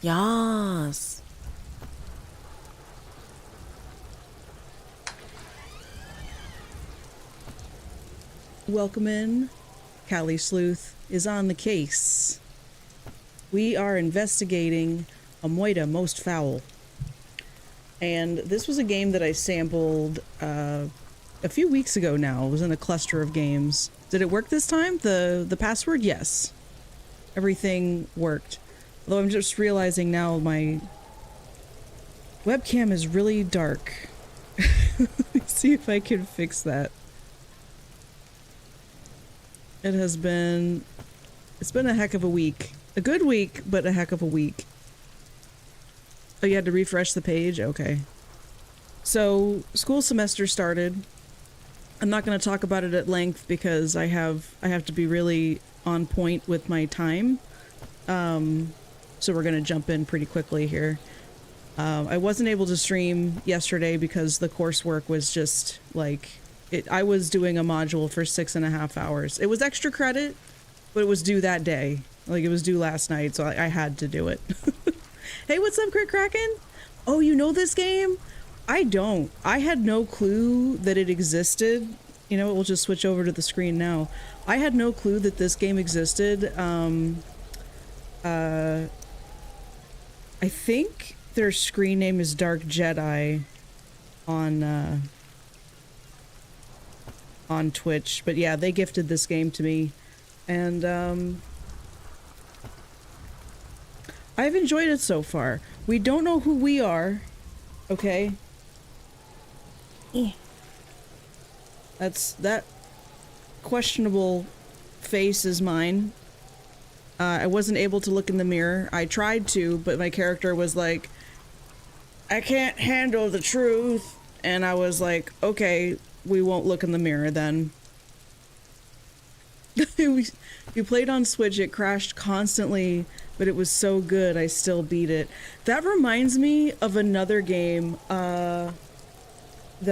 Yas. Welcome in. Callie Sleuth is on the case. We are investigating A Moida Most Foul. And this was a game that I sampled a few weeks ago now. It was in a cluster of games. Did it work this time? The password? Yes. Everything worked. Although I'm just realizing now my webcam is really dark. Let me see if I can fix that. It's been a heck of a week. A good week, but a heck of a week. Oh, you had to refresh the page? Okay. So, school semester started. I'm not going to talk about it at length because I have to be really on point with my time. So we're going to jump in pretty quickly here. I wasn't able to stream yesterday because the coursework was just like... I was doing a module for 6.5 hours. It was extra credit, but it was due that day. Like, it was due last night, so I had to do it. Hey, what's up, Crit Kraken? Oh, you know this game? I don't. I had no clue that it existed. You know, we'll just switch over to the screen now. I had no clue that this game existed. I think their screen name is Dark Jedi on Twitch, but yeah, they gifted this game to me, and I've enjoyed it so far. We don't know who we are, okay? That questionable face is mine. I wasn't able to look in the mirror. I tried to, but my character was like, I can't handle the truth, and I was like, okay, we won't look in the mirror then. We played on Switch, it crashed constantly, but it was so good I still beat it. That reminds me of another game that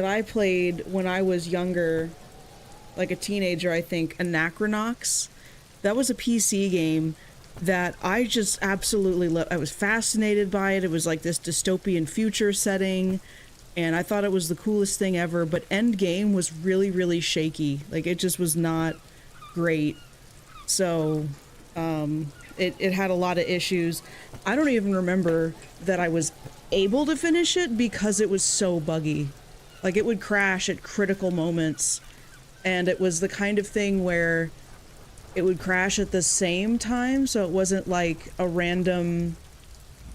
I played when I was younger, like a teenager, I think, Anachronox. That was a PC game that I just absolutely loved. I was fascinated by it. It was like this dystopian future setting. And I thought it was the coolest thing ever, but endgame was really, really shaky. Like, it just was not great. So, it had a lot of issues. I don't even remember that I was able to finish it because it was so buggy. Like, it would crash at critical moments. And it was the kind of thing where it would crash at the same time, so it wasn't like a random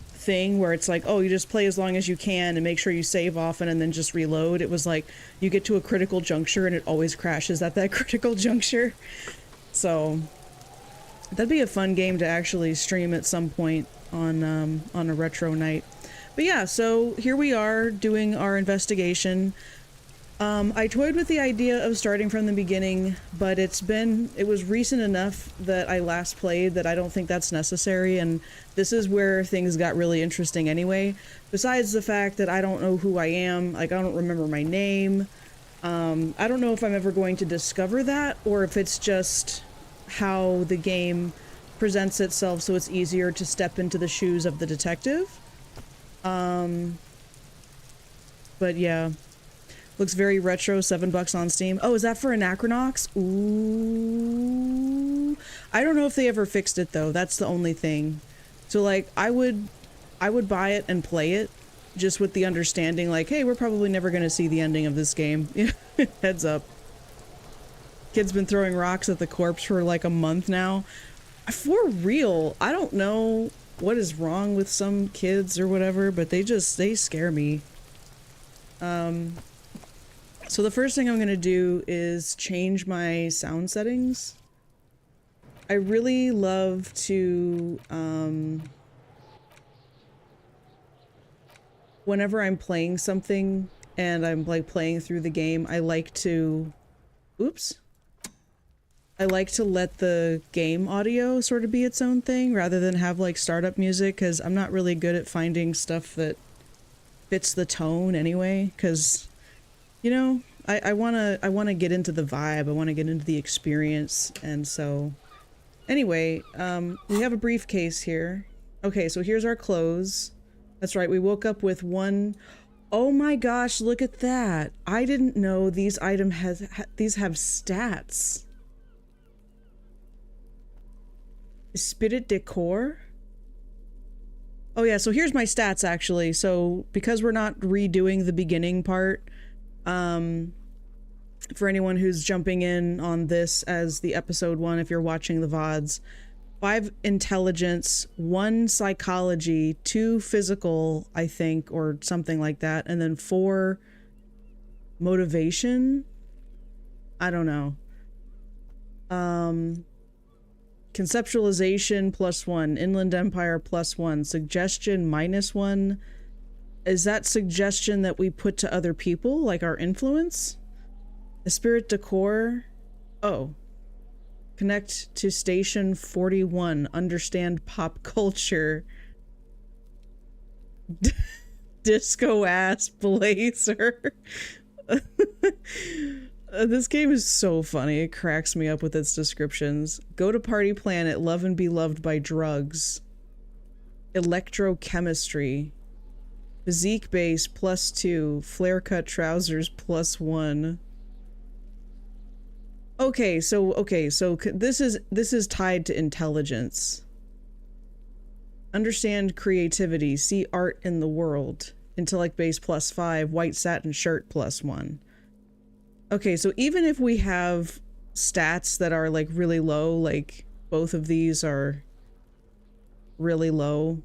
thing where it's like, oh, you just play as long as you can and make sure you save often and then just reload. It was like you get to a critical juncture and it always crashes at that critical juncture. So that'd be a fun game to actually stream at some point on a retro night. But yeah, so here we are doing our investigation. I toyed with the idea of starting from the beginning, but it was recent enough that I last played that I don't think that's necessary, and this is where things got really interesting anyway. Besides the fact that I don't know who I am, like, I don't remember my name. I don't know if I'm ever going to discover that, or if it's just how the game presents itself so it's easier to step into the shoes of the detective. But yeah. Looks very retro, $7 on Steam. Oh, is that for Anachronox? Ooh. I don't know if they ever fixed it though. That's the only thing. So like, I would buy it and play it just with the understanding like, hey, we're probably never going to see the ending of this game. Heads up. Kid's been throwing rocks at the corpse for like a month now. For real, I don't know what is wrong with some kids or whatever, but they scare me. So the first thing I'm going to do is change my sound settings. I really love to, whenever I'm playing something and I'm like playing through the game, I like to, I like to let the game audio sort of be its own thing rather than have like startup music, because I'm not really good at finding stuff that fits the tone anyway, because you know, I wanna get into the vibe, I wanna get into the experience, and so anyway, we have a briefcase here. Okay, so here's our clothes. That's right, we woke up with one. Oh my gosh, look at that. I didn't know these these have stats. Spirit decor? Oh yeah, so here's my stats actually. So because we're not redoing the beginning part, for anyone who's jumping in on this as the episode 1, if you're watching the VODs, 5 intelligence, 1 psychology, 2 physical, I think, or something like that, and then 4 motivation? I don't know. Conceptualization +1, Inland Empire +1, suggestion -1. Is that suggestion that we put to other people, like our influence? The spirit decor? Oh. Connect to station 41. Understand pop culture. Disco ass blazer. This game is so funny. It cracks me up with its descriptions. Go to party planet. Love and be loved by drugs. Electrochemistry. Physique base +2. Flare cut trousers +1. Okay, so this is tied to intelligence. Understand creativity. See art in the world. Intellect base +5. White satin shirt +1. Okay, so even if we have stats that are like really low, like both of these are really low,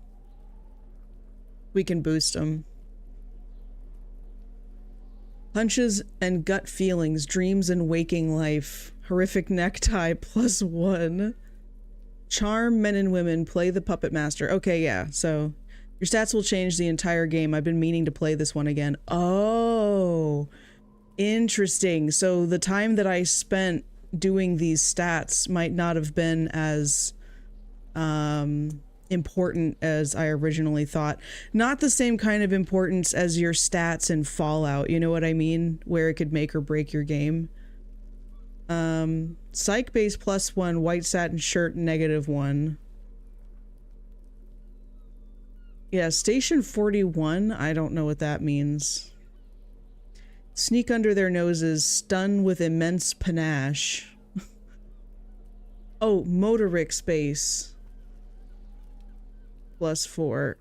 we can boost them. Hunches and gut feelings, dreams and waking life. Horrific necktie +1. Charm men and women, play the puppet master. Okay, yeah, so your stats will change the entire game. I've been meaning to play this one again. Oh, interesting. So the time that I spent doing these stats might not have been as important as I originally thought. Not the same kind of importance as your stats in Fallout, you know what I mean? Where it could make or break your game. Psych base +1, white satin shirt -1. Yeah, station 41, I don't know what that means. Sneak under their noses, stun with immense panache. Oh, motoric space. +4.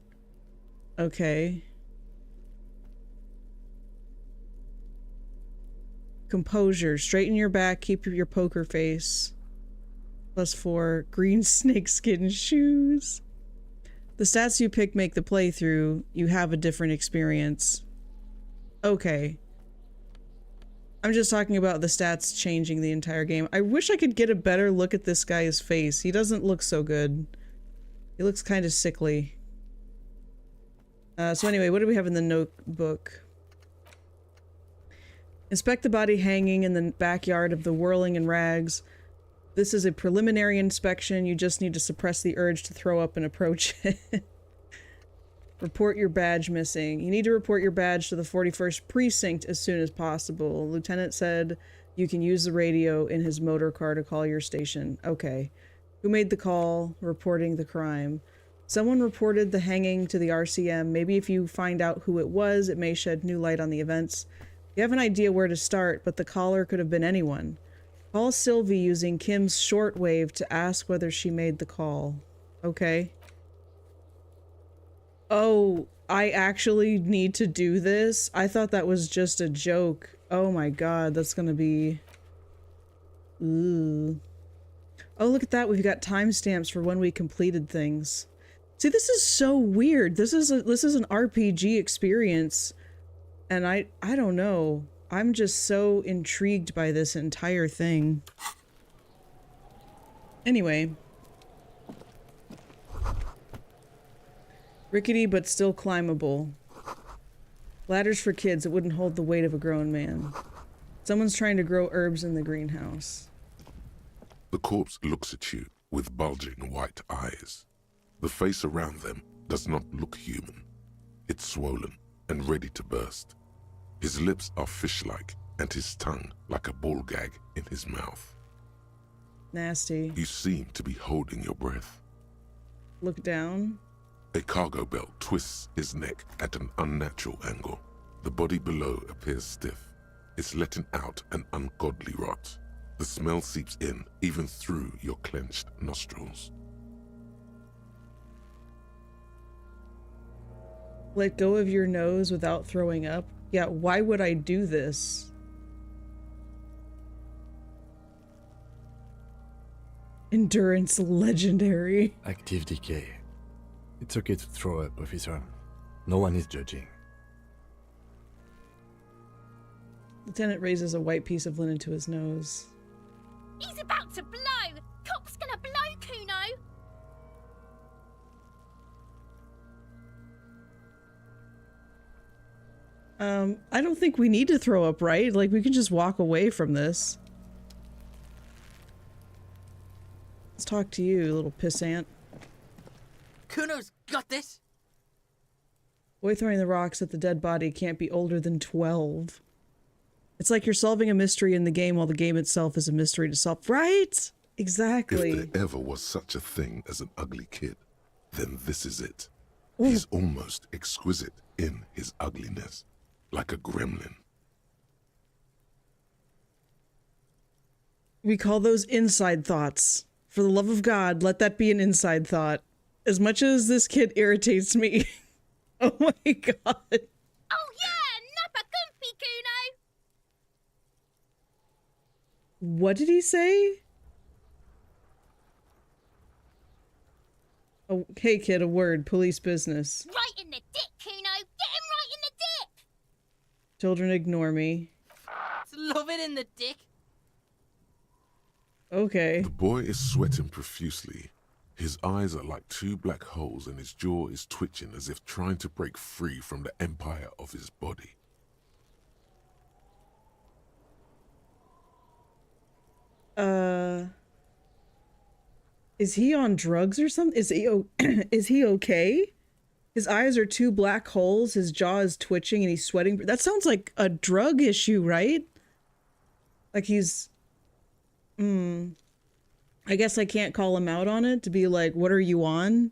Okay. Composure. Straighten your back. Keep your poker face. +4. Green snakeskin shoes. The stats you pick make the playthrough. You have a different experience. Okay. I'm just talking about the stats changing the entire game. I wish I could get a better look at this guy's face. He doesn't look so good. He looks kind of sickly. So anyway, what do we have in the notebook? Inspect the body hanging in the backyard of the Whirling in Rags. This is a preliminary inspection. You just need to suppress the urge to throw up and approach it. Report your badge missing. You need to report your badge to the 41st Precinct as soon as possible. Lieutenant said you can use the radio in his motor car to call your station. Okay. Who made the call reporting the crime? Someone reported the hanging to the RCM. Maybe if you find out who it was, it may shed new light on the events. You have an idea where to start, but the caller could have been anyone. Call Sylvie using Kim's shortwave to ask whether she made the call. Okay. Oh, I actually need to do this? I thought that was just a joke. Oh my god, that's gonna be... Ooh. Oh, look at that. We've got timestamps for when we completed things. See, this is so weird. This is an RPG experience. And I don't know. I'm just so intrigued by this entire thing. Anyway. Rickety but still climbable. Ladders for kids that wouldn't hold the weight of a grown man. Someone's trying to grow herbs in the greenhouse. The corpse looks at you with bulging white eyes. The face around them does not look human. It's swollen and ready to burst. His lips are fish-like and his tongue like a ball gag in his mouth. Nasty. You seem to be holding your breath. Look down. A cargo belt twists his neck at an unnatural angle. The body below appears stiff. It's letting out an ungodly rot. The smell seeps in, even through your clenched nostrils. Let go of your nose without throwing up? Yeah, why would I do this? Endurance legendary. Active decay. It's okay to throw up, officer. No one is judging. Lieutenant raises a white piece of linen to his nose. He's about to blow! Cop's gonna blow, Kuno! I don't think we need to throw up, right? Like, we can just walk away from this. Let's talk to you, little pissant. Kuno's got this. Boy throwing the rocks at the dead body can't be older than 12. It's like you're solving a mystery in the game while the game itself is a mystery to solve. Right? Exactly. If there ever was such a thing as an ugly kid, then this is it. He's almost exquisite in his ugliness, like a gremlin. We call those inside thoughts. For the love of God, let that be an inside thought. As much as this kid irritates me. Oh my god. Oh yeah! Nappa Gumpy, Kuno! What did he say? Oh, hey kid, a word. Police business. Right in the dick, Kuno! Get him right in the dick! Children ignore me. Love it in the dick. Okay. The boy is sweating profusely. His eyes are like two black holes and his jaw is twitching as if trying to break free from the empire of his body. Is he on drugs or something? Is he okay? His eyes are two black holes, his jaw is twitching and he's sweating. That sounds like a drug issue, right? Like he's I guess I can't call him out on it to be like, what are you on?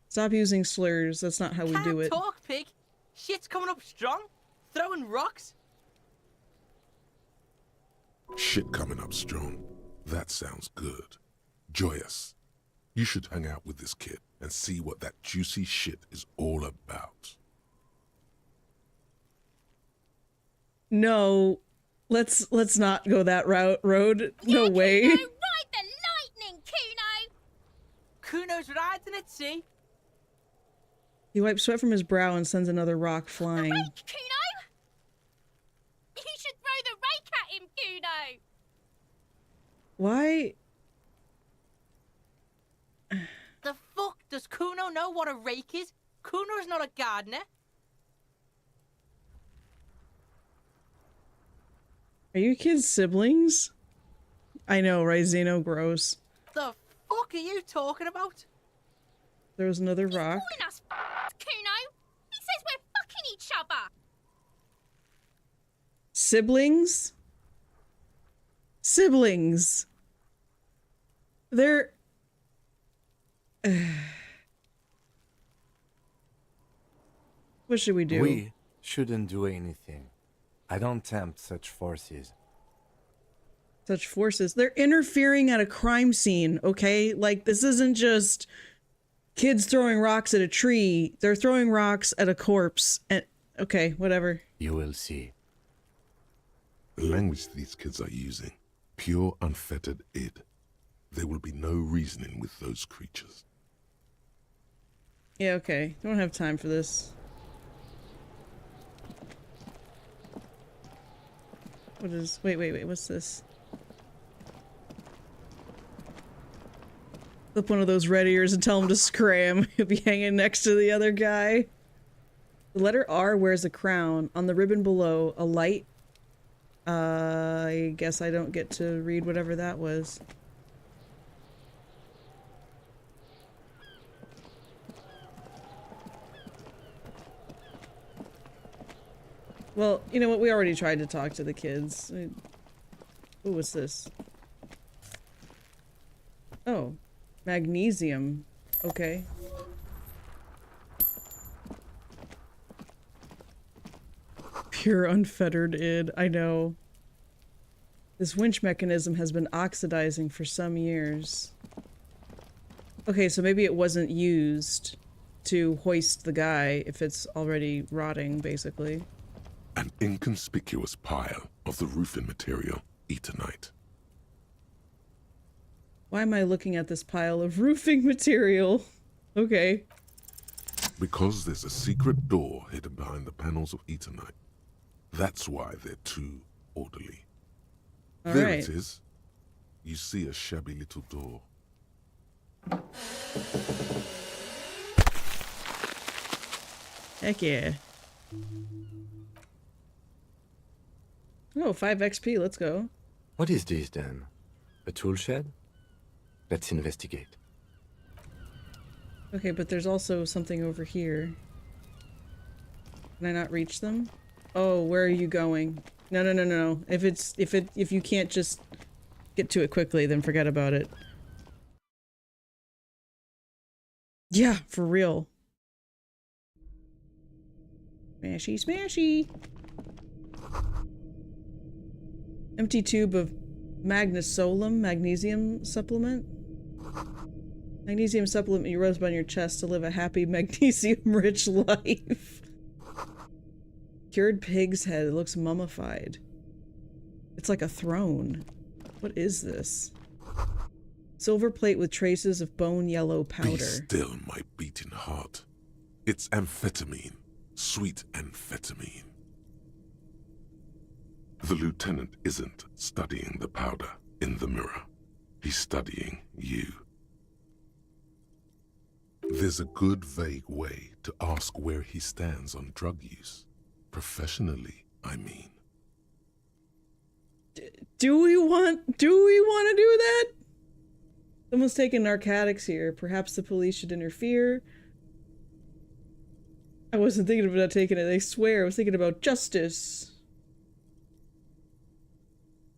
Stop using slurs. That's not how we do it. Can't talk, pig. Shit's coming up strong. Throwing rocks. Shit coming up strong. That sounds good. Joyous. You should hang out with this kid and see what that juicy shit is all about. No, let's not go that road. No way. Kuno, ride the lightning, Kuno! Kuno's riding it, see? He wipes sweat from his brow and sends another rock The flying. rake, Kuno! You should throw the rake at him, Kuno! Why? The fuck? Does Kuno know what a rake is? Kuno's not a gardener. Are you kids siblings? I know, right, Zeno? Gross. The fuck are you talking about? There was another rock. Calling us Kuno! He says we're fucking each other! Siblings? Siblings. They're... What should we do? We shouldn't do anything. I don't tempt such forces. Such forces. They're interfering at a crime scene, okay? Like, this isn't just kids throwing rocks at a tree. They're throwing rocks at a corpse. And okay, whatever. You will see. The language these kids are using, pure unfettered id. There will be no reasoning with those creatures. Yeah, okay. Don't have time for this. What is... Wait. What's this? Flip one of those red ears and tell him to scram. He'll be hanging next to the other guy. The letter R wears a crown. On the ribbon below, a light. I guess I don't get to read whatever that was. Well, you know what? We already tried to talk to the kids. Ooh, what's this? Oh. Magnesium. Okay. Pure unfettered id. I know. This winch mechanism has been oxidizing for some years. Okay, so maybe it wasn't used to hoist the guy if it's already rotting, basically. An inconspicuous pile of the roofing material, Eternite. Why am I looking at this pile of roofing material? Okay. Because there's a secret door hidden behind the panels of Eternite. That's why they're too orderly. All There right. it is. You see a shabby little door. Heck yeah. Oh, 5 XP, let's go. What is this then? A tool shed? Let's investigate. Okay, but there's also something over here. Can I not reach them? Oh, where are you going? No, no, no, no, no. If you can't just get to it quickly, then forget about it. Yeah, for real. Smashy, smashy. Empty tube of magnesolum, magnesium supplement. Magnesium supplement you rub on your chest to live a happy magnesium-rich life. Cured pig's head. It looks mummified. It's like a throne. What is this? Silver plate with traces of bone yellow powder. Be still, my beating heart. It's amphetamine. Sweet amphetamine. The lieutenant isn't studying the powder in the mirror. He's studying you. There's a good vague way to ask where he stands on drug use. Professionally, I mean. Do we want to do that? Someone's taking narcotics here. Perhaps the police should interfere. I wasn't thinking about taking it. I swear, I was thinking about justice.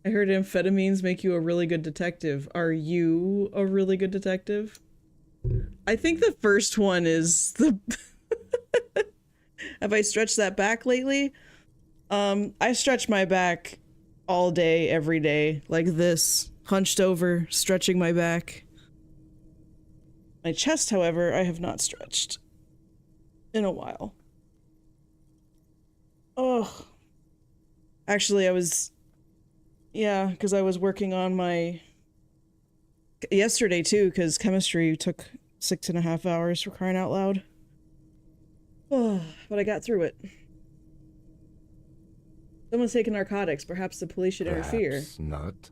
I heard amphetamines make you a really good detective. Are you a really good detective? I think the first one is the... Have I stretched that back lately? I stretch my back all day, every day, like this. Hunched over, stretching my back. My chest, however, I have not stretched in a while. Oh. Actually, yeah, because I was working on my... Yesterday, too, because chemistry took 6.5 hours, for crying out loud. Oh, but I got through it. Someone's taking narcotics. Perhaps the police should interfere. Perhaps not.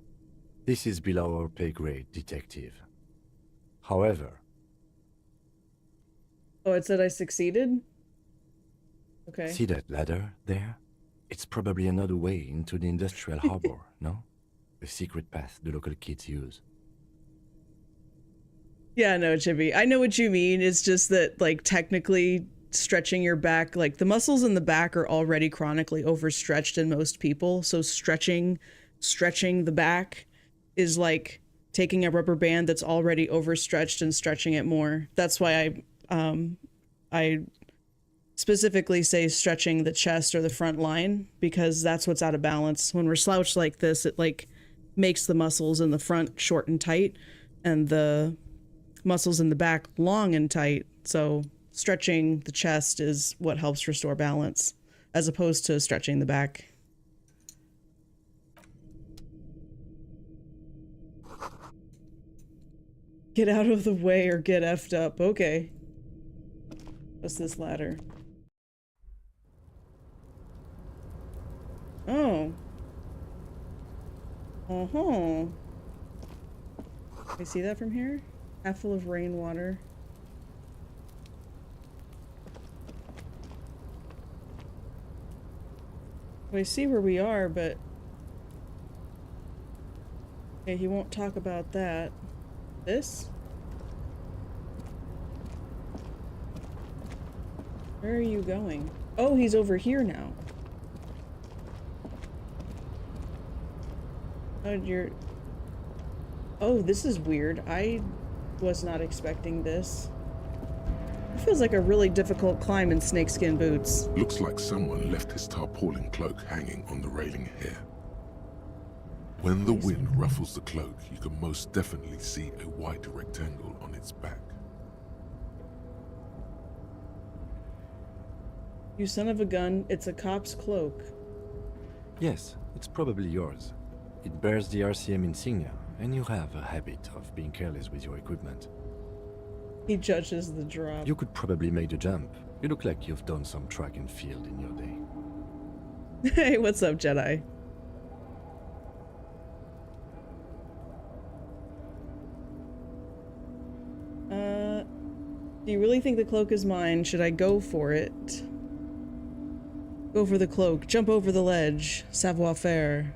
This is below our pay grade, detective. However... Oh, it said I succeeded? Okay. See that ladder there? It's probably another way into the industrial harbor, no? A secret path the local kids use. Yeah, no, Chippy. I know what you mean. It's just that, like, technically stretching your back, like, the muscles in the back are already chronically overstretched in most people. So stretching the back is like taking a rubber band that's already overstretched and stretching it more. That's why I specifically say stretching the chest or the front line, because that's what's out of balance. When we're slouched like this, it like makes the muscles in the front short and tight and the muscles in the back long and tight. So stretching the chest is what helps restore balance, as opposed to stretching the back. Get out of the way or get effed up. Okay. What's this ladder? Oh. Uh-huh. Can I see that from here? Half full of rainwater. I see where we are, but... Okay, he won't talk about that. This? Where are you going? Oh, he's over here now. Oh, you're... Oh, this is weird. I was not expecting this. Feels like a really difficult climb in snakeskin boots. Looks like someone left his tarpaulin cloak hanging on the railing here. When the wind ruffles the cloak, you can most definitely see a white rectangle on its back. You son of a gun, it's a cop's cloak. Yes, it's probably yours. It bears the RCM insignia, and you have a habit of being careless with your equipment. He judges the drop. You could probably make the jump. You look like you've done some track and field in your day. Hey, what's up, Jedi? Do you really think the cloak is mine? Should I go for it? Go for the cloak. Jump over the ledge. Savoir faire.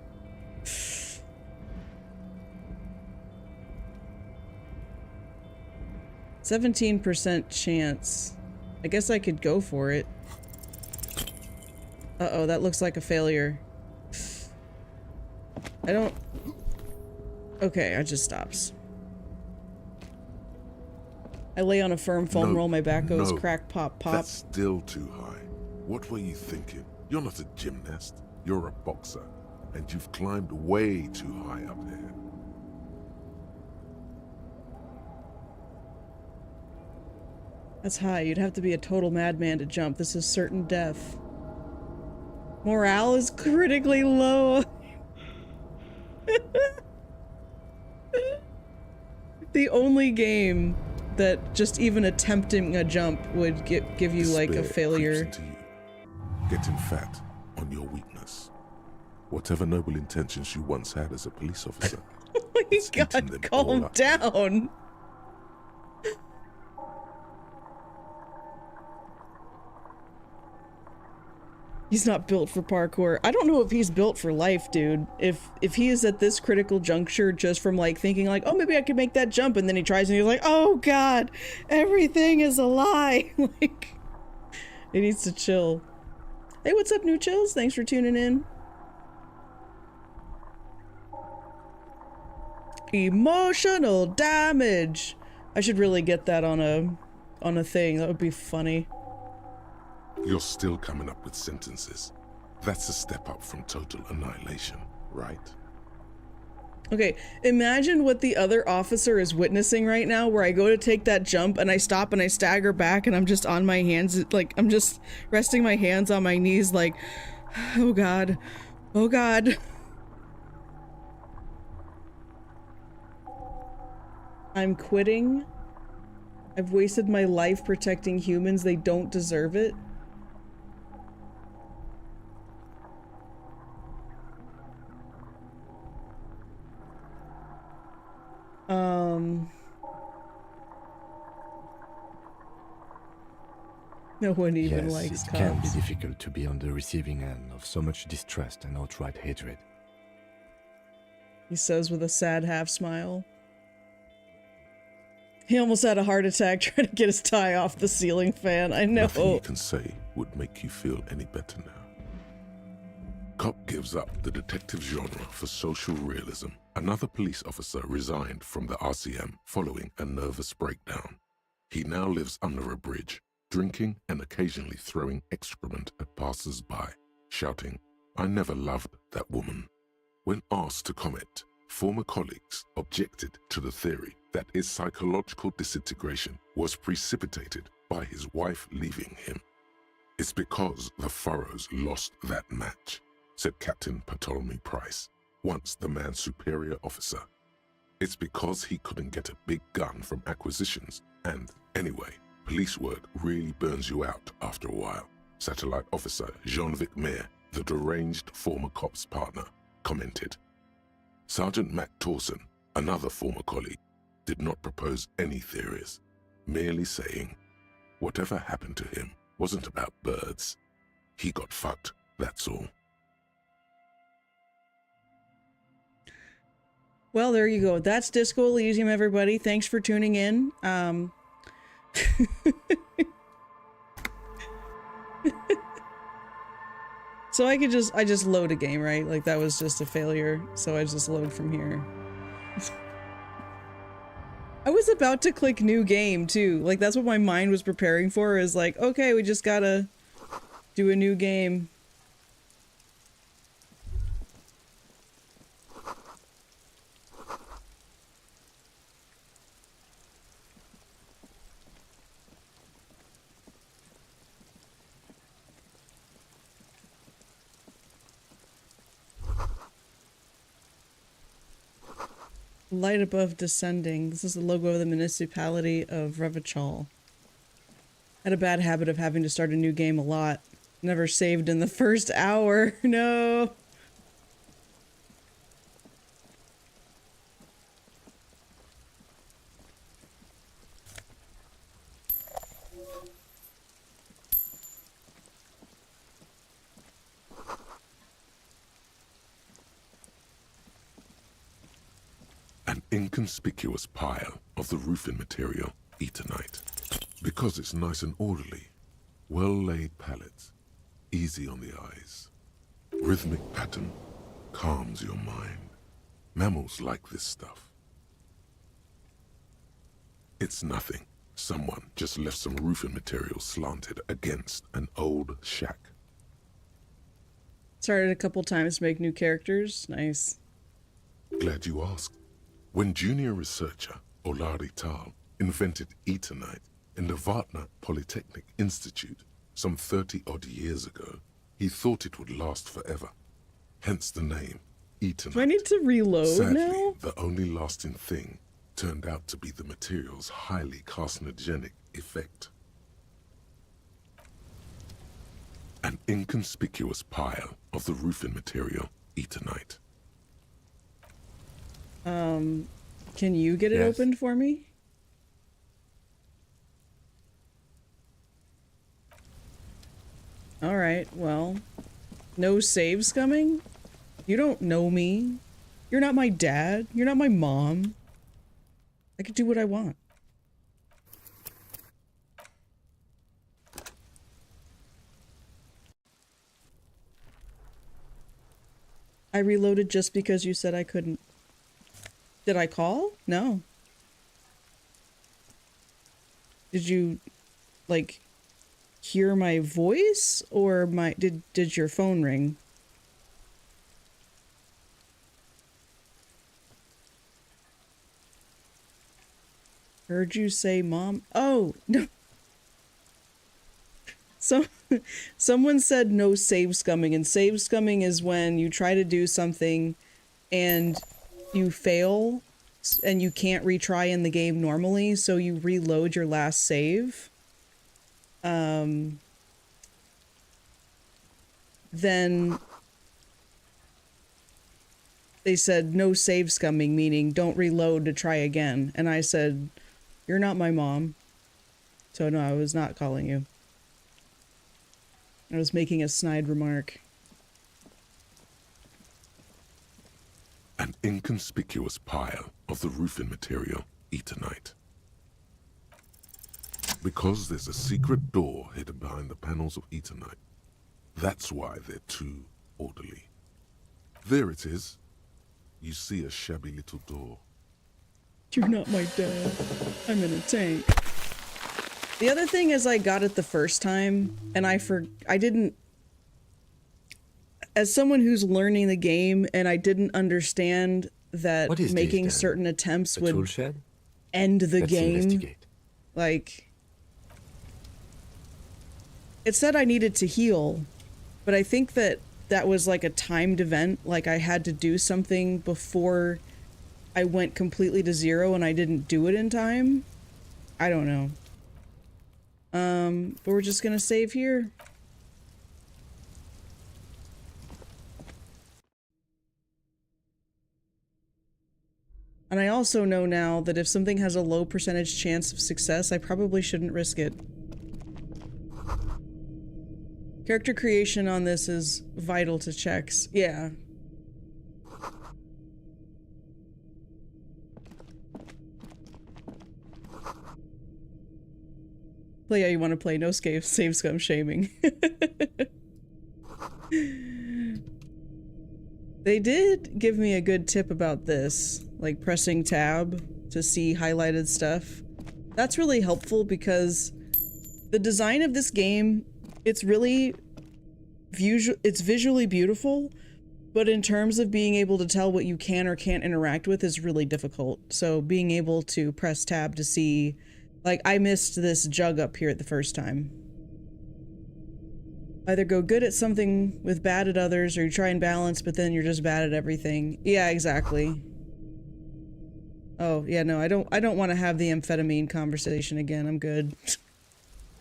17% chance. I guess I could go for it. Uh-oh, that looks like a failure. I don't... Okay, it just stops. I lay on a firm foam roll, my back goes crack, pop, pop. That's still too high. What were you thinking? You're not a gymnast. You're a boxer. And you've climbed way too high up there. That's high. You'd have to be a total madman to jump. This is certain death. Morale is critically low. The only game that just even attempting a jump would give you like a failure. Into you, getting fat on your weakness. Whatever noble intentions you once had as a police officer. Oh my god, calm down. He's not built for parkour. I don't know if he's built for life, dude. If he is at this critical juncture just from like thinking like, oh, maybe I could make that jump, and then he tries and he's like, oh god, everything is a lie. Like, he needs to chill. Hey, what's up, New Chills? Thanks for tuning in. Emotional damage. I should really get that on a thing. That would be funny. You're still coming up with sentences. That's a step up from total annihilation, right? Okay, imagine what the other officer is witnessing right now, where I go to take that jump and I stop and I stagger back and I'm just on my hands, like I'm just resting my hands on my knees like, oh god, oh god. I'm quitting. I've wasted my life protecting humans. They don't deserve it. No one even likes cops. It can be difficult to be on the receiving end of so much distrust and outright hatred. He says with a sad half smile. He almost had a heart attack trying to get his tie off the ceiling fan. I know. Nothing you can say would make you feel any better now. Cop gives up the detective genre for social realism. Another police officer resigned from the RCM following a nervous breakdown. He now lives under a bridge, drinking and occasionally throwing excrement at passers-by, shouting, "I never loved that woman." When asked to comment, former colleagues objected to the theory that his psychological disintegration was precipitated by his wife leaving him. "It's because the Furrows lost that match," said Captain Ptolemy Price, once the man's superior officer. "It's because he couldn't get a big gun from acquisitions, and anyway, police work really burns you out after a while," Satellite Officer Jean-Vic Mayer, the deranged former cop's partner, commented. Sergeant Matt Torson, another former colleague, did not propose any theories, merely saying, whatever happened to him wasn't about birds. He got fucked, that's all. Well, there you go. That's Disco Elysium, everybody. Thanks for tuning in. So I just load a game, right? Like that was just a failure. So I just load from here. I was about to click new game too. Like that's what my mind was preparing for, is like, okay, we just gotta do a new game. Light above descending. This is the logo of the municipality of Revachol. Had a bad habit of having to start a new game a lot. Never saved in the first hour. No. An inconspicuous pile of the roofing material, Eternite. Because it's nice and orderly, well-laid pallets, easy on the eyes. Rhythmic pattern calms your mind. Mammals like this stuff. It's nothing. Someone just left some roofing material slanted against an old shack. Started a couple times to make new characters. Nice. Glad you asked. When junior researcher Olari Tal invented Eternite in the Vatna Polytechnic Institute some 30-odd years ago, he thought it would last forever. Hence the name, Eternite. Do I need to reload Sadly, now? the only lasting thing turned out to be the material's highly carcinogenic effect. An inconspicuous pile of the roofing material, Eternite. Can you get it Yes. opened for me? Alright, well. No saves coming? You don't know me. You're not my dad. You're not my mom. I could do what I want. I reloaded just because you said I couldn't. Did I call? No. Did you, like, hear my voice? Or did your phone ring? Heard you say mom? Oh, no. Someone said no save scumming, and save scumming is when you try to do something and you fail and you can't retry in the game normally, so you reload your last save. Then they said no save scumming, meaning don't reload to try again. And I said, you're not my mom. So no, I was not calling you. I was making a snide remark. An inconspicuous pile of the roofing material, Eternite. Because there's a secret door hidden behind the panels of Eternite. That's why they're too orderly. There it is. You see a shabby little door. You're not my dad. I'm in a tank. The other thing is I got it the first time, and I didn't... As someone who's learning the game, and I didn't understand that What is making this, then? certain attempts A would tool shed? end the Let's game. investigate. Like... It said I needed to heal, but I think that was like a timed event. Like I had to do something before I went completely to zero and I didn't do it in time. I don't know. But we're just gonna save here. And I also know now that if something has a low percentage chance of success, I probably shouldn't risk it. Character creation on this is vital to checks. Yeah. Play how you want to play. No save scum shaming. They did give me a good tip about this, like pressing tab to see highlighted stuff. That's really helpful because the design of this game, it's really it's visually beautiful, but in terms of being able to tell what you can or can't interact with is really difficult. So being able to press tab to see, like, I missed this jug up here at the first time. Either go good at something with bad at others, or you try and balance, but then you're just bad at everything. Yeah, exactly. Oh, yeah, no, I don't want to have the amphetamine conversation again. I'm good.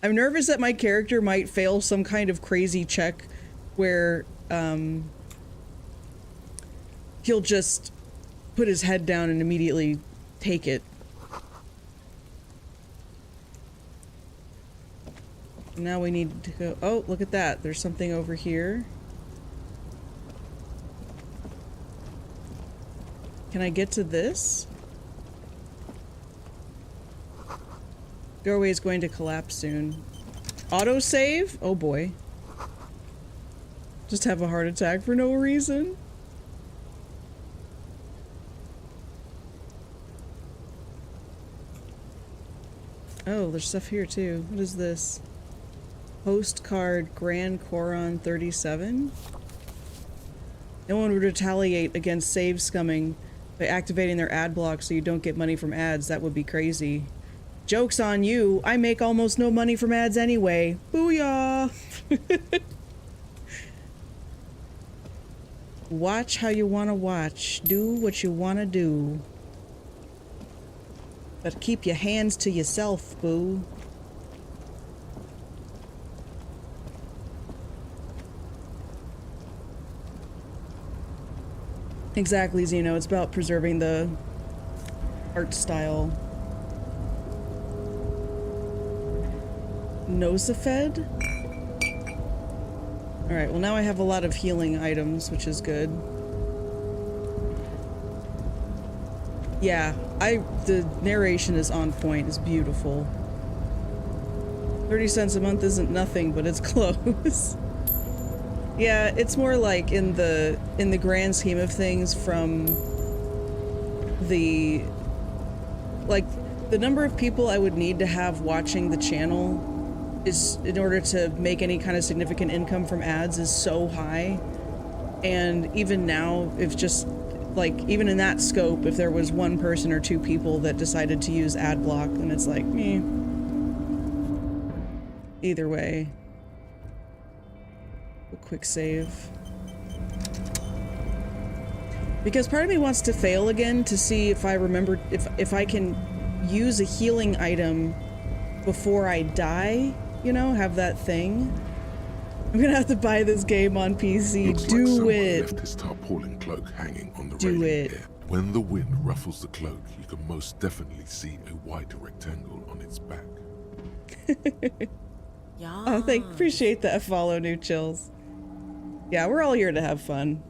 I'm nervous that my character might fail some kind of crazy check where, he'll just put his head down and immediately take it. Now we need to go... Oh, look at that. There's something over here. Can I get to this? Doorway is going to collapse soon. Autosave? Oh boy. Just have a heart attack for no reason? Oh, there's stuff here too. What is this? Postcard Grand Coron 37? No one would retaliate against save scumming by activating their ad block so you don't get money from ads. That would be crazy. Joke's on you. I make almost no money from ads anyway. Booyah! Watch how you want to watch. Do what you want to do. But keep your hands to yourself, boo. Exactly, Zeno. It's about preserving the art style. Nosafed? Alright, well now I have a lot of healing items, which is good. Yeah, the narration is on point. It's beautiful. 30 cents a month isn't nothing, but it's close. Yeah, it's more like in the grand scheme of things from the... Like, the number of people I would need to have watching the channel is, in order to make any kind of significant income from ads, is so high. And even now, if just... Like, even in that scope, if there was one person or two people that decided to use ad block, then it's like, meh. Either way. A quick save. Because part of me wants to fail again to see if I remember, if I can use a healing item before I die, you know, have that thing. I'm gonna have to buy this game on PC. Looks Do like someone it. left his tarpaulin cloak hanging on the Do railing it. here. When the wind ruffles the cloak, you can most definitely see a white rectangle on its back. Yeah. Oh, appreciate that follow, New Chills. Yeah, we're all here to have fun.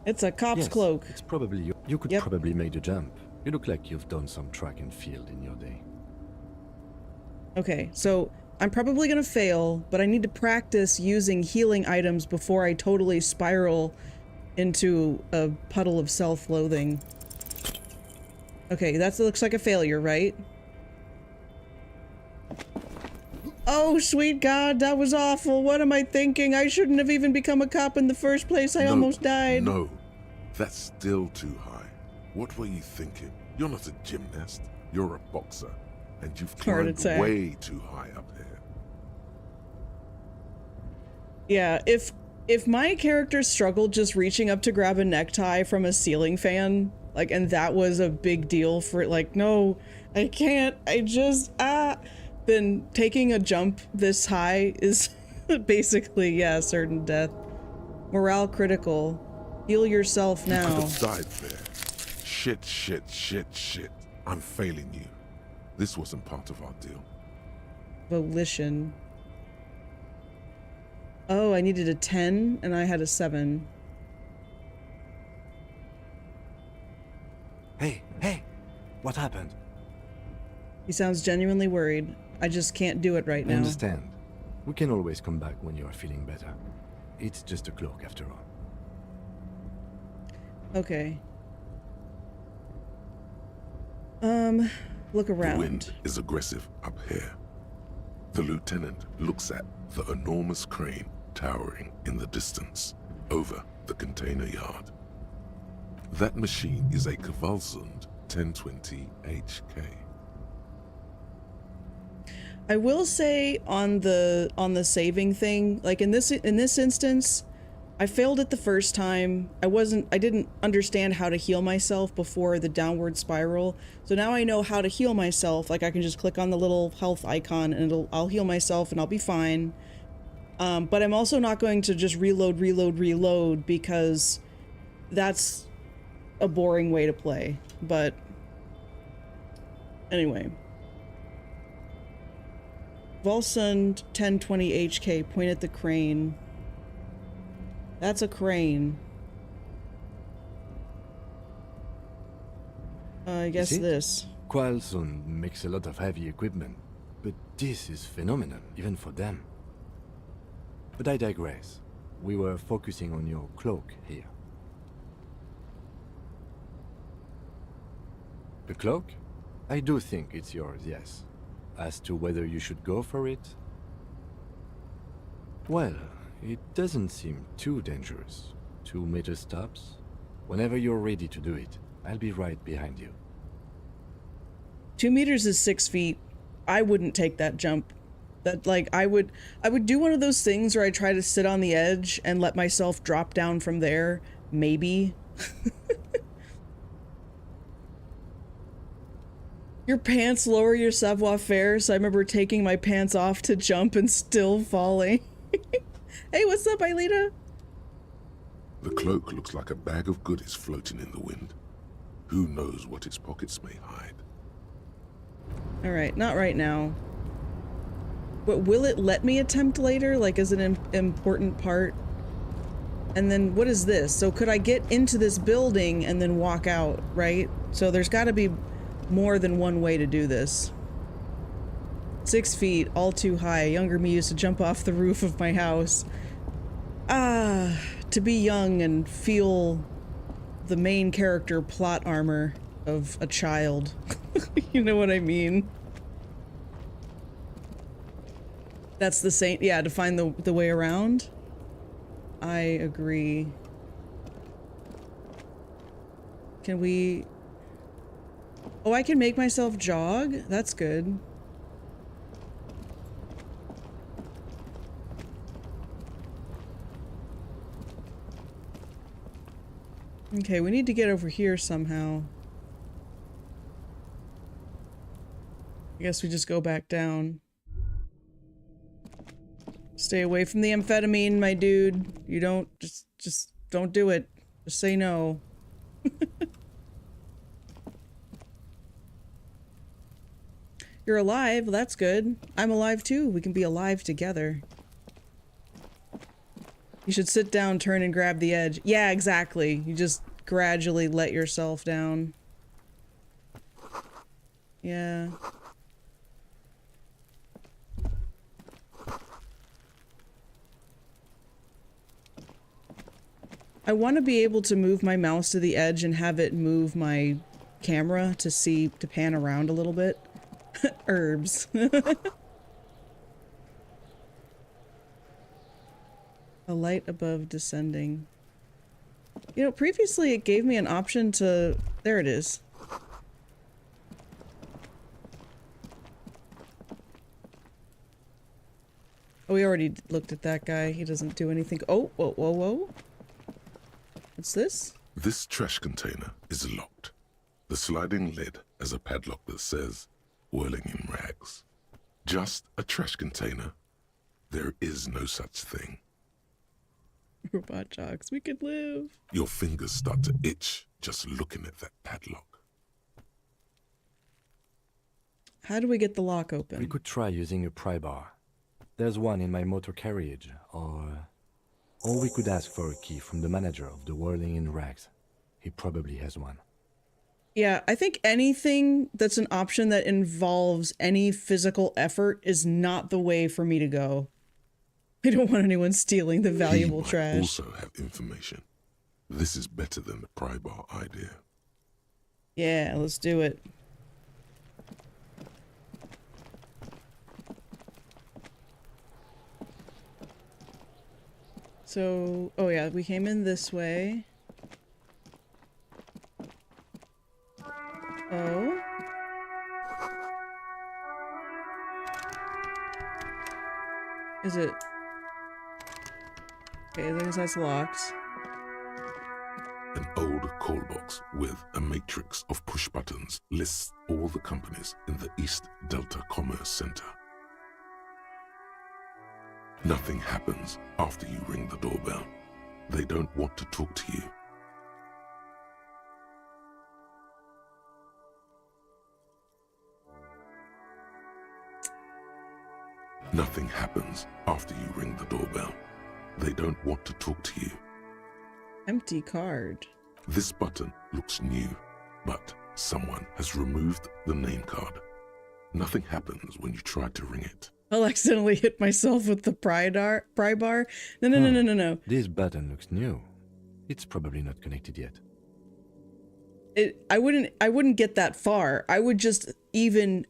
It's a cop's Yes, cloak. it's probably you. You could Yep. probably make the jump. You look like you've done some track and field in your day. Okay, so I'm probably gonna fail, but I need to practice using healing items before I totally spiral into a puddle of self-loathing. Okay, that looks like a failure, right? Oh, sweet God, that was awful. What am I thinking? I shouldn't have even become a cop in the first place. I almost died. No, that's still too high. What were you thinking? You're not a gymnast. You're a boxer. And you've Heart climbed attack. way too high up here. Yeah, if my character struggled just reaching up to grab a necktie from a ceiling fan, like, and that was a big deal for it, like, no, I can't, I just, then taking a jump this high is basically, yeah, certain death. Morale critical. Heal yourself You could now. have died there. Shit. I'm failing you. This wasn't part of our deal. Volition. Oh, I needed a 10 and I had a 7. Hey, what happened? He sounds genuinely worried. I just can't do it right I now. understand. We can always come back when you are feeling better. It's just a cloak after all. Okay. Look The around. wind is aggressive up here. The lieutenant looks at the enormous crane towering in the distance over the container yard. That machine is a Kvalsund 1020 HK. I will say on the saving thing, like in this instance, I failed it the first time. I didn't understand how to heal myself before the downward spiral. So now I know how to heal myself. Like I can just click on the little health icon and I'll heal myself and I'll be fine. But I'm also not going to just reload because that's a boring way to play. But anyway. Volsund 1020 HK, point at the crane. That's a crane. I guess it? this. Kvalsund makes a lot of heavy equipment, but this is phenomenal, even for them. But I digress. We were focusing on your cloak here. The cloak? I do think it's yours, yes. As to whether you should go for it? Well, it doesn't seem too dangerous. 2 meter stops. Whenever you're ready to do it, I'll be right behind you. 2 meters is 6 feet. I wouldn't take that jump. That, like, I would do one of those things where I try to sit on the edge and let myself drop down from there. Maybe. Your pants lower your savoir-faire, so I remember taking my pants off to jump and still falling. Hey, what's up, Aelita? The cloak looks like a bag of goodies floating in the wind. Who knows what its pockets may hide? Alright, not right now. But will it let me attempt later, like as an important part? And then what is this? So could I get into this building and then walk out, right? So there's gotta be more than one way to do this. 6 feet, all too high. Younger me used to jump off the roof of my house. Ah, to be young and feel the main character plot armor of a child. You know what I mean? That's the same, yeah, to find the way around. I agree. Can we... Oh, I can make myself jog? That's good. Okay, we need to get over here somehow. I guess we just go back down. Stay away from the amphetamine, my dude. You don't, just don't do it. Just say no. You're alive, well, that's good. I'm alive too. We can be alive together. You should sit down, turn, and grab the edge. Yeah, exactly. You just gradually let yourself down. Yeah. I want to be able to move my mouse to the edge and have it move my camera to pan around a little bit. Herbs. A light above descending. You know, previously it gave me an option to... There it is. Oh, we already looked at that guy. He doesn't do anything. Oh, whoa, whoa, whoa. What's this? This trash container is locked. The sliding lid has a padlock that says, "Whirling in rags." Just a trash container. There is no such thing. Robot jocks, we could live. Your fingers start to itch just looking at that padlock. How do we get the lock open? We could try using a pry bar. There's one in my motor carriage, or we could ask for a key from the manager of the Whirling in Rags. He probably has one. Yeah, I think anything that's an option that involves any physical effort is not the way for me to go. I don't want anyone stealing the valuable He might trash. also have information. This is better than the pry bar idea. Yeah, let's do it. So, oh yeah, we came in this way. Oh. Is it? Okay, I guess that's locked. An old call box with a matrix of push buttons lists all the companies in the East Delta Commerce Center. Nothing happens after you ring the doorbell. They don't want to talk to you. Nothing happens after you ring the doorbell. They don't want to talk to you. Empty card. This button looks new, but someone has removed the name card. Nothing happens when you try to ring it. I'll accidentally hit myself with the pry bar. No. This button looks new. It's probably not connected yet. I wouldn't get that far. I would just even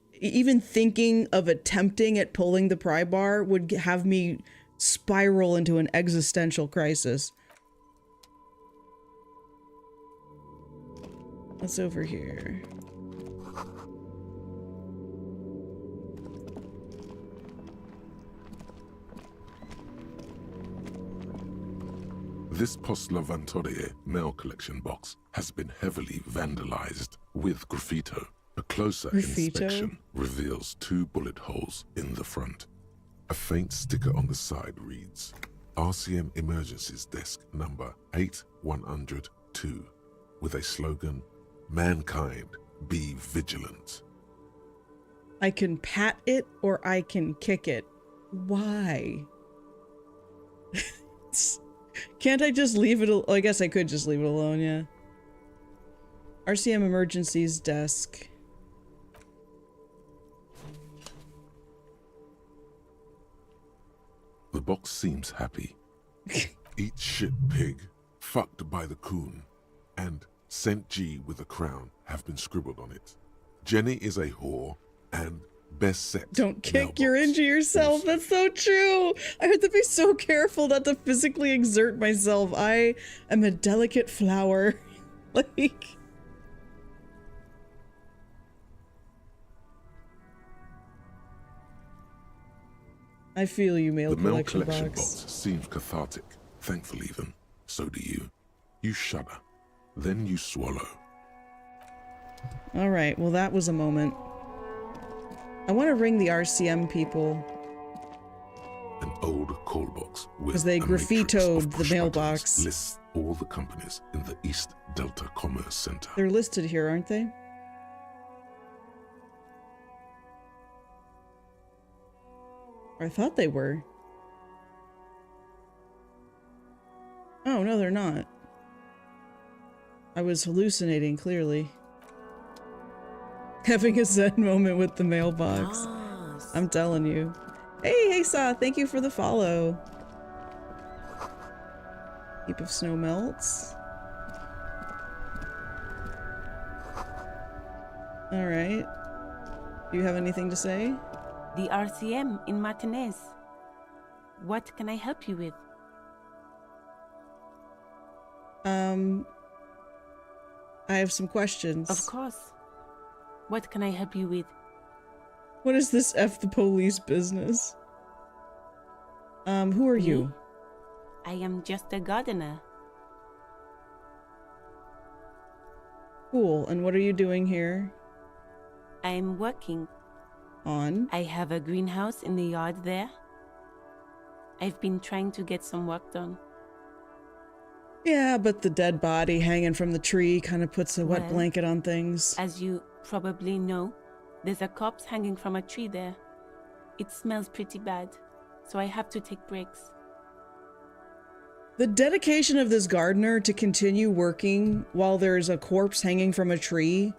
thinking of attempting at pulling the pry bar would have me spiral into an existential crisis. What's over here? This Post Lavantorie mail collection box has been heavily vandalized with graffito. A closer inspection reveals 2 bullet holes in the front. A faint sticker on the side reads, RCM Emergencies Desk number 8102, with a slogan, Mankind, be vigilant. I can pat it or I can kick it. Why? Can't I just leave it? I guess I could just leave it alone, yeah. RCM Emergencies Desk. The box seems happy. Eat shit, pig, fucked by the coon, and St. G with a crown have been scribbled on it. Jenny is a whore, and best set. Don't kick your into yourself. Also. That's so true. I have to be so careful not to physically exert myself. I am a delicate flower. Like... I feel you, mail collection box. Seems cathartic. Thankful even. So do you. You shudder. Then you swallow. Alright, well that was a moment. I want to ring the RCM people. An old call box with because they graffitoed the mailbox. Lists all the companies in the East Delta Commerce Center. They're listed here, aren't they? I thought they were. Oh, no, they're not. I was hallucinating, clearly. Having a zen moment with the mailbox. Yes. I'm telling you. Hey, Saw, thank you for the follow. Heap of snow melts. Alright. Do you have anything to say? The RCM in Martinez. What can I help you with? I have some questions. Of course. What can I help you with? What is this F the police business? Who are you? I am just a gardener. Cool, and what are you doing here? I am working. On? I have a greenhouse in the yard there. I've been trying to get some work done. Yeah, but the dead body hanging from the tree kind of puts a wet Well, blanket on things. As you probably know, there's a corpse hanging from a tree there. It smells pretty bad, so I have to take breaks. The dedication of this gardener to continue working while there's a corpse hanging from a tree,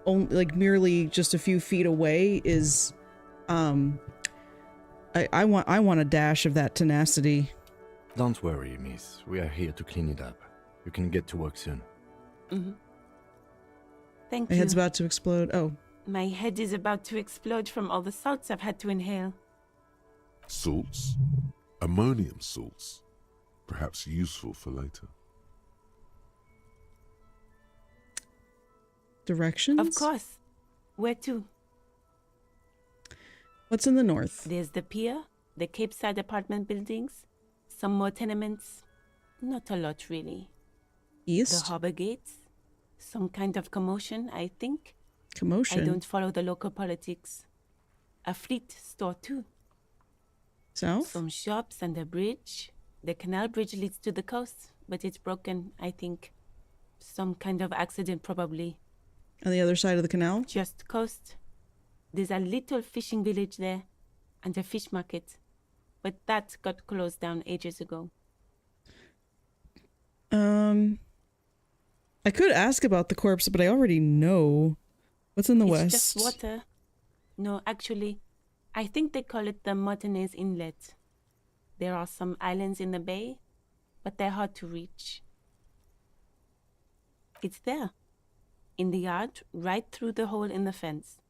like merely just a few feet away, is, I want a dash of that tenacity. Don't worry, miss. We are here to clean it up. You can get to work soon. Mm-hmm. Thank My you. head's about to explode. Oh. My head is about to explode from all the salts I've had to inhale. Salts? Ammonium salts? perhaps useful for later. Directions? Of course. Where to? What's in the north? There's the pier, the Cape Side apartment buildings, some more tenements. Not a lot, really. The East? harbor gates. Some kind of commotion, I think. Commotion? I don't follow the local politics. A fleet store, too. South? Some shops and a bridge. The canal bridge leads to the coast, but it's broken, I think. Some kind of accident, probably. On the other side of the canal? Just coast. There's a little fishing village there, and a fish market. But that got closed down ages ago. I could ask about the corpse, but I already know. What's in the It's west? just water. No, actually, I think they call it the Martinez Inlet. There are some islands in the bay, but they're hard to reach. It's there. In the yard, right through the hole in the fence.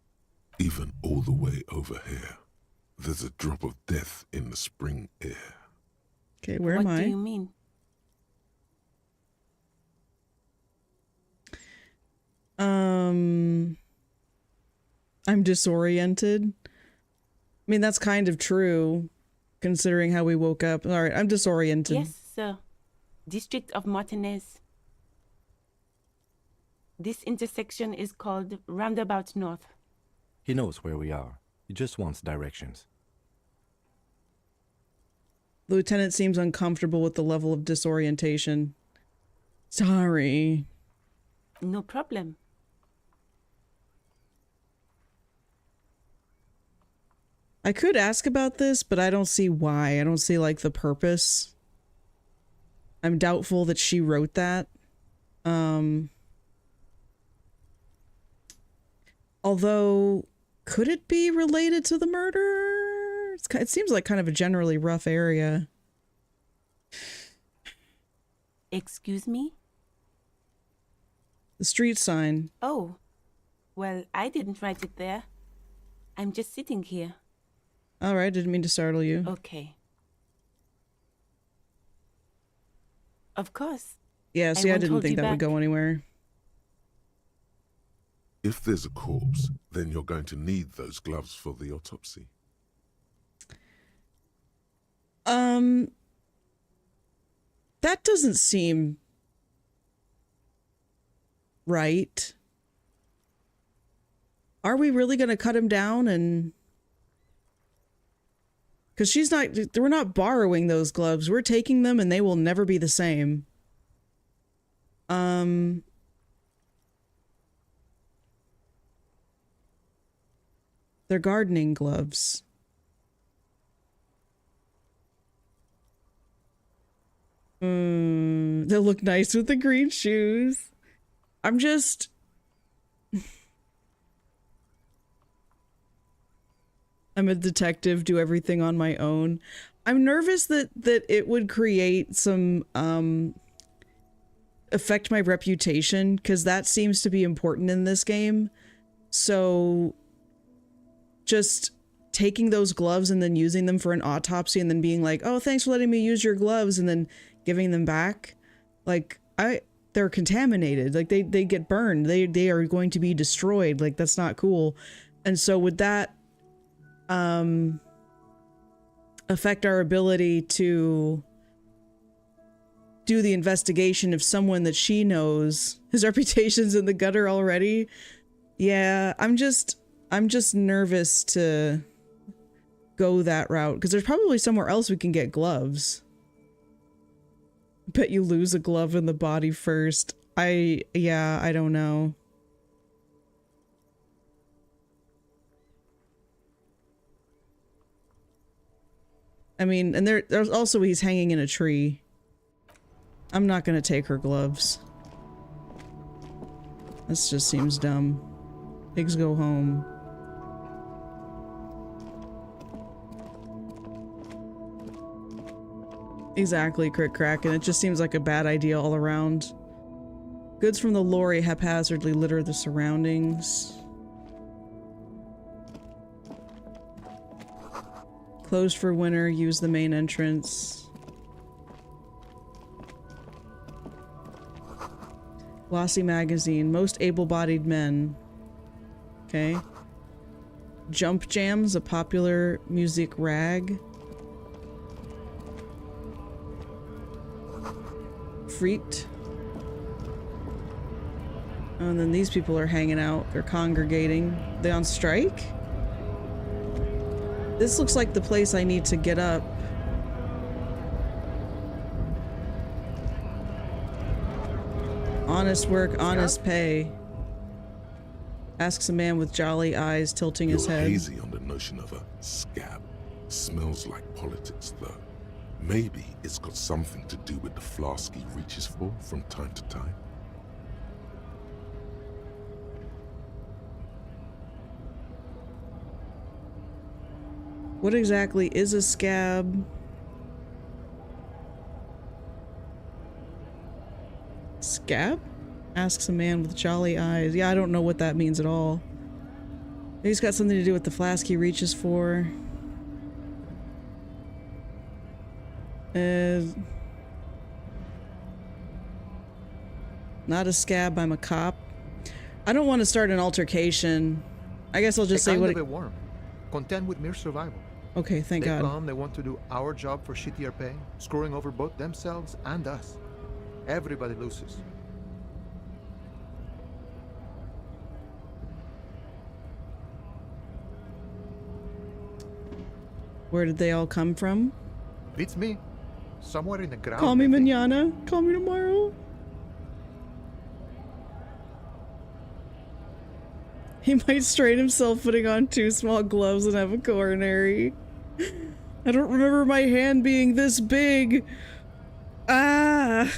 Even all the way over here, there's a drop of death in the spring air. Okay, where What am I? do you mean? I'm disoriented. I mean, that's kind of true, considering how we woke up. All right, I'm disoriented. Yes, sir. District of Martinez. This intersection is called Roundabout North. He knows where we are. He just wants directions. The lieutenant seems uncomfortable with the level of disorientation. Sorry. No problem. I could ask about this, but I don't see why. I don't see, like, the purpose. I'm doubtful that she wrote that. Although, could it be related to the murder? It seems like kind of a generally rough area. Excuse me? The street sign. Oh, well, I didn't write it there. I'm just sitting here. All right, didn't mean to startle you. Okay. Of course. Yeah, see, I won't didn't hold think you that would back. go anywhere. If there's a corpse, then you're going to need those gloves for the autopsy. That doesn't seem right. Are we really going to cut him down and... Because we're not borrowing those gloves. We're taking them and they will never be the same. They're gardening gloves. They look nice with the green shoes. I'm just... I'm a detective, do everything on my own. I'm nervous that it would create some, affect my reputation, because that seems to be important in this game. So, just taking those gloves and then using them for an autopsy and then being like, oh, thanks for letting me use your gloves, and then giving them back. Like, they're contaminated. Like, they get burned. They are going to be destroyed. Like, that's not cool. And so would that affect our ability to do the investigation of someone that she knows? His reputation's in the gutter already. Yeah, I'm just nervous to go that route, because there's probably somewhere else we can get gloves. Bet you lose a glove in the body first. I don't know. I mean, and there's also, he's hanging in a tree. I'm not gonna take her gloves. This just seems dumb. Pigs go home. Exactly, Crick Crack, and it just seems like a bad idea all around. Goods from the lorry haphazardly litter the surroundings. Closed for winter, use the main entrance. Glossy magazine. Most able-bodied men. Okay. Jump Jams, a popular music rag. Freaked. Oh, and then these people are hanging out. They're congregating. They on strike? This looks like the place I need to get up. Honest work, honest pay. Asks a man with jolly eyes tilting his You're head. hazy on the notion of a scab. Smells like politics, though. Maybe it's got something to do with the flask he reaches for from time to time. What exactly is a scab? Scab? Asks a man with jolly eyes. Yeah, I don't know what that means at all. Maybe it's got something to do with the flask he reaches for. Not a scab, I'm a cop. I don't want to start an altercation. I guess I'll just say what Kind of a worm. Content with mere survival. Okay, thank They God. come, they want to do our job for shittier pay, screwing over both themselves and us. Everybody loses. Where did they all come from? Beats me. Somewhere in the ground. Call me I think. mañana. Call me tomorrow. He might strain himself putting on 2 small gloves and have a coronary. I don't remember my hand being this big. Ah!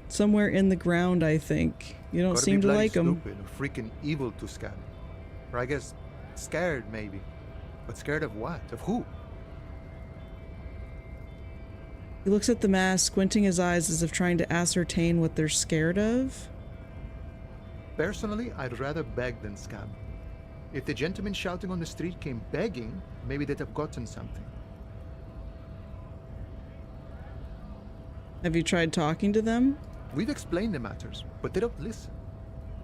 Somewhere in the ground, I think. You don't Gotta seem be to bloody like him. stupid or freaking evil to scab. Or I guess scared maybe. But scared of what? Of who? He looks at the mask, squinting his eyes as if trying to ascertain what they're scared of. Personally, I'd rather beg than scab. If the gentleman shouting on the street came begging, maybe they'd have gotten something. Have you tried talking to them? We've explained the matters, but they don't listen.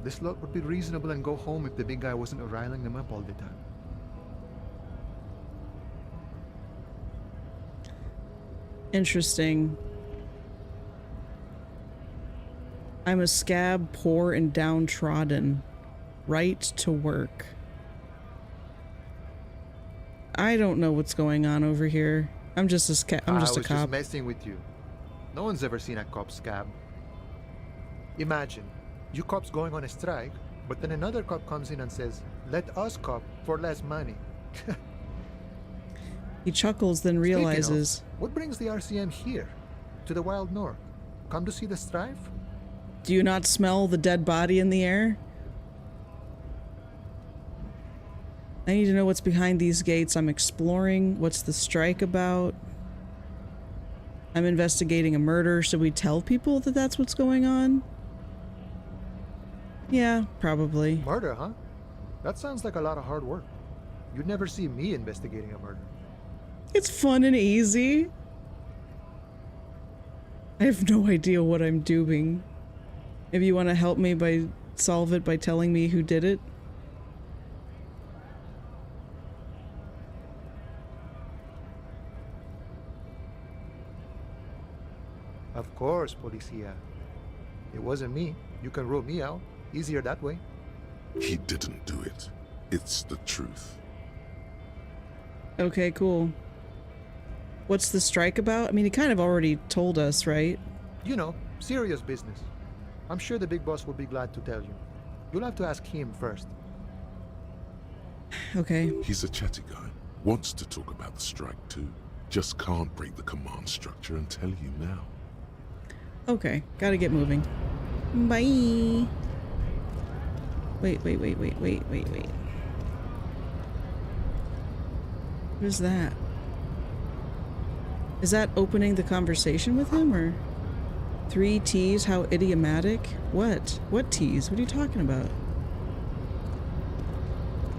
This lot would be reasonable and go home if the big guy wasn't riling them up all the time. Interesting. I'm a scab, poor and downtrodden. Right to work. I don't know what's going on over here. I'm just a I'm just I a was cop. just messing with you. No one's ever seen a cop scab. Imagine, you cops going on a strike, but then another cop comes in and says, "Let us cop for less money." He chuckles, then Speaking realizes. of, what brings the RCM here? To the wild north? Come to see the strife? Do you not smell the dead body in the air? I need to know what's behind these gates. I'm exploring. What's the strike about? I'm investigating a murder. Should we tell people that that's what's going on? Yeah, probably. Murder, huh? That sounds like a lot of hard work. You'd never see me investigating a murder. It's fun and easy. I have no idea what I'm doing. If you want to help me by solve it by telling me who did it. Of course, Policia. It wasn't me. You can rule me out. Easier that way. He didn't do it. It's the truth. Okay, cool. What's the strike about? I mean, he kind of already told us, right? You know, serious business. I'm sure the big boss will be glad to tell you. You'll have to ask him first. Okay. He's a chatty guy. Wants to talk about the strike too. Just can't break the command structure and tell you now. Okay, gotta get moving. Bye. Wait. What is that? Is that opening the conversation with him, or? 3 T's, how idiomatic? What? What T's? What are you talking about?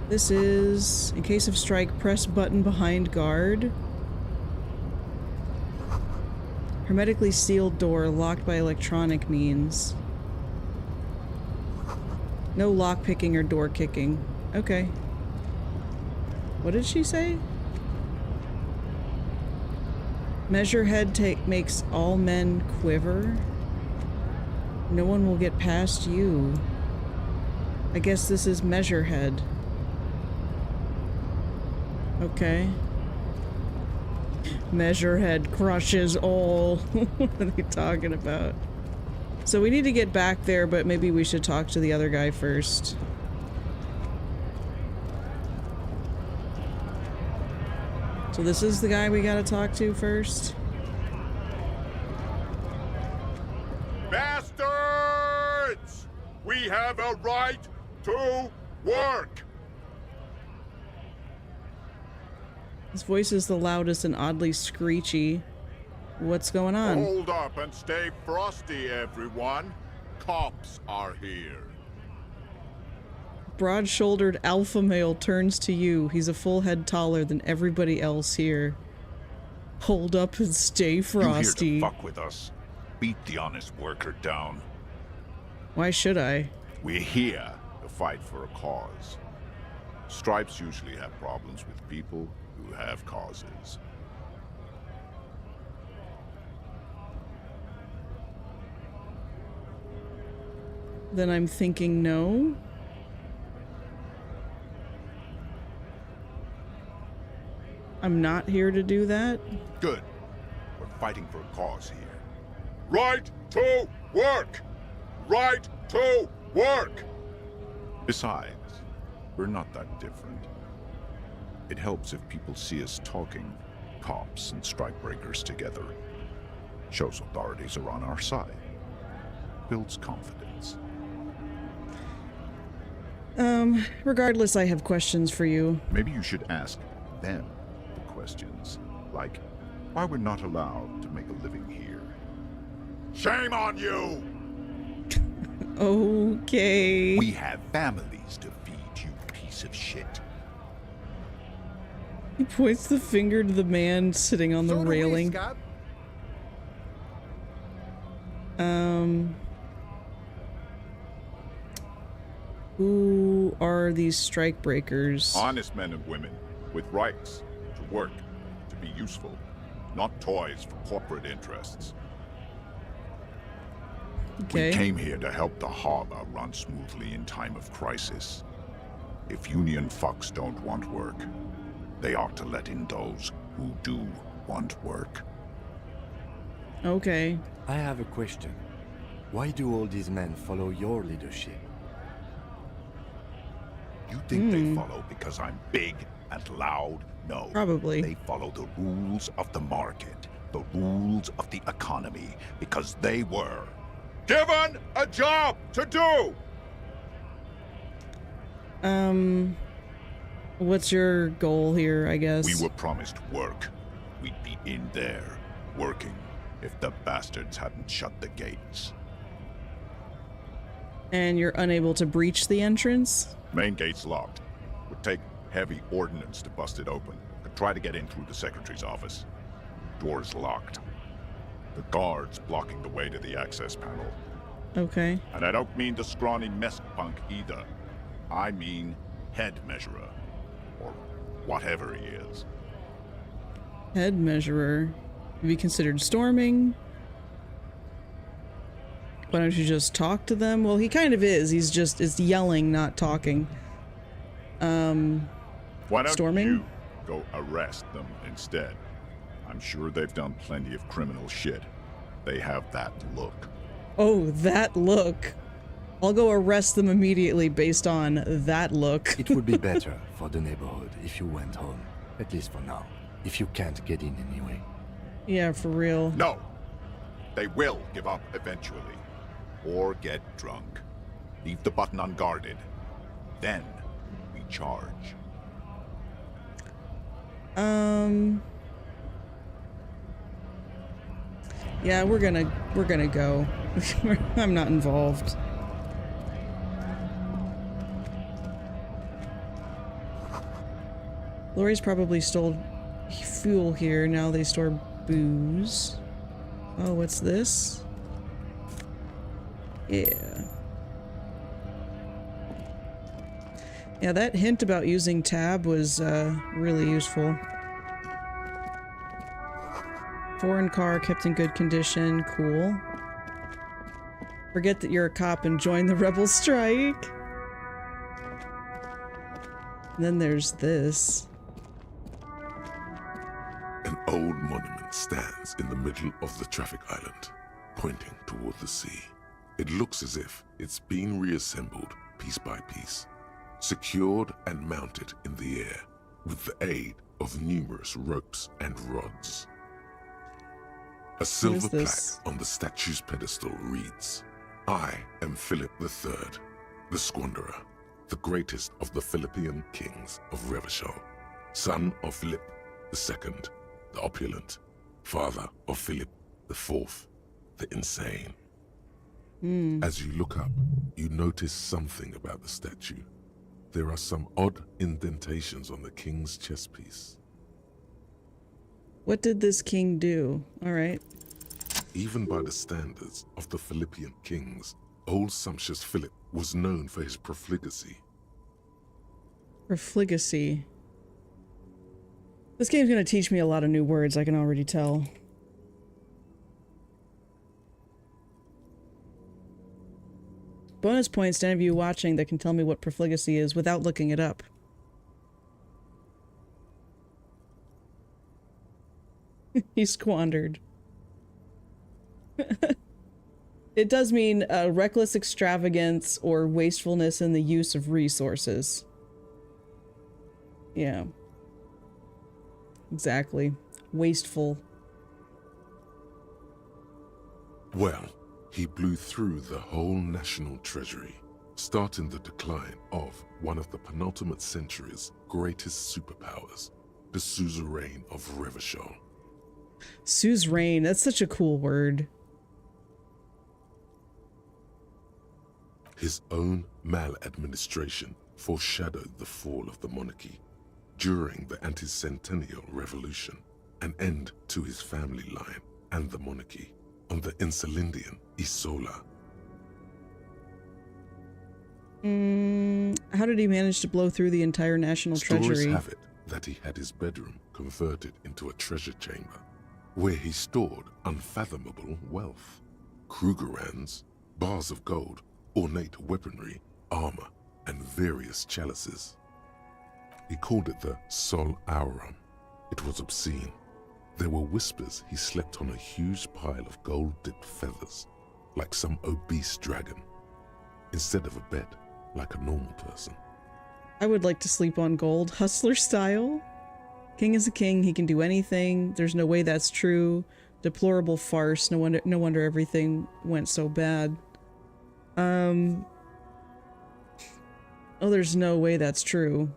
This is, in case of strike, press button behind guard. Hermetically sealed door locked by electronic means. No lock picking or door kicking. Okay. What did she say? Measure head makes all men quiver. No one will get past you. I guess this is measure head. Okay. Measure head crushes all. What are they talking about? So we need to get back there, but maybe we should talk to the other guy first. So this is the guy we gotta talk to first. Bastards! We have a right to work! His voice is the loudest and oddly screechy. What's going on? Hold up and stay frosty, everyone. Cops are here. Broad-shouldered alpha male turns to you. He's a full head taller than everybody else here. Hold up and stay frosty. You here to fuck with us? Beat the honest worker down. Why should I? We're here to fight for a cause. Stripes usually have problems with people who have causes. Then I'm thinking no. I'm not here to do that. Good. We're fighting for a cause here. Right to work! Right to work! Besides, we're not that different. It helps if people see us talking, cops and strikebreakers together. Shows authorities are on our side. Builds confidence. Regardless, I have questions for you. Maybe you should ask them the questions. Like, why we're not allowed to make a living here. Shame on you! Okay. We have families to feed, you piece of shit. He points the finger to the man sitting on the So do we, railing. Scab. Who are these strike breakers? Honest men and women with rights to work, to be useful, not toys for corporate interests. Okay. We came here to help the harbor run smoothly in time of crisis. If union fucks don't want work, they ought to let in those who do want work. Okay. I have a question. Why do all these men follow your leadership? You think they follow because I'm big and loud? No. Probably. They follow the rules of the market, the rules of the economy, because they were given a job to do! What's your goal here, I guess? We were promised work. We'd be in there, working, if the bastards hadn't shut the gates. And you're unable to breach the entrance? Main gate's locked. Would take heavy ordnance to bust it open. Could try to get in through the secretary's office. Door's locked. The guard's blocking the way to the access panel. Okay. And I don't mean the scrawny mess punk either. I mean head measurer. Or whatever he is. Head measurer. Have you considered storming? Why don't you just talk to them? Well, he kind of is. He's just yelling, not talking. Why don't Storming? you go arrest them instead? I'm sure they've done plenty of criminal shit. They have that look. Oh, that look. I'll go arrest them immediately based on that look. It would be better for the neighborhood if you went home. At least for now. If you can't get in anyway. Yeah, for real. No! They will give up eventually. Or get drunk. Leave the button unguarded. Then we charge. Yeah, we're gonna go. I'm not involved. Lori's probably stole fuel here. Now they store booze. Oh, what's this? Yeah. Yeah, that hint about using tab was really useful. Foreign car kept in good condition. Cool. Forget that you're a cop and join the rebel strike. And then there's this. An old monument stands in the middle of the traffic island, pointing toward the sea. It looks as if it's been reassembled piece by piece, secured and mounted in the air with the aid of numerous ropes and rods. A silver plaque on the statue's pedestal reads, "I am Philip III, the Squanderer, the greatest of the Philippian kings of Revachol, son of Philip II, the opulent, father of Philip IV, the insane." As you look up, you notice something about the statue. There are some odd indentations on the king's chest piece. What did this king do? All right. Even by the standards of the Philippian kings, old sumptuous Philip was known for his profligacy. Profligacy. This game's gonna teach me a lot of new words, I can already tell. Bonus points to any of you watching that can tell me what profligacy is without looking it up. He squandered. It does mean reckless extravagance or wastefulness in the use of resources. Yeah. Exactly. Wasteful. Well, he blew through the whole national treasury, starting the decline of one of the penultimate century's greatest superpowers, the suzerain of Revachol. Suzerain, that's such a cool word. His own maladministration foreshadowed the fall of the monarchy during the anti-centennial revolution, an end to his family line and the monarchy on the Insulindian Isola. How did he manage to blow through the entire national treasury? Stories have it that he had his bedroom converted into a treasure chamber, where he stored unfathomable wealth. Krugerrands, bars of gold, ornate weaponry, armor, and various chalices. He called it the Sol Aurum. It was obscene. There were whispers he slept on a huge pile of gold-dipped feathers, like some obese dragon, instead of a bed, like a normal person. I would like to sleep on gold, hustler style. King is a king, he can do anything. There's no way that's true. Deplorable farce, no wonder everything went so bad. Oh, there's no way that's true.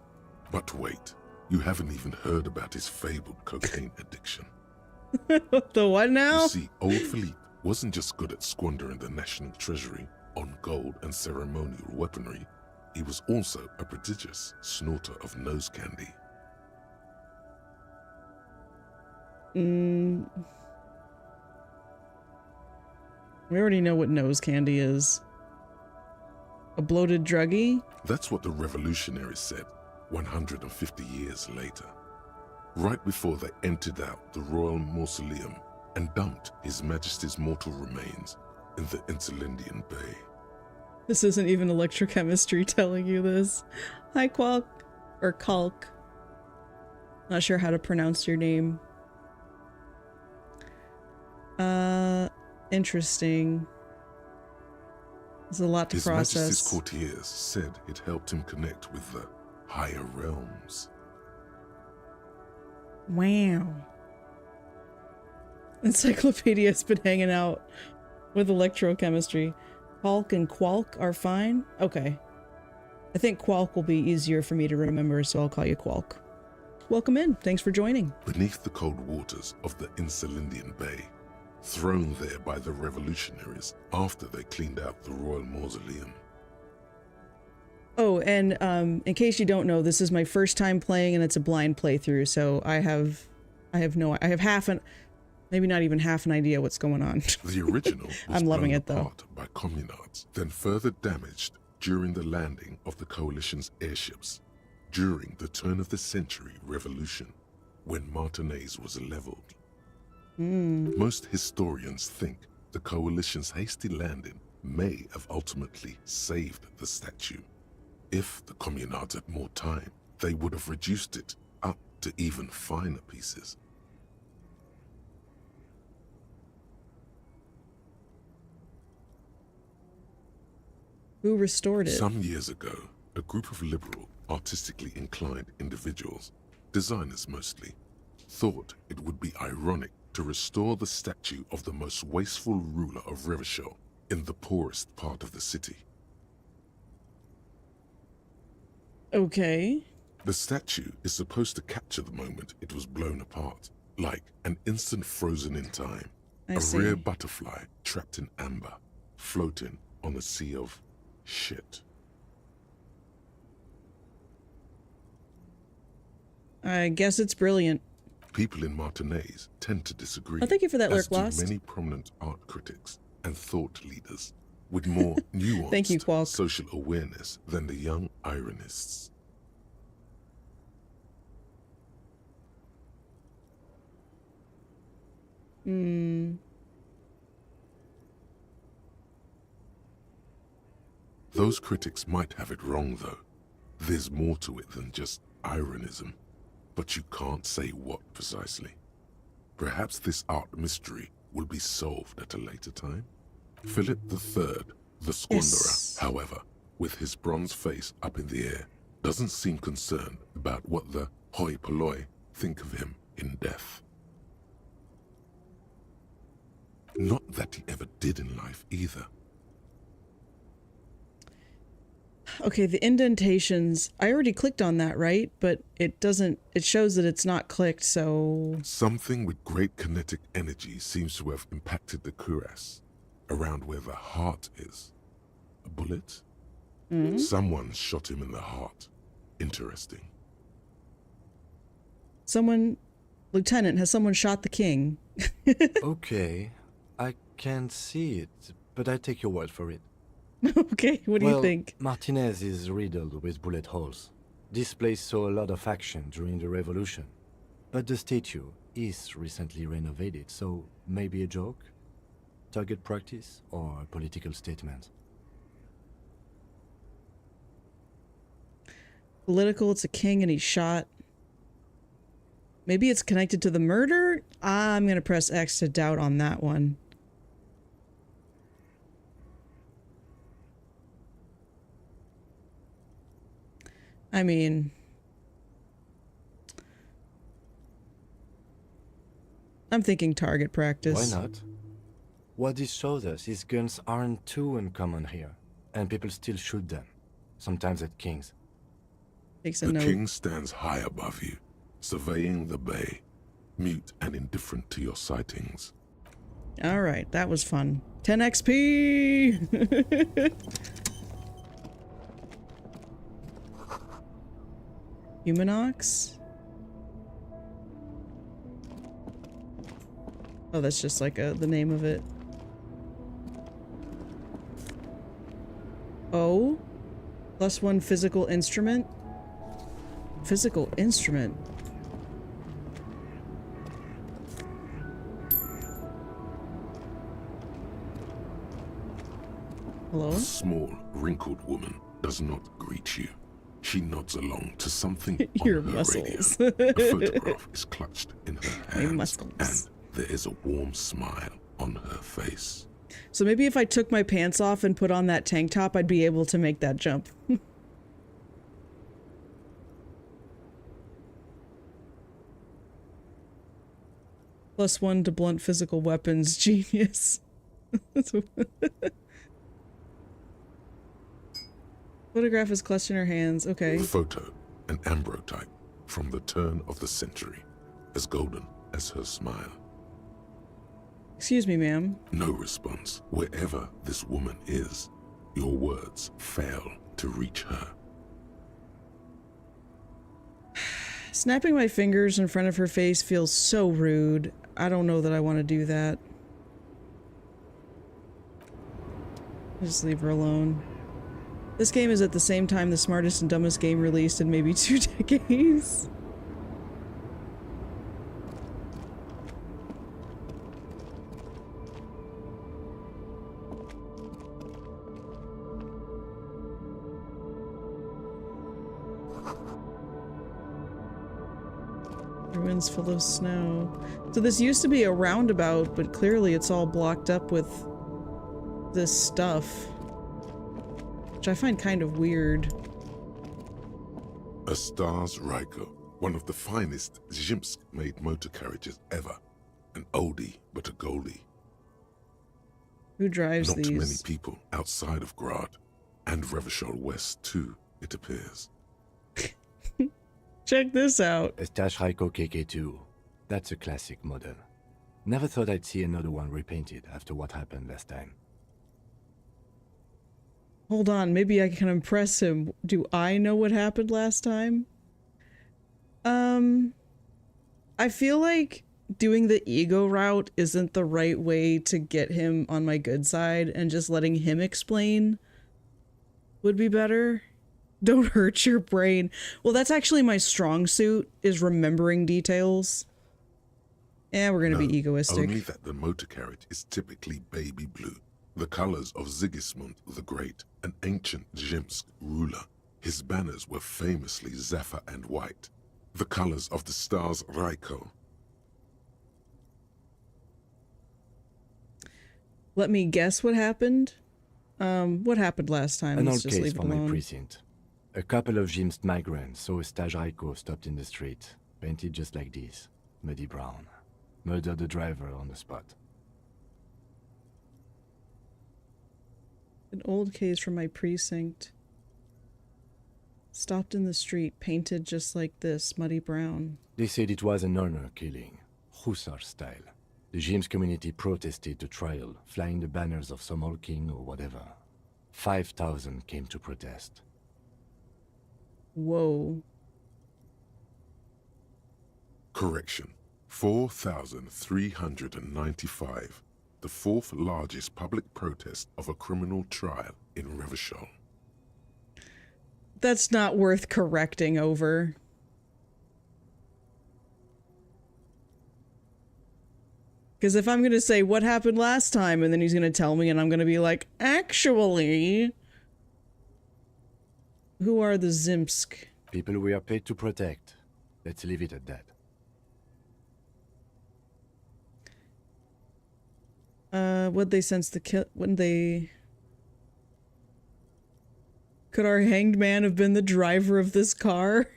But wait, you haven't even heard about his fabled cocaine addiction. The what now? You see, old Philippe wasn't just good at squandering the national treasury on gold and ceremonial weaponry, he was also a prodigious snorter of nose candy. We already know what nose candy is. A bloated druggie? That's what the revolutionaries said 150 years later, right before they emptied out the royal mausoleum and dumped His Majesty's mortal remains in the Insulindian Bay. This isn't even electrochemistry telling you this. Hi, Qualk. Or Kalk. Not sure how to pronounce your name. Interesting. There's a lot to His process. Majesty's courtiers said it helped him connect with the higher realms. Wow. Encyclopedia's been hanging out with electrochemistry. Kalk and Qualk are fine? Okay. I think Qualk will be easier for me to remember, so I'll call you Qualk. Welcome in. Thanks for joining. Beneath the cold waters of the Insulindian Bay, thrown there by the revolutionaries after they cleaned out the royal mausoleum. Oh, and in case you don't know, this is my first time playing and it's a blind playthrough, so I have Maybe not even half an idea what's going on. The original was I'm loving blown it, though. apart by communards, then further damaged during the landing of the Coalition's airships during the turn-of-the-century revolution, when Martinez was leveled. Most historians think the Coalition's hasty landing may have ultimately saved the statue. If the communards had more time, they would have reduced it up to even finer pieces. Who restored it? Some years ago, a group of liberal, artistically inclined individuals, designers mostly, thought it would be ironic to restore the statue of the most wasteful ruler of Revachol in the poorest part of the city. Okay. The statue is supposed to capture the moment it was blown apart, like an instant frozen in time, I a see. rare butterfly trapped in amber, floating on a sea of shit. I guess it's brilliant. People in Martinez tend to disagree. Oh, thank you for that, as Lurk Lost. do many prominent art critics and thought leaders with more nuanced Thank you, Qualk. social awareness than the young ironists. Those critics might have it wrong, though. There's more to it than just ironism, but you can't say what precisely. Perhaps this art mystery will be solved at a later time. Philip III, the Squanderer, Yes. however, with his bronze face up in the air, doesn't seem concerned about what the hoi polloi think of him in death. Not that he ever did in life either. Okay, the indentations. I already clicked on that, right? But it doesn't. It shows that it's not clicked, so. Something with great kinetic energy seems to have impacted the cuirass, around where the heart is. A bullet? Someone shot him in the heart. Interesting. Someone. Lieutenant, has someone shot the king? Okay, I can't see it, but I take your word for it. Okay, what do you think? Martinez is riddled with bullet holes. This place saw a lot of action during the revolution. But the statue is recently renovated, so maybe a joke? Target practice or a political statement? Political, it's a king and he's shot. Maybe it's connected to the murder? I'm gonna press X to doubt on that one. I mean, I'm thinking target practice. Why not? What this shows us is guns aren't too uncommon here, and people still shoot them, sometimes at kings. Takes a The note. king stands high above you, surveying the bay, mute and indifferent to your sightings. All right, that was fun. 10 XP! Humanox? Oh, that's just like the name of it. Oh? +1 physical instrument? Physical instrument? Hello? The small, wrinkled woman does not greet you. She nods along to something Your on her muscles. radio. A photograph is clutched in her My hands, muscles. and there is a warm smile on her face. So maybe if I took my pants off and put on that tank top, I'd be able to make that jump. +1 to blunt physical weapons. Genius. Photograph is clutched in her hands. Okay. Photo, an ambrotype from the turn of the century, as golden as her smile. Excuse me, ma'am. No response. Wherever this woman is, your words fail to reach her. Snapping my fingers in front of her face feels so rude. I don't know that I want to do that. Just leave her alone. This game is at the same time the smartest and dumbest game released in maybe 2 decades. Ruins full of snow. So this used to be a roundabout, but clearly it's all blocked up with this stuff. Which I find kind of weird. A Stars Ryko, one of the finest Zhimsk-made motor carriages ever. An oldie, but a goldie. Who drives Not these? many people outside of Grad. And Revachol West too, it appears. Check this out. A Stash Ryko KK2. That's a classic model. Never thought I'd see another one repainted after what happened last time. Hold on, maybe I can impress him. Do I know what happened last time? I feel like doing the ego route isn't the right way to get him on my good side, and just letting him explain would be better. Don't hurt your brain. Well, that's actually my strong suit, is remembering details. Yeah, we're gonna be egoistic. Only that the motor carriage is typically baby blue. The colors of Sigismund the Great, an ancient Zhimsk ruler. His banners were famously zephyr and white. The colors of the Stars Ryko. Let me guess what happened. What happened last time? An Let's old just case leave it for my alone. precinct. A couple of Zhimsk migrants saw a Stash Ryko stopped in the street, painted just like this, muddy brown. Murdered the driver on the spot. An old case from my precinct. Stopped in the street, painted just like this, muddy brown. They said it was an honor killing, Hussar style. The Zhimsk community protested the trial, flying the banners of some old king or whatever. 5,000 came to protest. Whoa. Correction. 4,395. The 4th largest public protest of a criminal trial in Revachol. That's not worth correcting over. Because if I'm going to say what happened last time, and then he's going to tell me, and I'm going to be like, actually, who are the Zimsk? People we are paid to protect. Let's leave it at that. What'd they sense the kill? When they... Could our hanged man have been the driver of this car?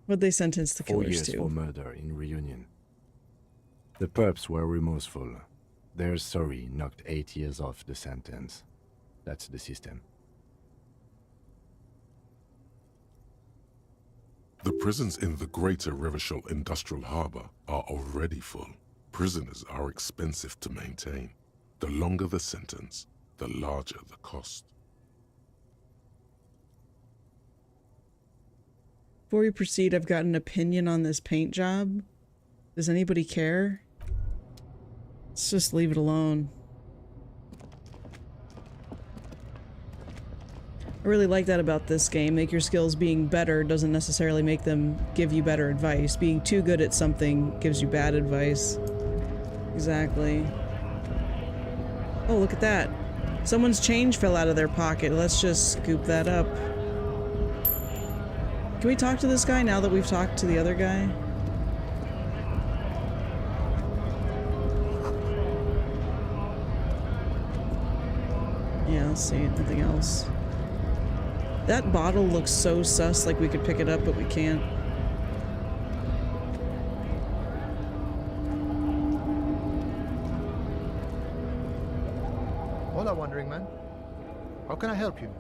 What'd they sentence the 4 killers years to? for murder in Reunion. The perps were remorseful. Their sorry knocked 8 years off the sentence. That's the system. The prisons in the greater Revachol Industrial Harbor are already full. Prisoners are expensive to maintain. The longer the sentence, the larger the cost. Before we proceed, I've got an opinion on this paint job. Does anybody care? Let's just leave it alone. I really like that about this game. Make your skills being better doesn't necessarily make them give you better advice. Being too good at something gives you bad advice. Exactly. Oh, look at that. Someone's change fell out of their pocket. Let's just scoop that up. Can we talk to this guy now that we've talked to the other guy? Yeah, let's see. Nothing else. That bottle looks so sus, like we could pick it up, but we can't. Hola, Wandering Man. How can I help you?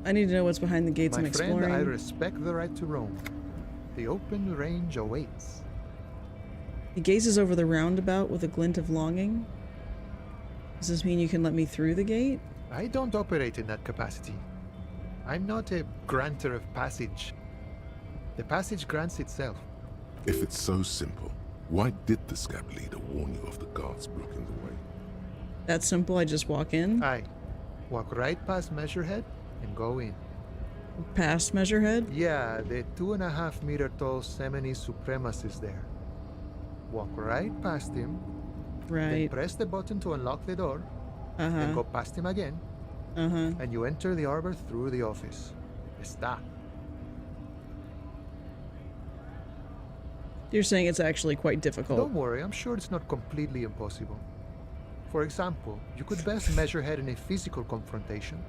I need to know what's behind the gates I'm My friend, exploring. I respect the right to roam. The open range awaits. He gazes over the roundabout with a glint of longing. Does this mean you can let me through the gate? I don't operate in that capacity. I'm not a granter of passage. The passage grants itself. If it's so simple, why did the scab leader warn you of the guards blocking the way? That simple, I just walk in. Aye. Walk right past Measurehead and go in. Past Measurehead? Yeah, the 2.5 meter tall Semini supremacist there. Walk right past him. Then Right. press the button to unlock the door. Then Uh-huh. go past him again. Uh-huh. And you enter the arbor through the office. Está. You're saying it's actually quite difficult. Don't worry, I'm sure it's not completely impossible. For example, you could best Measurehead in a physical confrontation.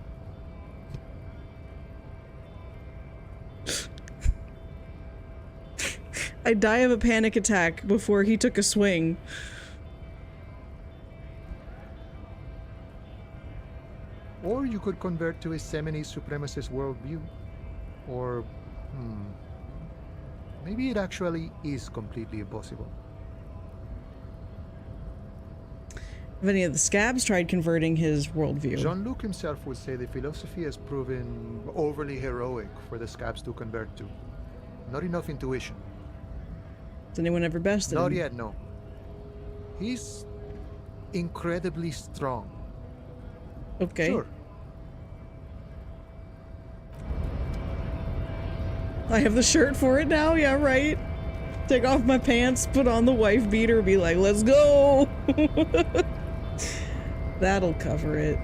I'd die of a panic attack before he took a swing. Or you could convert to a Semini supremacist worldview. Or, maybe it actually is completely impossible. Have any of the scabs tried converting his worldview? Jean-Luc himself would say the philosophy has proven overly heroic for the scabs to convert to. Not enough intuition. Has anyone ever bested Not him? yet, no. He's incredibly strong. Okay. Sure. I have the shirt for it now, yeah, right? Take off my pants, put on the wife beater, be like, let's go! That'll cover it.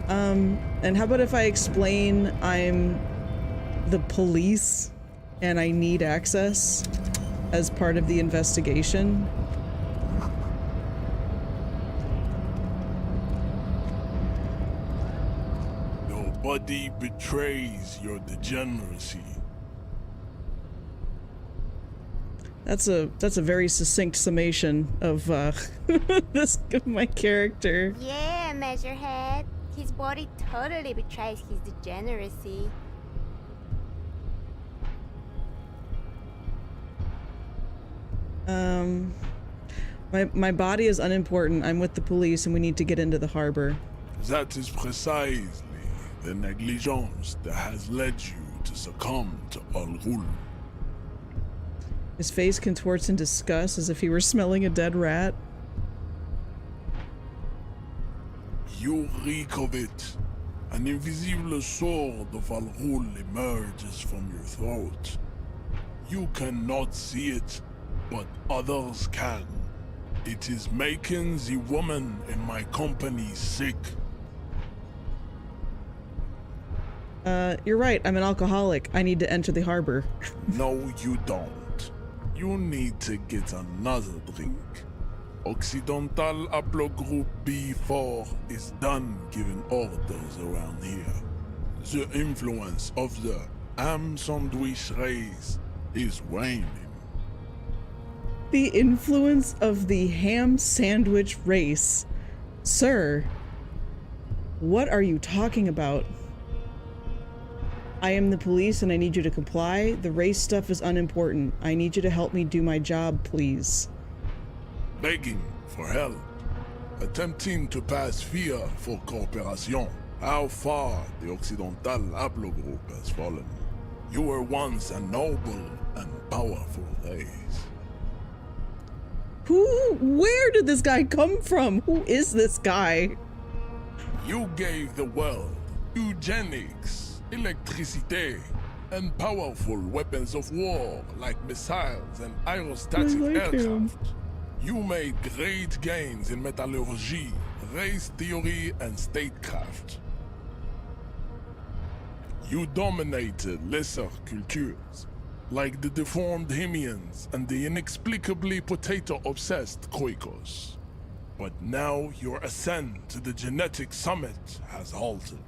And how about if I explain I'm the police and I need access as part of the investigation? Nobody betrays your degeneracy. That's a very succinct summation of of my character. Yeah, Measurehead. His body totally betrays his degeneracy. My body is unimportant. I'm with the police and we need to get into the harbor. That is precisely the negligence that has led you to succumb to Al Ghul. His face contorts in disgust as if he were smelling a dead rat. You reek of it. An invisible sword of Al Ghul emerges from your throat. You cannot see it, but others can. It is making the woman in my company sick. You're right. I'm an alcoholic. I need to enter the harbor. No, you don't. You need to get another drink. Occidental Haplogroup B4 is done giving orders around here. The influence of the ham sandwich race is waning. The influence of the ham sandwich race. Sir, what are you talking about? I am the police and I need you to comply. The race stuff is unimportant. I need you to help me do my job, please. Begging for help. Attempting to pass fear for cooperation. How far the Occidental Haplogroup has fallen. You were once a noble and powerful race. Where did this guy come from? Who is this guy? You gave the world eugenics, electricity, and powerful weapons of war like missiles and aerostatic I like him. aircraft. You made great gains in metallurgy, race theory, and statecraft. You dominated lesser cultures, like the deformed Hemians and the inexplicably potato-obsessed Khoikos. But now your ascent to the genetic summit has halted.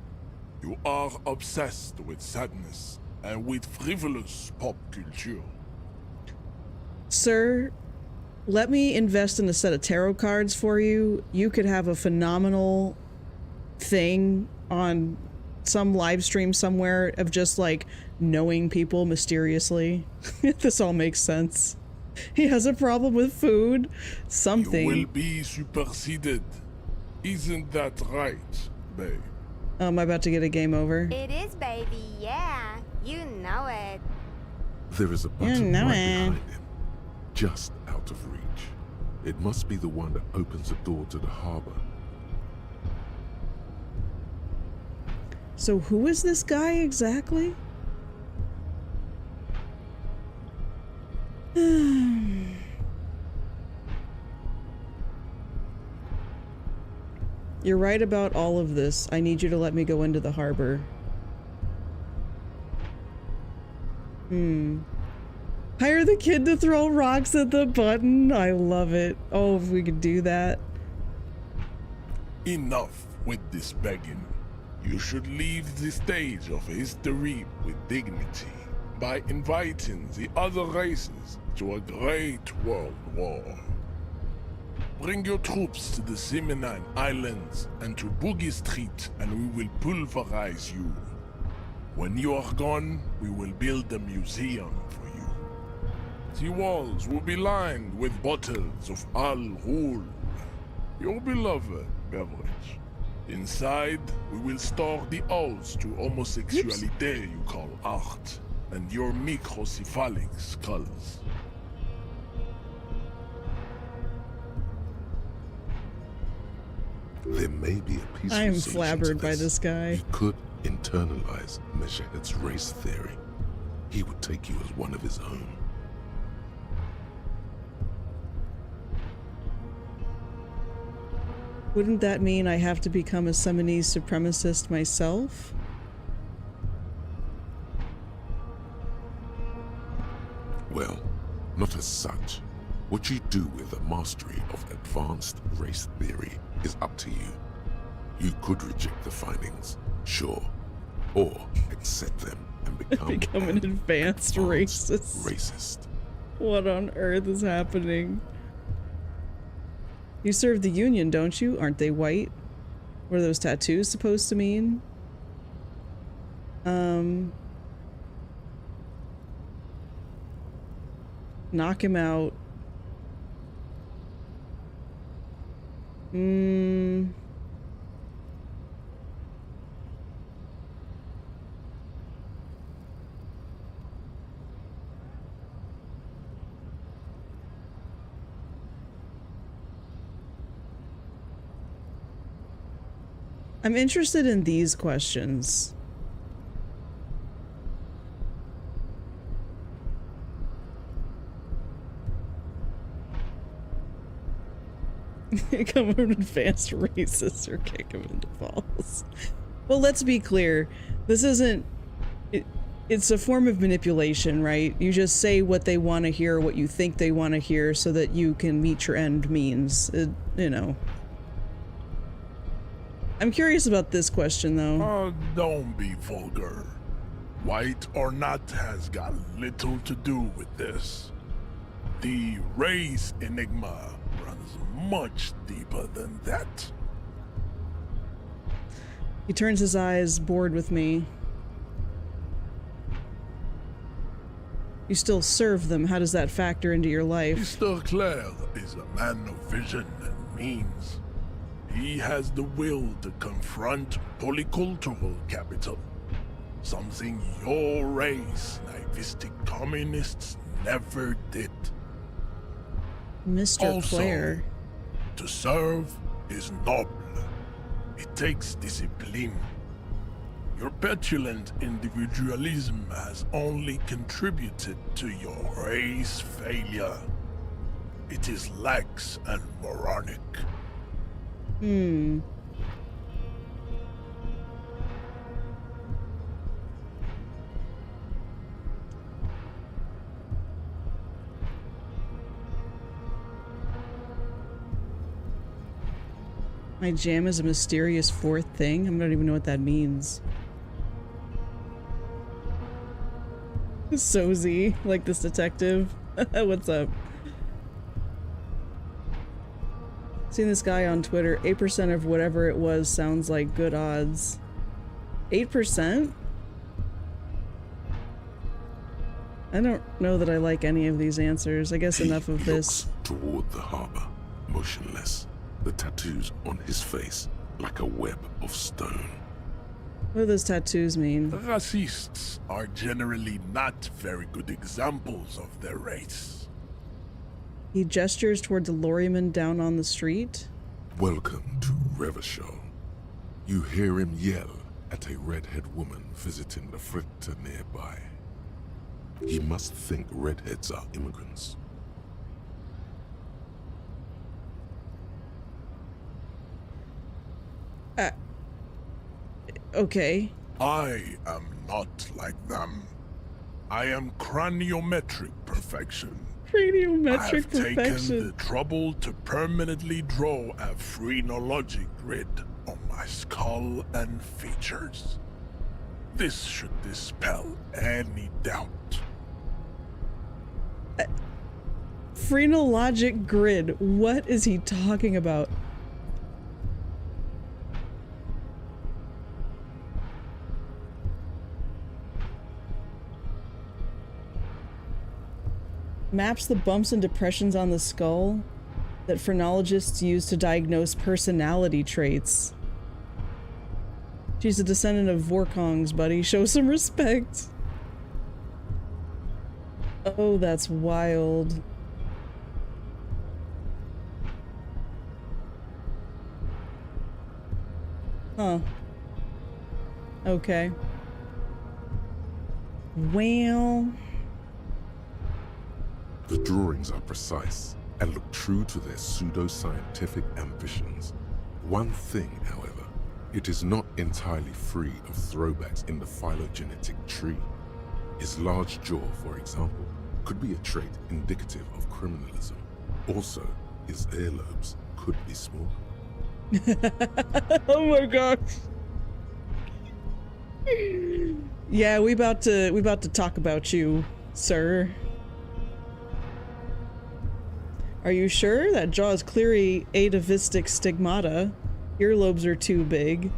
You are obsessed with sadness and with frivolous pop culture. Sir, let me invest in a set of tarot cards for you. You could have a phenomenal thing on some live stream somewhere of just like knowing people mysteriously. This all makes sense. He has a problem with food. Something. You will be superseded. Isn't that right? Bay. Am I about to get a game over? It is, baby, yeah. You know it. There is a button right behind him, just out of reach. It must be the one that opens the door to the harbor. So who is this guy exactly? You're right about all of this. I need you to let me go into the harbor. Hire the kid to throw rocks at the button. I love it. Oh, if we could do that. Enough with this begging. You should leave the stage of history with dignity by inviting the other races to a great world war. Bring your troops to the Simonine Islands and to Boogie Street, and we will pulverize you. When you are gone, we will build a museum for you. The walls will be lined with bottles of Al Ghul, your beloved beverage. Inside, we will store the odes to homosexuality you call art, and your microcephalic skulls. There may be a peaceful I am solution to flabbered by this guy. You could internalize Meshahed's race theory. He would take you as one of his own. Wouldn't that mean I have to become a Seminese supremacist myself? Well, not as such. What you do with a mastery of advanced race theory is up to you. You could reject the findings, sure, or accept them and become An advanced racist. Racist. What on earth is happening? You serve the Union, don't you? Aren't they white? What are those tattoos supposed to mean? Knock him out. I'm interested in these questions. Become an advanced racist or kick him into balls. Well, let's be clear. This isn't... It's a form of manipulation, right? You just say what they want to hear, what you think they want to hear, so that you can meet your end means. You know. I'm curious about this question, though. Don't be vulgar. White or not has got little to do with this. The race enigma runs much deeper than that. He turns his eyes, bored with me. You still serve them. How does that factor into your life? Mr. Clare is a man of vision and means. He has the will to confront polycultural capital. Something your race, naivistic communists, never did. Mr. Also, Clare. to serve is noble. It takes discipline. Your petulant individualism has only contributed to your race failure. It is lax and moronic. My jam is a mysterious fourth thing? I don't even know what that means. Sozy, like this detective. What's up? Seen this guy on Twitter. 8% of whatever it was sounds like good odds. 8%? I don't know that I like any of these answers. I guess enough of this. Toward the harbor, motionless, the tattoos on his face like a web of stone. What do those tattoos mean? Racists are generally not very good examples of their race. He gestures toward the lorryman down on the street. Welcome to Revachol. You hear him yell at a redhead woman visiting the fritter nearby. He must think redheads are immigrants. Okay. I am not like them. I am craniometric perfection. Craniometric I've taken perfection. the trouble to permanently draw a phrenologic grid on my skull and features. This should dispel any doubt. Phrenologic grid. What is he talking about? Maps the bumps and depressions on the skull that phrenologists use to diagnose personality traits. She's a descendant of Vorkongs, buddy. Show some respect. Oh, that's wild. Huh. Okay. Well... The drawings are precise and look true to their pseudo-scientific ambitions. One thing, however, it is not entirely free of throwbacks in the phylogenetic tree. His large jaw, for example, could be a trait indicative of criminalism. Also, his earlobes could be small. Oh my gosh. Yeah, we about to talk about you, sir. Are you sure? That jaw is clearly atavistic stigmata. Earlobes are too big.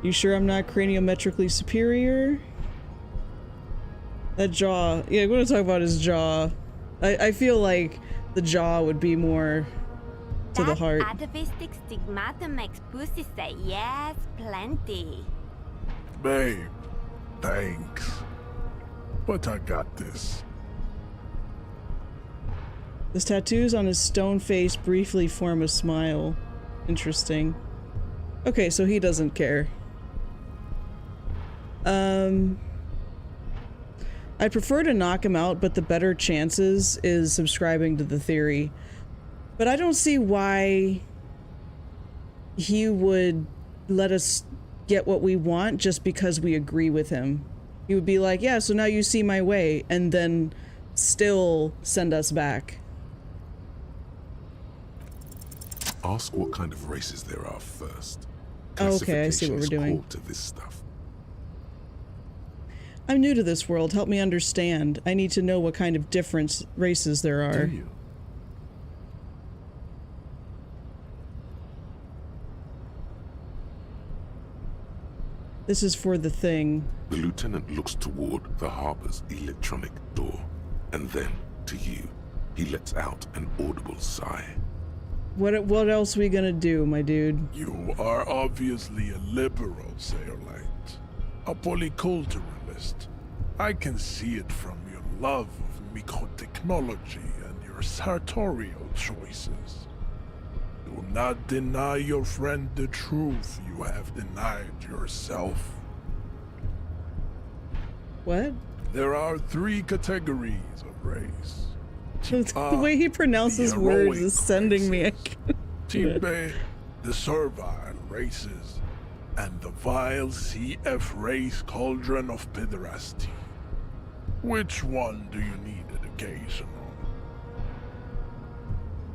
You sure I'm not craniometrically superior? That jaw. Yeah, we're gonna talk about his jaw. I feel like the jaw would be more to the heart. That atavistic stigmata makes pussy say yes, plenty. Babe, thanks. But I got this. The tattoos on his stone face briefly form a smile. Interesting. Okay, so he doesn't care. I'd prefer to knock him out, but the better chances is subscribing to the theory. But I don't see why he would let us get what we want just because we agree with him. He would be like, yeah, so now you see my way, and then still send us back. Ask what kind of races there are first. Okay, I see what we're Classification is doing. core to this stuff. I'm new to this world. Help me understand. I need to know what kind of different races there are. Do you? This is for the thing. The lieutenant looks toward the harbor's electronic door, and then, to you, he lets out an audible sigh. What else we gonna do, my dude? You are obviously a liberal, Sailorite. A polyculturalist. I can see it from your love of microtechnology and your sartorial choices. Do not deny your friend the truth you have denied yourself. What? There are 3 categories of race. The way he pronounces the words heroic is sending me. Tibe, the servile races, and the vile CF race cauldron of pederasty. Which one do you need education on?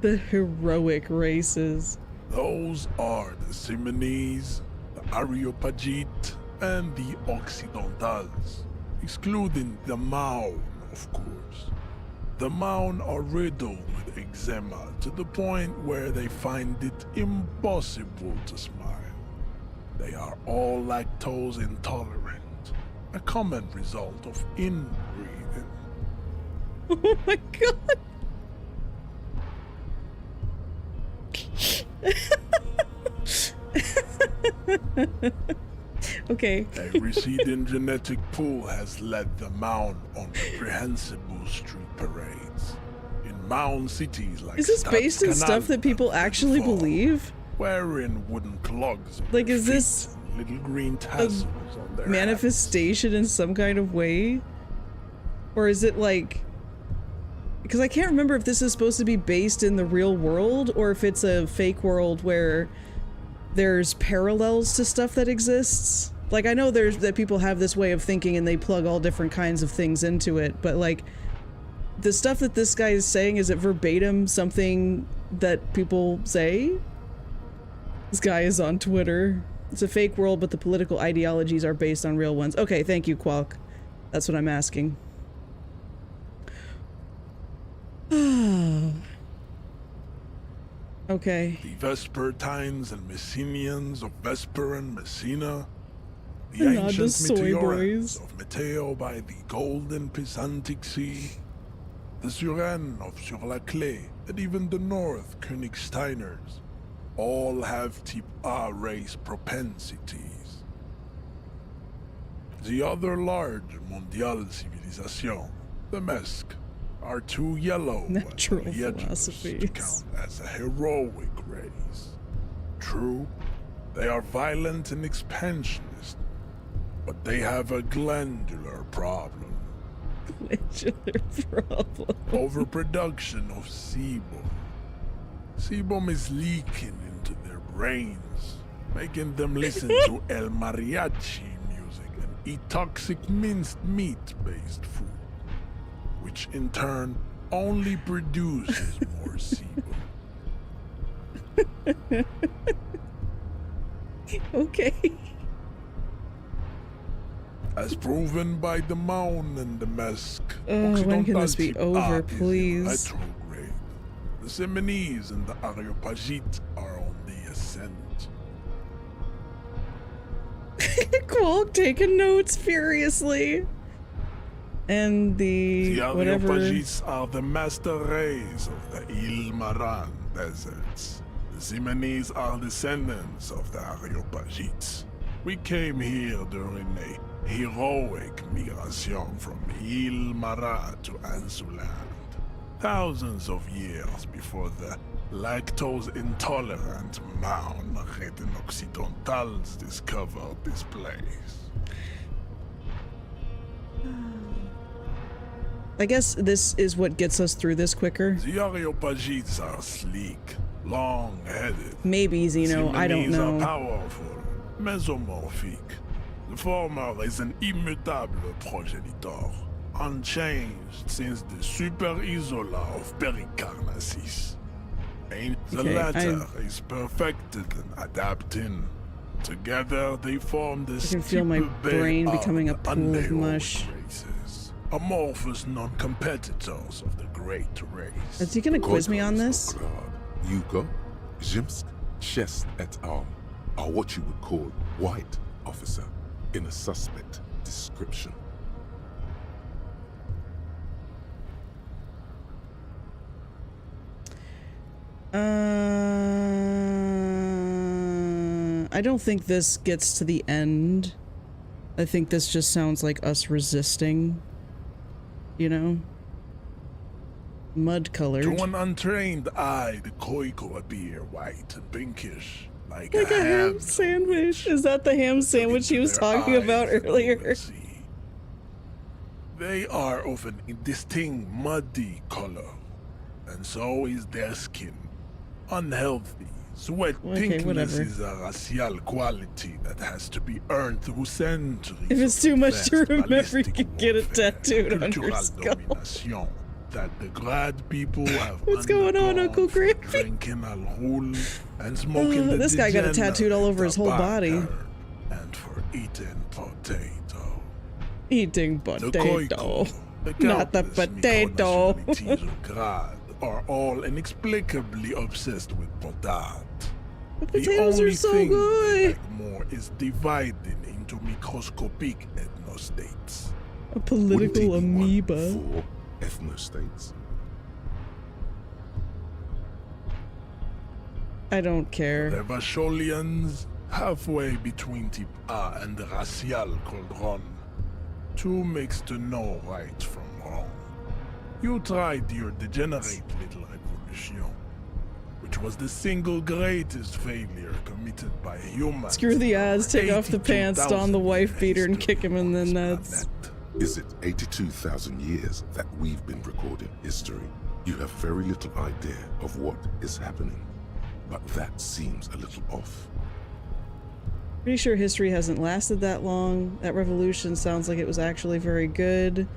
The heroic races. Those are the Simonese, the Areopagite, and the Occidentals, excluding the Maun, of course. The Maun are riddled with eczema to the point where they find it impossible to smile. They are all lactose intolerant, a common result of inbreeding. Oh my god. Okay. A receding genetic pool has led the Mound on reprehensible street parades. In Mound cities like Is this based in stuff that people actually believe? Wearing wooden clogs on Like, their is this feet and little green tassels on their manifestation in some kind of way? Or is it like... Because I can't remember if this is supposed to be based in the real world or if it's a fake world where there's parallels to stuff that exists. Like, I know that people have this way of thinking and they plug all different kinds of things into it, but like, the stuff that this guy is saying, is it verbatim something that people say? This guy is on Twitter. It's a fake world, but the political ideologies are based on real ones. Okay, thank you, Qualk. That's what I'm asking. Okay. The Vespertines and Messenians of Vesper and Messina. The And not the ancient soy Meteorans boys. of Meteo by the golden Pisantic Sea. The Suren of Sur la Clé, and even the North Königsteiners. All have type A race propensities. The other large mondial civilization, the Mesk, are too yellow Natural and yellows to philosophies. count as a heroic race. True, they are violent and expansionist, but they have a glandular problem. Glandular problem. Overproduction of sebum. Sebum is leaking into their brains, making them listen to El Mariachi music and eat toxic minced meat-based food, which in turn only produces more sebum. Okay. As proven by the Mound and the Mesk, when can this be Occidental over, type A is in please? retrograde. The Seminese and the Areopagite are on the ascent. Qualk taking notes furiously. And the whatever. Areopagites are the master race of the Ilmaran deserts. The Seminese are descendants of the Areopagites. We came here during a heroic migration from Ilmara to Ansuland, thousands of years before the lactose-intolerant Mound Occidentals discovered this place. I guess this is what gets us through this quicker. The Areopagites are sleek, long-headed. Maybe, Zeno, I don't Seminese are know. powerful, mesomorphic. The former is an immutable progenitor, unchanged since the Super Isola of Pericarnassus. And the Okay, latter is perfected and adapting. Together they form the I can feel my brain becoming a pool of mush. races, amorphous non-competitors of the great race. Is he gonna quiz me on this? Yugo, Zimsk, Chest et al. Are what you would call white officer in a suspect description. I don't think this gets to the end. I think this just sounds like us resisting. You know? Mud colored. To an untrained eye, the Koiko appear white and pinkish, like Like a ham ham sandwich. Is that the ham sandwich he was Their talking about eyes earlier? you will see. They are of an indistinct muddy color, and so is their skin. Unhealthy, sweat Okay, pinkness whatever. is a racial quality that has to be earned through centuries. If it's of too much to vast remember, you ballistic can get it warfare and tattooed on your cultural skull. domination that the Grad people have What's going on, undergone Uncle for Griffey? drinking alcohol and smoking the This guy got it tattooed all over his whole body. tobacco and for eating potato. Eating The potato. Koiko, the Not the countless potato. micronationalities of Grad are all inexplicably obsessed with potat. The The potatoes only are so thing they good. like more is dividing into microscopic ethnostates. A political Wouldn't he be one amoeba. for ethnostates? I don't care. The Vasholians, halfway between Type A and the Racial Cauldron. Two makes to know right from wrong. You tried your degenerate little revolution, which was the single greatest failure committed by humans. Screw the ass, take off the pants, don the 82,000 wife beater, and history kick him in the on this nuts. planet. Is it 82,000 years that we've been recording history? You have very little idea of what is happening, but that seems a little off. Pretty sure history hasn't lasted that long. That revolution sounds like it was actually very good.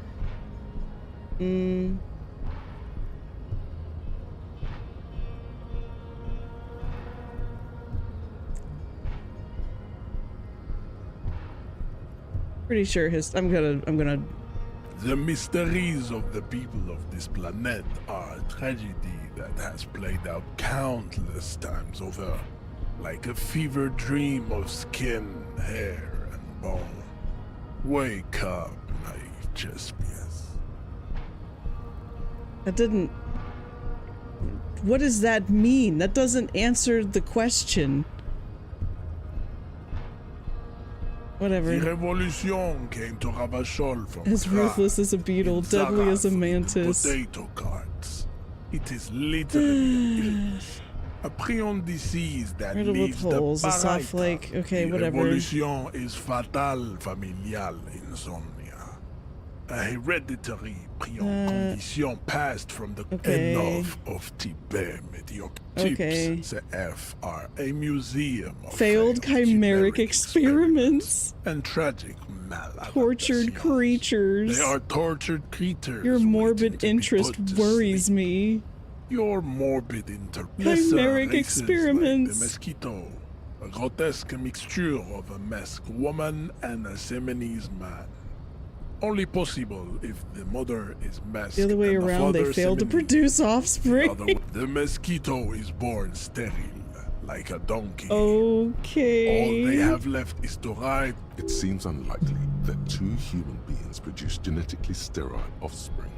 Pretty sure I'm gonna. The mysteries of the people of this planet are a tragedy that has played out countless times over, like a fever dream of skin, hair, and bone. Wake up, naive Chespius. That didn't. What does that mean? That doesn't answer the question. Whatever. The revolution came to Ravachol from As ruthless as a beetle, deadly as a mantis. Potato carts. It is literally an illness. A prion disease that Riddled with leaves the holes, a soft parietal. flake. Okay, The whatever. revolution is fatal familial insomnia. A hereditary prion condition passed from the okay. enough of Tibet mediocre Okay. tips. The F are a museum of Failed chimeric experiments. and tragic maladaptation. Tortured creatures. They are tortured creatures. Your waiting morbid to be interest put to worries sleep. me. Your morbid interest. Chimeric races experiments. Like the mosquito, a grotesque mixture of a masked woman and a Semenese man. Only possible if the mother is masked. The other way and the around, they father failed to Semenese. produce offspring. The mosquito is born sterile, like a donkey. All Okay. they have left is to ride. It seems unlikely that two human beings produce genetically sterile offspring.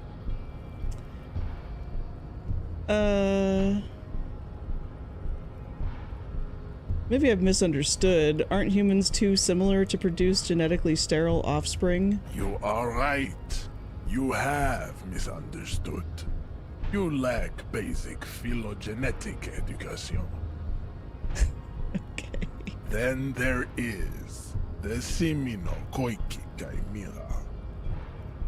Maybe I've misunderstood. Aren't humans too similar to produce genetically sterile offspring? You are right. You have misunderstood. You lack basic phylogenetic education. Okay. Then there is the Semino Koiki Chimera.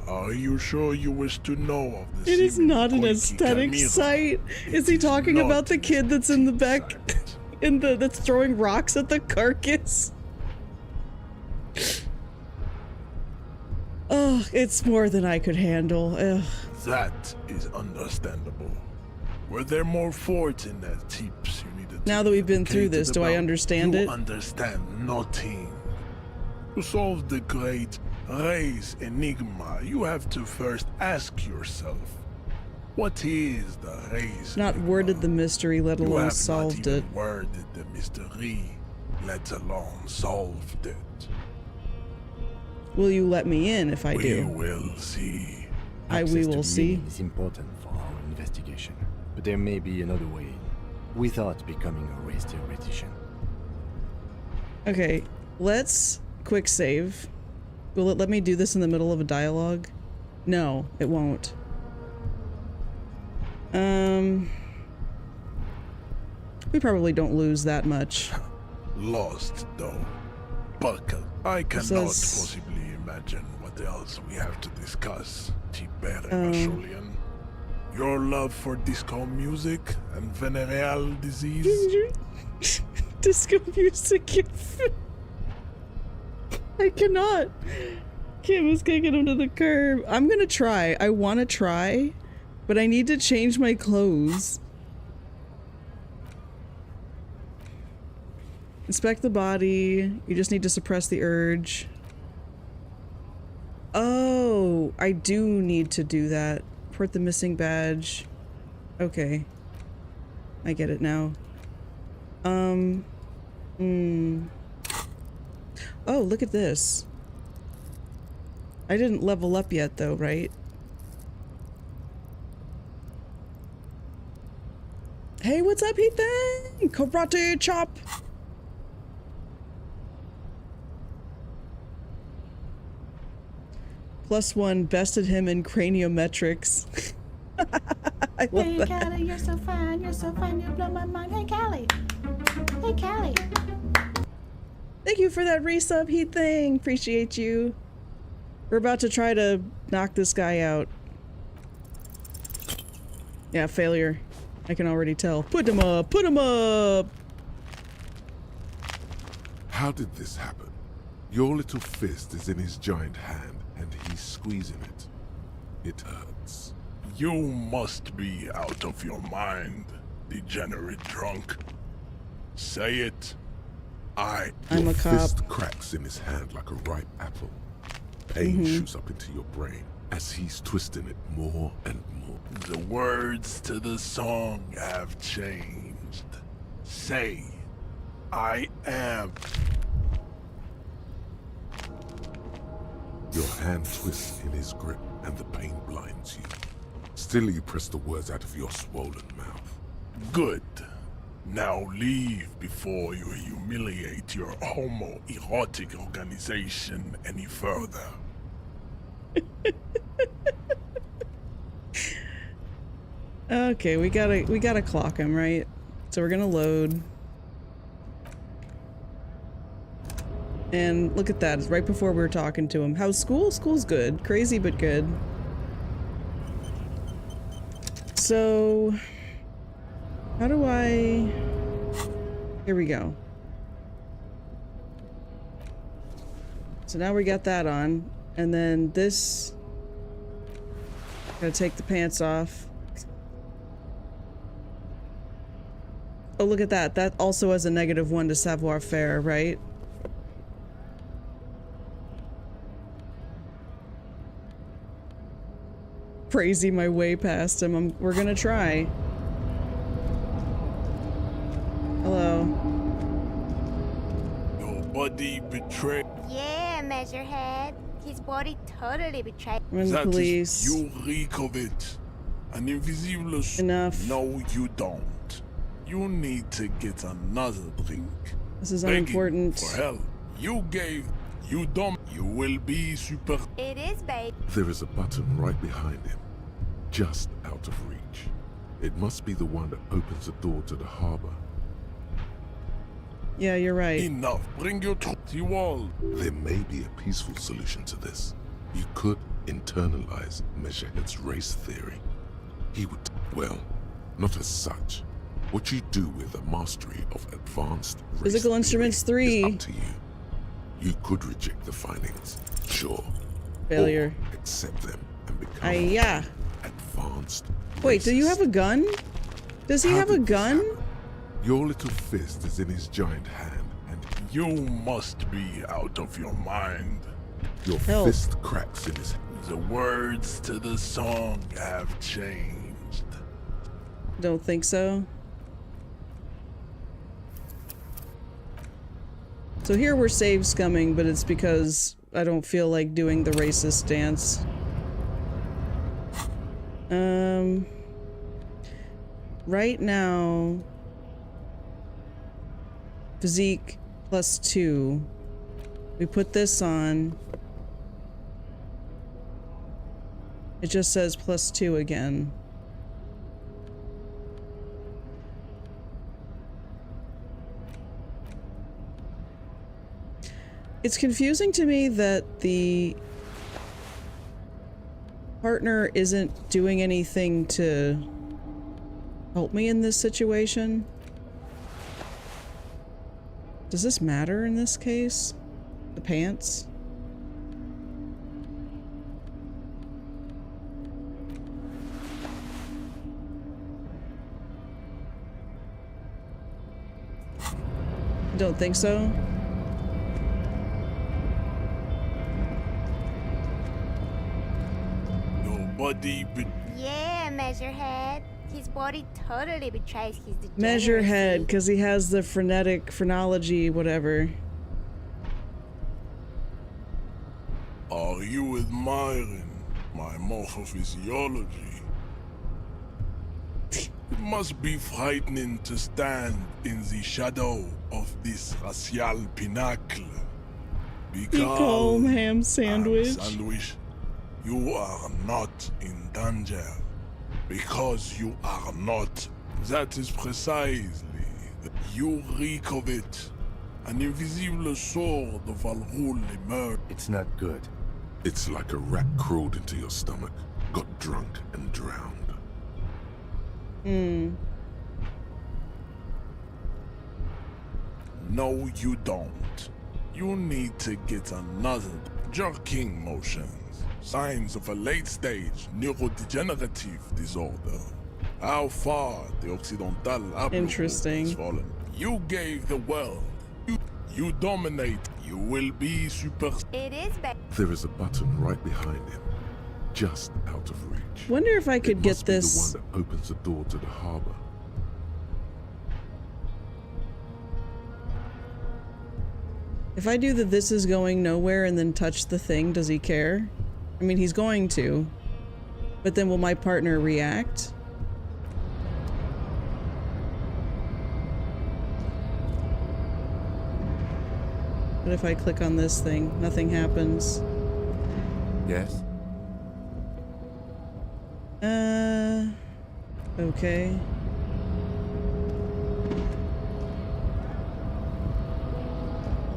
Are you sure you wish to know of the It is not an Semino Koiki aesthetic Chimera? site. Is he It talking not about the an kid that's in the back, aesthetic site. that's throwing rocks at the carcass? Ugh, it's more than I could handle. Ugh. That is understandable. Were there more fortunate tips you needed to Now that we've been through educated this, do I about? understand you it? understand nothing. To solve the great race enigma, you have to first ask yourself, what is the race Not enigma? worded the mystery, let You alone have solved not it. even worded the mystery, let alone solved it. Will you let me in if I We do? will see. We Access will to see. meaning is important for our investigation, but there may be another way without becoming a race theoretician. Okay, let's quick save. Will it let me do this in the middle of a dialogue? No, it won't. We probably don't lose that much. Lost, though. Buckle. I cannot Says- possibly imagine what else we have to discuss, Tiberian. Your love for disco music and venereal disease? Disco music. I cannot. Kim is kicking him to the curb. I'm gonna try. I want to try, but I need to change my clothes. Inspect the body. You just need to suppress the urge. Oh, I do need to do that. Report the missing badge. Okay. I get it now. Oh, look at this. I didn't level up yet though, right? Hey, what's up, Ethan? Karate chop. +1 bested him in craniometrics. I love Hey, that. Callie, you're so fine. You're so fine. You blow my mind. Hey, Callie. Hey, Callie. Thank you for that resub, Heat Thing. Appreciate you. We're about to try to knock this guy out. Yeah, failure. I can already tell. Put him up! Put him up! How did this happen? Your little fist is in his giant hand, and he's squeezing it. It hurts. You must be out of your mind, degenerate drunk. Say it. I'm Your a cop. fist cracks in his hand like a ripe apple. Pain shoots up into your brain as he's twisting it more and more. The words to the song have changed. Say, I am. Your hand twists in his grip and the pain blinds you. Still you press the words out of your swollen mouth. Good. Now leave before you humiliate your homoerotic organization any further. Okay, we gotta clock him, right? So we're gonna load. And look at that, it's right before we were talking to him. How's school? School's good. Crazy but good. So how do I... Here we go. So now we got that on. And then this... Gotta take the pants off. Oh, look at that. That also has a -1 to savoir-faire, right? Crazy my way past him. We're gonna try. Hello. Your body betrayed. Yeah, Measurehead. His body totally betrayed. We're in the police. You reek of it. An invisible. Enough. No, you don't. You need to get another drink. This is Begging unimportant. for help. You gave. You don't. You will be super. It is, babe. There is a button right behind him, just out of reach. It must be the one that opens the door to the harbor. Yeah, you're right. Enough. Bring your to the wall. There may be a peaceful solution to this. You could internalize Measurehead's race theory. He would, well, not as such. What you do with a mastery of advanced race Physical Instruments 3. is up to you. You could reject the findings, sure. Failure. Or accept them and become Aiyah. advanced. Wait, do you have a gun? Does he How have a did this gun? happen? Your little fist is in his giant hand, and You must be out of your mind. your Help. fist cracks in his. The words to the song have changed. Don't think so. So here we're save scumming, but it's because I don't feel like doing the racist dance. Right now, physique +2. We put this on. It just says +2 again. It's confusing to me that the partner isn't doing anything to help me in this situation. Does this matter in this case? The pants? Don't think so. Your body Yeah, Measurehead. His body totally betrays his degeneracy. Measurehead, because he has the phrenology, whatever. Are you admiring my morphophysiology? It must be frightening to stand in the shadow of this racial pinnacle. He called him ham I'm sandwich. sandwich. You are not in danger. Because you are not. That is precisely. You reek of it. An invisible sword of Alrul emerged. It's not good. It's like a rat crawled into your stomach, got drunk and drowned. No, you don't. You need to get another jerking motions. Signs of a late-stage neurodegenerative disorder. How far the Occidental Interesting. has fallen. You gave the world. You dominate. You will be super. It is bad. There is a button right behind him, just out of reach. Wonder if I could It get must be this. the one that opens the door to the harbor. If I do the this is going nowhere and then touch the thing, does he care? I mean, he's going to. But then will my partner react? But if I click on this thing, nothing happens. Yes? Okay.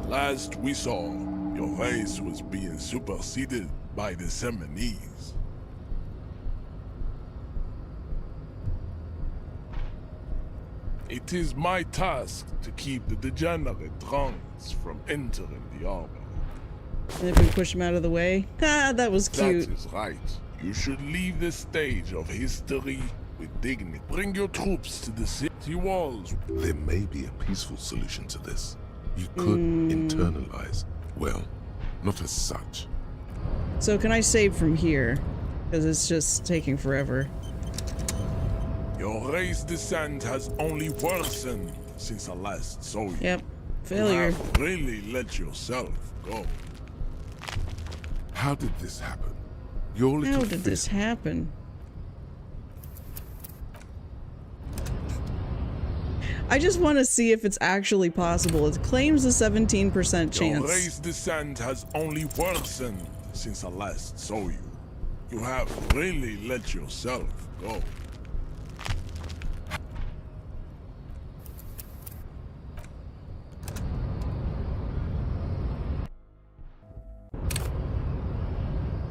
Last we saw, your race was being superseded by the Seminese. It is my task to keep the degenerate drunks from entering the harbor. And if we push him out of the way? Ah, that was cute. That is right. You should leave the stage of history with dignity. Bring your troops to the city walls. There may be a peaceful solution to this. You could internalize. Well, not as such. So can I save from here? Because it's just taking forever. Your race descent has only worsened since I last saw you. Yep. You Failure. have really let yourself go. How did this happen? Your little How did this fist- happen? I just want to see if it's actually possible. It claims a 17% Your chance. race descent has only worsened since I last saw you. You have really let yourself go.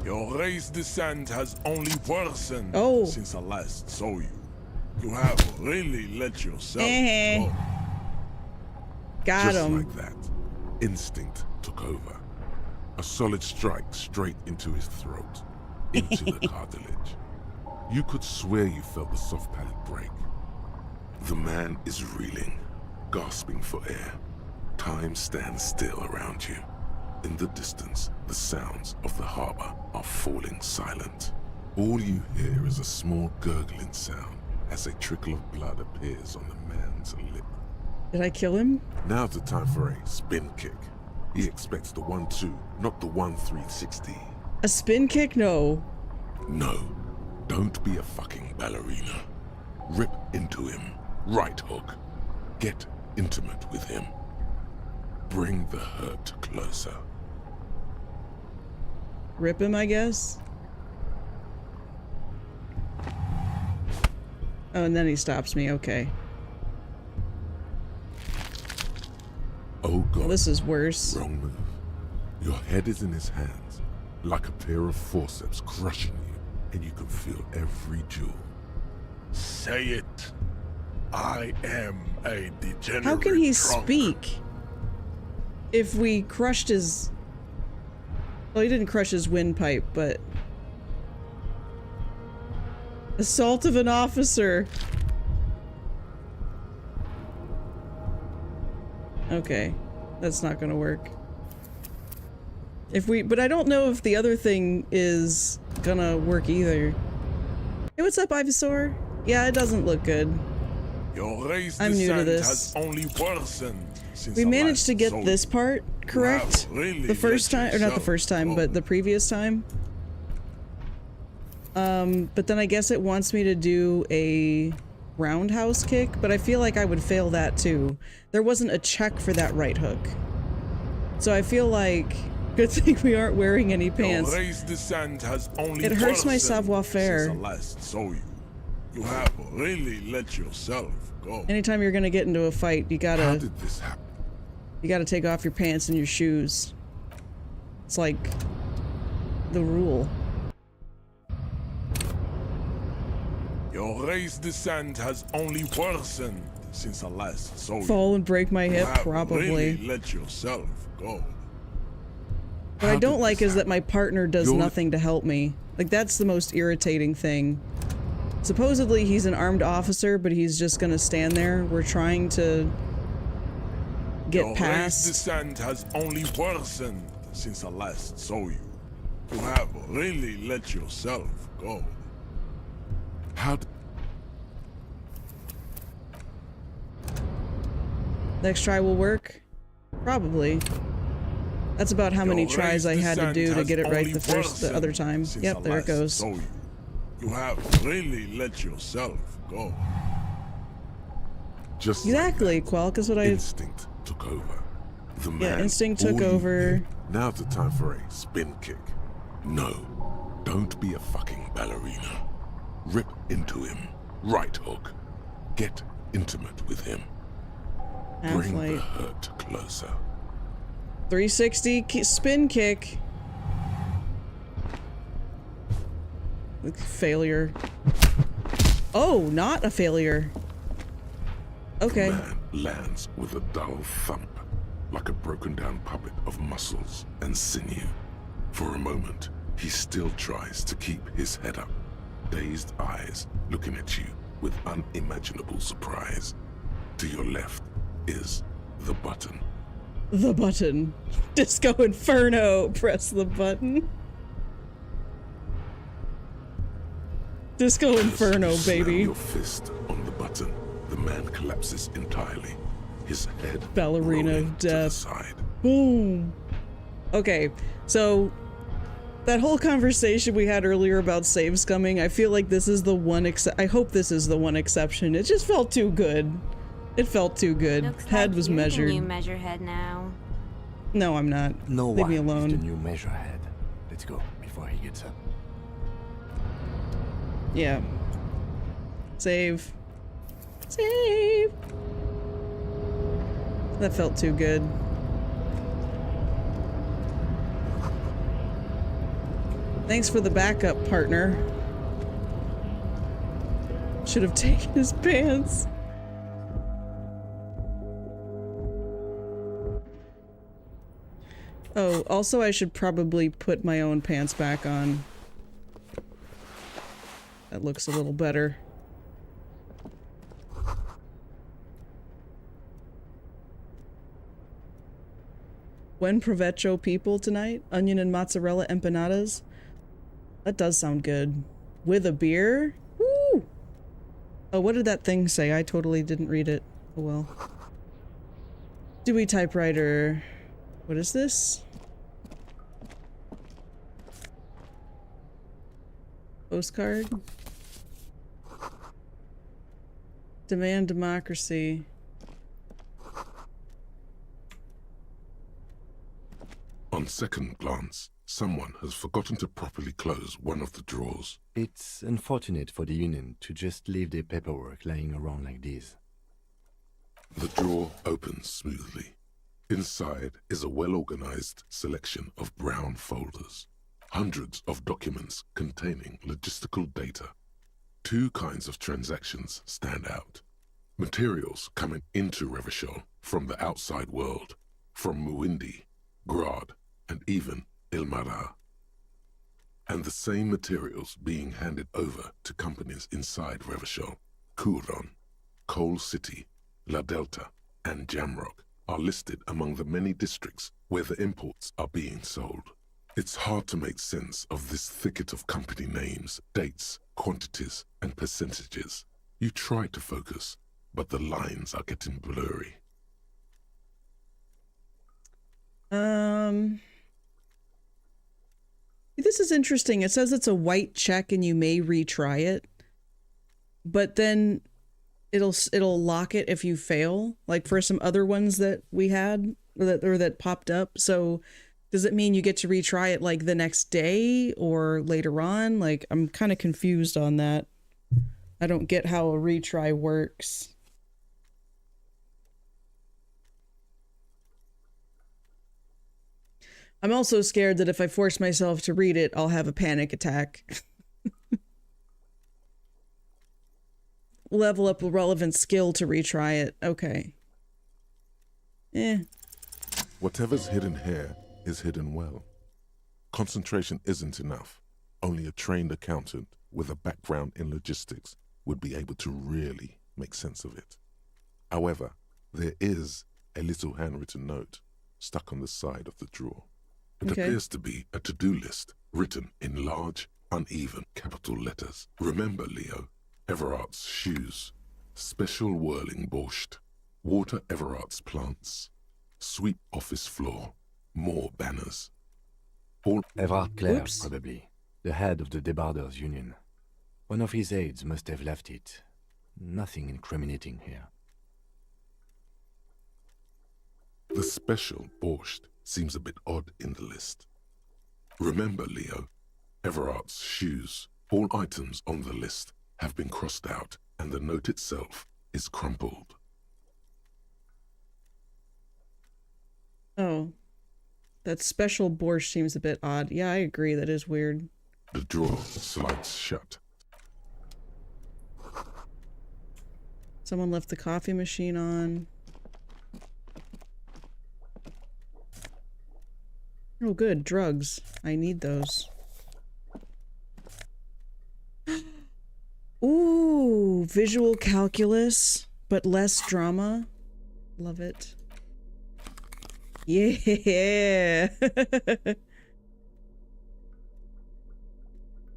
Your race descent has only worsened since I last saw you. You have really let yourself go. Got Just him. like that, instinct took over. A solid strike straight into his throat, into the cartilage. You could swear you felt the soft palate break. The man is reeling, gasping for air. Time stands still around you. In the distance, the sounds of the harbor are falling silent. All you hear is a small gurgling sound as a trickle of blood appears on the man's lip. Did I kill him? Now's the time for a spin kick. He expects the 1-2, not the 1-360. A spin kick? No. No, don't be a fucking ballerina. Rip into him. Right hook. Get intimate with him. Bring the hurt closer. Rip him, I guess? Oh, and then he stops me. Okay. Oh God. Well, this is worse. Wrong move. Your head is in his hands, like a pair of forceps crushing you, and you can feel every jewel. Say it. I am a degenerate How can he drunk. speak? If we crushed his... Well, he didn't crush his windpipe, but... Assault of an officer. Okay, that's not gonna work. If we... But I don't know if the other thing is gonna work either. Hey, what's up, Ivysaur? Yeah, it doesn't look good. Your race I'm new to descent this. has only worsened since We I managed last to get saw this you. part correct really the first let time, or not the yourself first time, go. but the previous time. But then I guess it wants me to do a roundhouse kick, but I feel like I would fail that too. There wasn't a check for that right hook. So I feel like Good thing we aren't wearing any pants. Your race descent has only It hurts my worsened savoir-faire. since I last saw you. You have really let yourself go. Anytime you're gonna get into a fight, you How gotta did this happen? take off your pants and your shoes. It's like the rule. Your race descent has only worsened since I last saw you. Fall and break my You hip, have probably. really let yourself go. What I don't like is that my partner does You're- nothing to help me. Like, that's the most irritating thing. Supposedly he's an armed officer, but he's just gonna stand there. We're trying to get Your race past. descent has only worsened since I last saw you. You have really let yourself go. How d- Next try will work? Probably. That's about how many Your tries I race had to descent do to has get it right only the other time. worsened since Yep, I there it last goes. saw you. You have really let yourself go. just Exactly, like that, Quelk is what I... instinct took over. The man instinct took all you over. knew. Now's the time for a spin kick. No, don't be a fucking ballerina. Rip into him. Right hook. Get intimate with him. Bring the Half-light. hurt closer. 360 spin kick. Failure. Oh, not a failure. Okay. Man lands with a dull thump, like a broken down puppet of muscles and sinew. For a moment, he still tries to keep his head up, dazed eyes looking at you with unimaginable surprise. To your left is the button. The button. Disco Inferno. Press the button. Disco Inferno, As you slam baby. your fist on the button, the man collapses entirely, his head Ballerina rolling of to the death. side. Boom. Okay, so that whole conversation we had earlier about saves coming, I feel like this is the one I hope this is the one exception. It just felt too good. It felt too good. Looks Head like was you're measured. the new measure head now. No, I'm not. No Leave one me is alone. the new measurehead. Let's go before he gets up. Yeah. Save. Save. That felt too good. Thanks for the backup, partner. Should have taken his pants. Oh, also I should probably put my own pants back on. That looks a little better. Buen provecho people tonight? Onion and mozzarella empanadas? That does sound good. With a beer? Woo! Oh, what did that thing say? I totally didn't read it. Oh well. Dewey typewriter. What is this? Postcard? Demand democracy. On second glance, someone has forgotten to properly close one of the drawers. It's unfortunate for the Union to just leave their paperwork lying around like this. The drawer opens smoothly. Inside is a well-organized selection of brown folders. Hundreds of documents containing logistical data. Two kinds of transactions stand out. Materials coming into Revachol from the outside world, from Muindi, Grad, and even Ilmara. And the same materials being handed over to companies inside Revachol. Kuron, Coal City, La Delta, and Jamrock are listed among the many districts where the imports are being sold. It's hard to make sense of this thicket of company names, dates, quantities, and percentages. You try to focus, but the lines are getting blurry. This is interesting. It says it's a white check and you may retry it, but then it'll lock it if you fail, like for some other ones that we had or that popped up. So Does it mean you get to retry it like the next day or later on? Like, I'm kind of confused on that. I don't get how a retry works. I'm also scared that if I force myself to read it, I'll have a panic attack. Level up a relevant skill to retry it. Okay. Whatever's hidden here is hidden well. Concentration isn't enough. Only a trained accountant with a background in logistics would be able to really make sense of it. However, there is a little handwritten note stuck on the side of the drawer. It appears to be a to-do list written in large, uneven capital letters. Remember, Leo, Everard's shoes, special whirling borscht, water Everard's plants, sweep office floor, more banners. All Everard Clare, probably. The head of the Debarders Union. One of his aides must have left it. Nothing incriminating here. The special borscht seems a bit odd in the list. Remember, Leo, Everard's shoes. All items on the list have been crossed out, and the note itself is crumpled. Oh. That special borscht seems a bit odd. Yeah, I agree. That is weird. The drawer slides shut. Someone left the coffee machine on. Oh, good. Drugs. I need those. Ooh, visual calculus, but less drama. Love it. Yeah.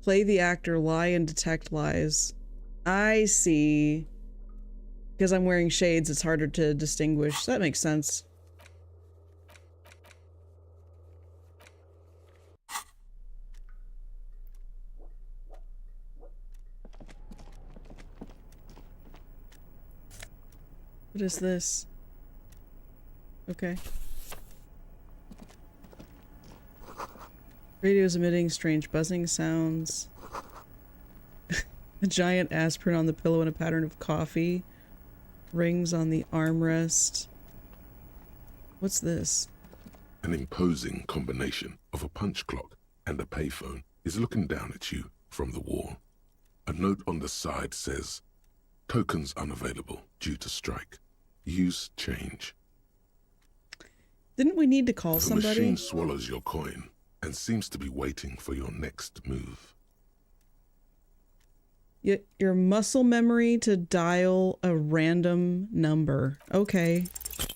Play the actor, lie and detect lies. I see. Because I'm wearing shades, it's harder to distinguish. That makes sense. What is this? Okay. Radio's emitting strange buzzing sounds. A giant aspirin on the pillow and a pattern of coffee. Rings on the armrest. What's this? An imposing combination of a punch clock and a payphone is looking down at you from the wall. A note on the side says, "Tokens unavailable due to strike. Use change." Didn't we need to call the somebody? The machine swallows your coin and seems to be waiting for your next move. Your muscle memory to dial a random number. Okay.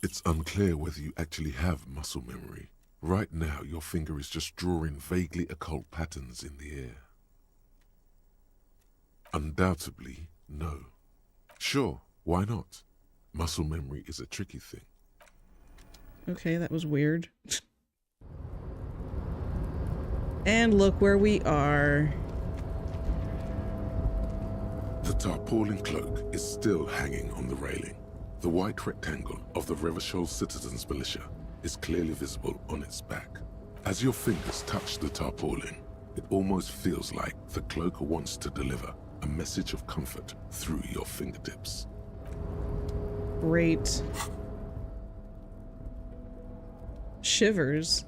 It's unclear whether you actually have muscle memory. Right now, your finger is just drawing vaguely occult patterns in the air. Undoubtedly, no. Sure, why not? Muscle memory is a tricky thing. Okay, that was weird. And look where we are. The tarpaulin cloak is still hanging on the railing. The white rectangle of the Revachol Citizens Militia is clearly visible on its back. As your fingers touch the tarpaulin, it almost feels like the cloak wants to deliver a message of comfort through your fingertips. Great. Shivers.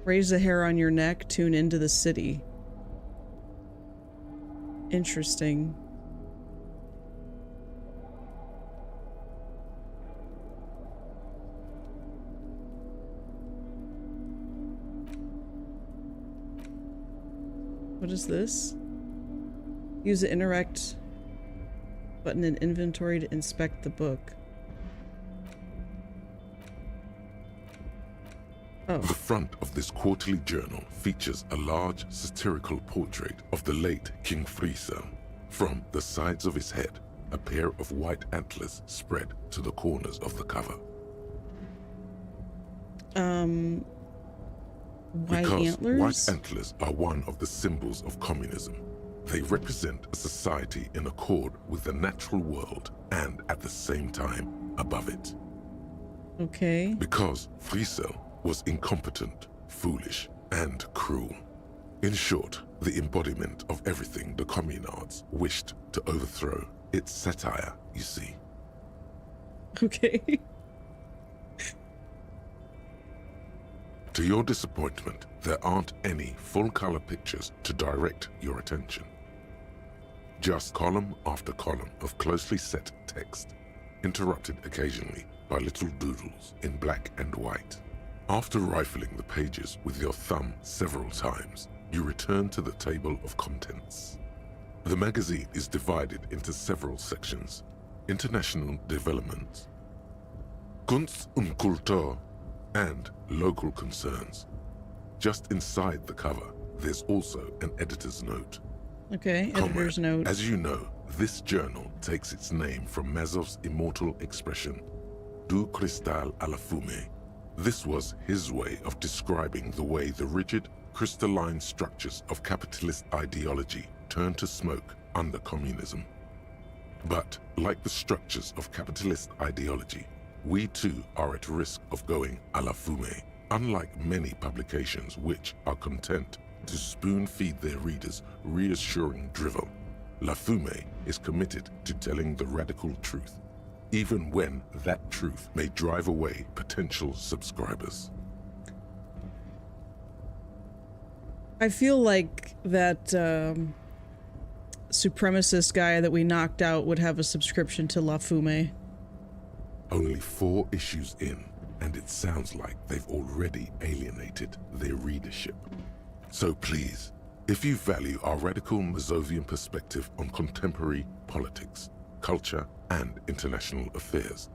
Raise the hair on your neck, tune into the city. Interesting. What is this? Use the interact button in inventory to inspect the book. Oh. The front of this quarterly journal features a large satirical portrait of the late King Friesel. From the sides of his head, a pair of white antlers spread to the corners of the cover. White antlers? White antlers are one of the symbols of communism. They represent a society in accord with the natural world and at the same time above it. Okay. Because Friesel was incompetent, foolish, and cruel. In short, the embodiment of everything the communards wished to overthrow. It's satire, you see. Okay. To your disappointment, there aren't any full-color pictures to direct your attention. Just column after column of closely set text, interrupted occasionally by little doodles in black and white. After rifling the pages with your thumb several times, you return to the table of contents. The magazine is divided into several sections: international developments, Kunst und Kultur, and local concerns. Just inside the cover, there's also an editor's note. Okay, editor's note. As you know, this journal takes its name from Mazov's immortal expression, du cristal à la fumée. This was his way of describing the way the rigid, crystalline structures of capitalist ideology turned to smoke under communism. But, like the structures of capitalist ideology, we too are at risk of going à la fumée, unlike many publications which are content to spoon-feed their readers reassuring drivel. La Fumée is committed to telling the radical truth, even when that truth may drive away potential subscribers. I feel like that supremacist guy that we knocked out would have a subscription to La Fumée. Only 4 issues in, and it sounds like they've already alienated their readership. So please, if you value our radical Mazovian perspective on contemporary politics, culture, and international affairs,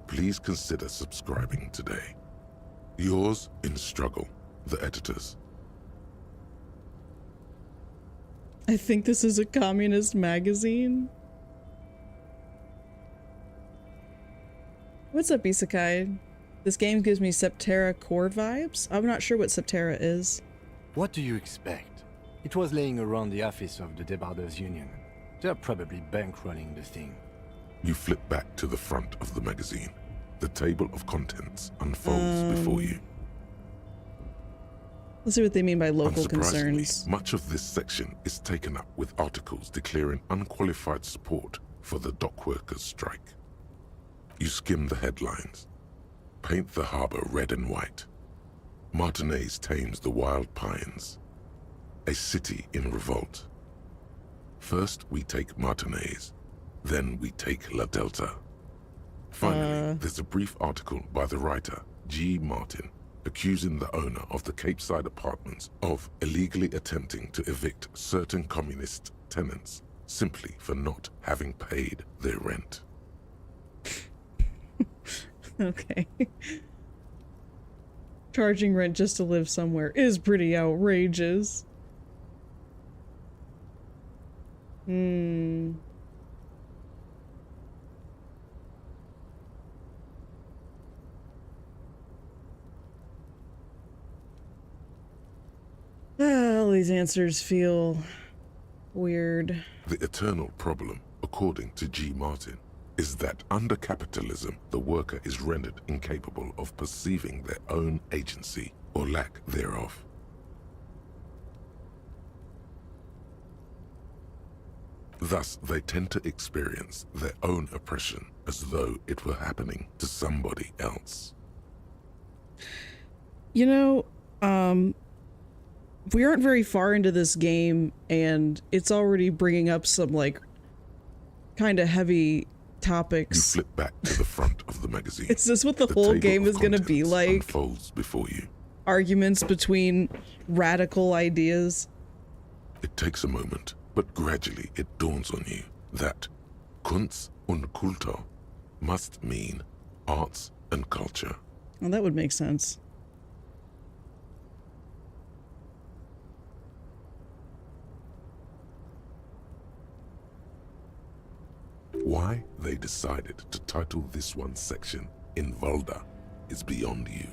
please consider subscribing today. Yours in struggle, the editors. I think this is a communist magazine. What's up, Isekai? This game gives me Septerra core vibes. I'm not sure what Septerra is. What do you expect? It was laying around the office of the Debarders Union. They're probably bankrolling the thing. You flip back to the front of the magazine. The table of contents unfolds before you. Let's see what they mean by local Unsurprisingly, concerns. much of this section is taken up with articles declaring unqualified support for the dock workers' strike. You skim the headlines. Paint the harbor red and white. Martinez tames the wild pines. A city in revolt. First we take Martinez, then we take La Delta. Finally, there's a brief article by the writer, G. Martin, accusing the owner of the Capeside apartments of illegally attempting to evict certain communist tenants simply for not having paid their rent. Okay. Charging rent just to live somewhere is pretty outrageous. All these answers feel weird. The eternal problem, according to G. Martin, is that under capitalism, the worker is rendered incapable of perceiving their own agency or lack thereof. Thus, they tend to experience their own oppression as though it were happening to somebody else. You know, we aren't very far into this game, and it's already bringing up some, like, kind of heavy topics. You flip back to the front of the magazine. Is this what the whole table game of is going to be contents like? unfolds before you. Arguments between radical ideas? It takes a moment, but gradually it dawns on you that Kunst und Kultur must mean arts and culture. Well, that would make sense. Why they decided to title this one section in Volda is beyond you.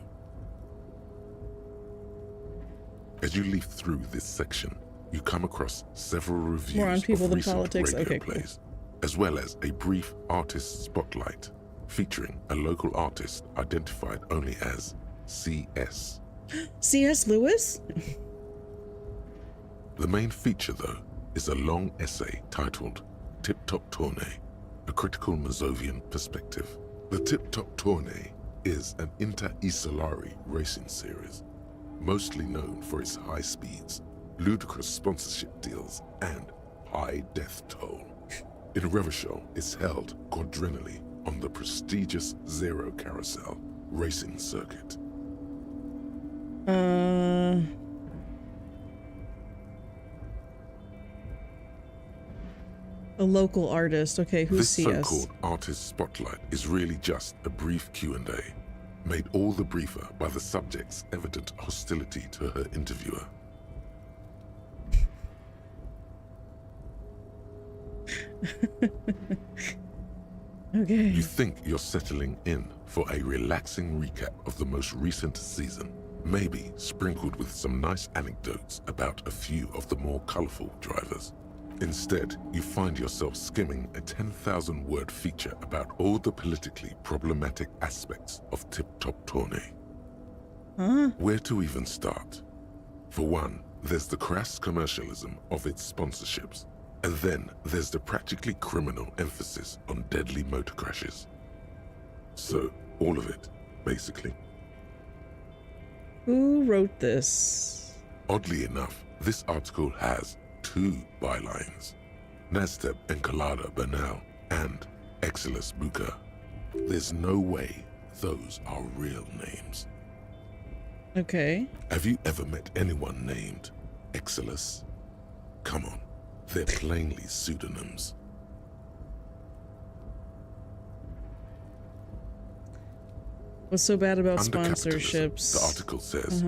As you leaf through this section, you come across several reviews More on people of than recent politics. radio Okay, cool. plays, as well as a brief artist spotlight. featuring a local artist identified only as CS. C.S. Lewis? The main feature, though, is a long essay titled Tip Top Tournée, a critical Mazovian perspective. The Tip Top Tournée is an inter-Isolari racing series, mostly known for its high speeds, ludicrous sponsorship deals, and high death toll. In Revachol, it's held quadrennially on the prestigious Zero Carousel racing circuit. A local artist. Okay, who's This CS? so-called artist spotlight is really just a brief Q&A, made all the briefer by the subject's evident hostility to her interviewer. Okay. You think you're settling in for a relaxing recap of the most recent season, maybe sprinkled with some nice anecdotes about a few of the more colorful drivers. Instead, you find yourself skimming a 10,000-word feature about all the politically problematic aspects of Tip Top Tournée. Huh? Where to even start? For one, there's the crass commercialism of its sponsorships, and then there's the practically criminal emphasis on deadly motor crashes. So, all of it, basically. Who wrote this? Oddly enough, this article has 2 bylines: Nasdeb Encolada Bernal and Exilus Buka. There's no way those are real names. Okay. Have you ever met anyone named Exilus? Come on, they're plainly pseudonyms. What's so bad about Under capitalism, sponsorships? the article says,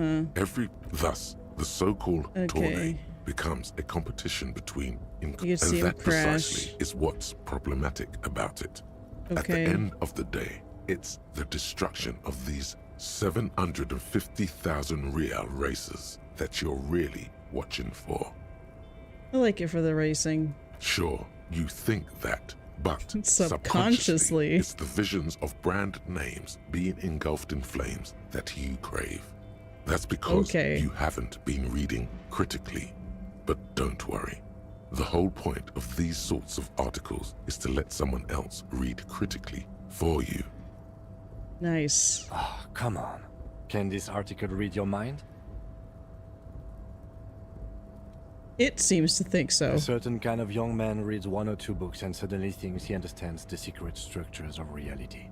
thus, the so-called Okay. tournée becomes a competition between, and You see 'em that precisely crash. is what's problematic about it. At the Okay. end of the day, it's the destruction of these 750,000 real races that you're really watching for. I like it for the racing. Sure, you think that, but Subconsciously. it's the visions of brand names being engulfed in flames that you crave. That's because Okay. you haven't been reading critically. But don't worry. The whole point of these sorts of articles is to let someone else read critically for you. Nice. Oh, come on. Can this article read your mind? It seems to think so. A certain kind of young man reads 1 or 2 books and suddenly thinks he understands the secret structures of reality.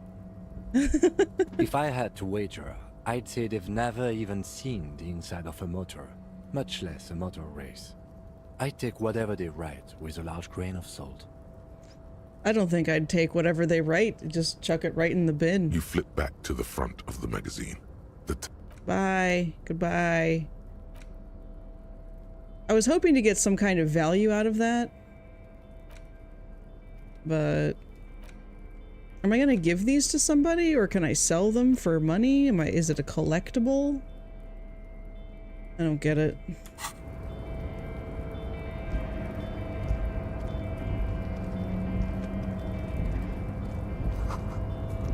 If I had to wager, I'd say they've never even seen the inside of a motor, much less a motor race. I take whatever they write with a large grain of salt. I don't think I'd take whatever they write, just chuck it right in the bin. You flip back to the front of the magazine. Bye. Goodbye. I was hoping to get some kind of value out of that. But am I gonna give these to somebody, or can I sell them for money? Is it a collectible? I don't get it.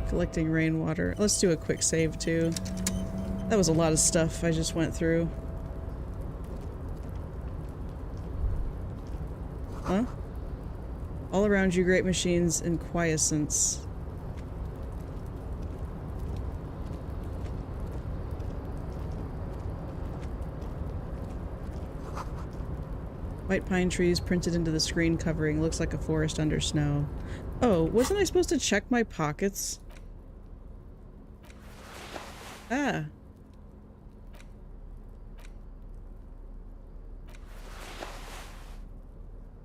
Collecting rainwater. Let's do a quick save too. That was a lot of stuff I just went through. Huh? All around you, great machines and quiescence. White pine trees printed into the screen covering. Looks like a forest under snow. Oh, wasn't I supposed to check my pockets? Ah.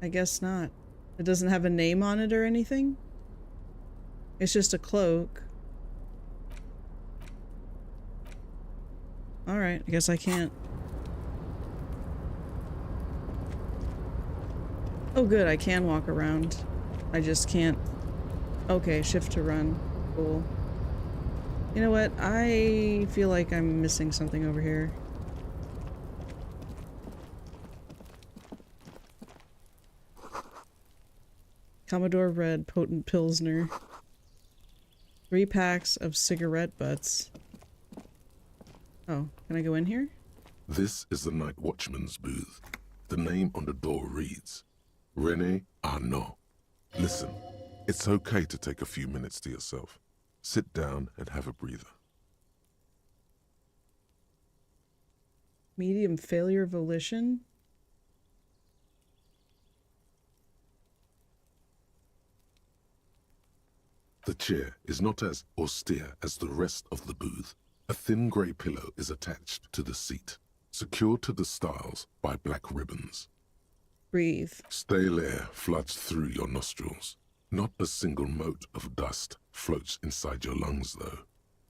I guess not. It doesn't have a name on it or anything? It's just a cloak. Alright, I guess I can't. Oh good, I can walk around. I just can't. Okay, shift to run. Cool. You know what? I feel like I'm missing something over here. Commodore Red, Potent Pilsner. 3 packs of cigarette butts. Oh, can I go in here? This is the night watchman's booth. The name on the door reads, René Arnaud. Listen, it's okay to take a few minutes to yourself. Sit down and have a breather. Medium failure volition? The chair is not as austere as the rest of the booth. A thin grey pillow is attached to the seat, secured to the stiles by black ribbons. Breathe. Stale air floods through your nostrils. Not a single mote of dust floats inside your lungs, though.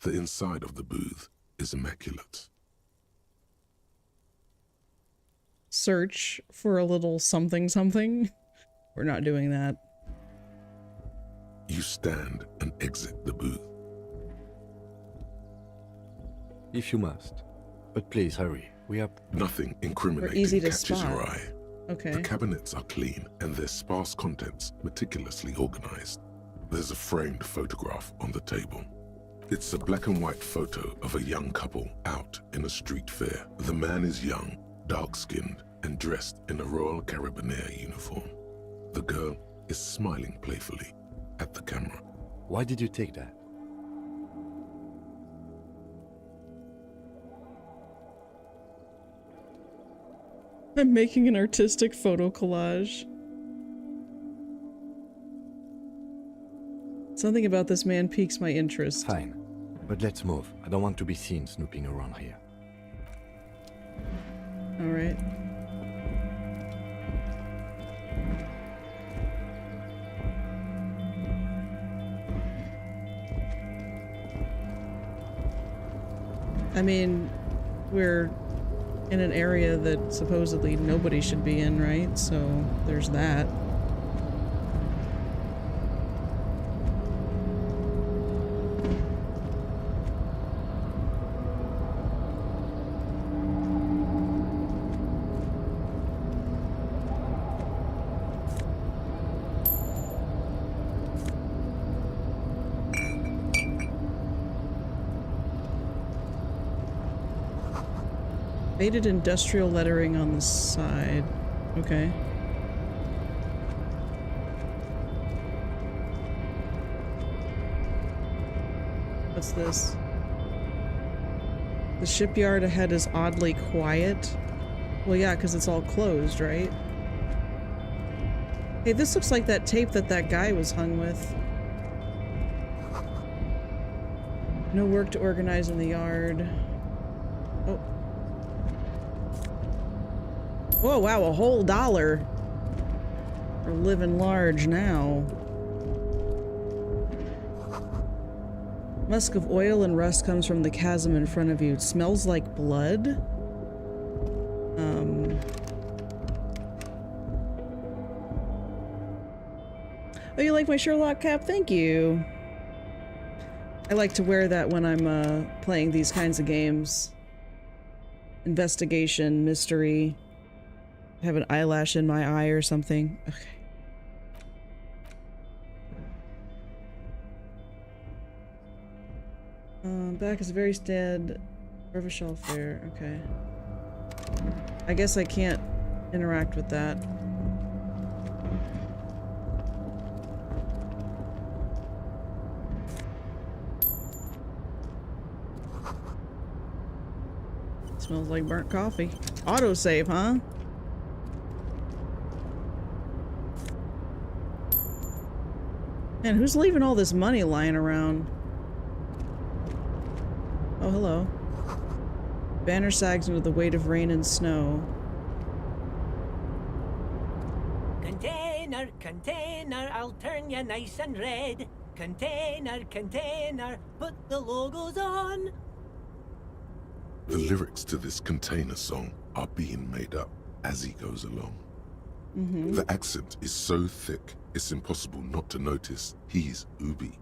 The inside of the booth is immaculate. Search for a little something something. We're not doing that. You stand and exit the booth. If you must. But please hurry. We are... Nothing incriminating easy to catches your spot. eye. Okay. The cabinets are clean and their sparse contents meticulously organized. There's a framed photograph on the table. It's a black and white photo of a young couple out in a street fair. The man is young, dark-skinned, and dressed in a Royal Carabinieri uniform. The girl is smiling playfully at the camera. Why did you take that? I'm making an artistic photo collage. Something about this man piques my interest. Fine. But let's move. I don't want to be seen snooping around here. Alright. I mean, we're in an area that supposedly nobody should be in, right? So there's that. Faded industrial lettering on the side. Okay. What's this? The shipyard ahead is oddly quiet. Well, yeah, because it's all closed, right? Hey, this looks like that tape that guy was hung with. No work to organize in the yard. Oh. Whoa, wow, a whole $1. We're living large now. Musk of oil and rust comes from the chasm in front of you. It smells like blood. Oh, you like my Sherlock cap? Thank you. I like to wear that when I'm playing these kinds of games. Investigation, mystery. Have an eyelash in my eye or something. Okay. Back is very stead. Artificial fair. Okay. I guess I can't interact with that. Smells like burnt coffee. Autosave, huh? Man, who's leaving all this money lying around? Oh, hello. Banner sags under the weight of rain and snow. Container, container, I'll turn you nice and red. Container, container, put the logos on. The lyrics to this container song are being made up as he goes along. The accent is so thick, it's impossible not to notice he's Ubi,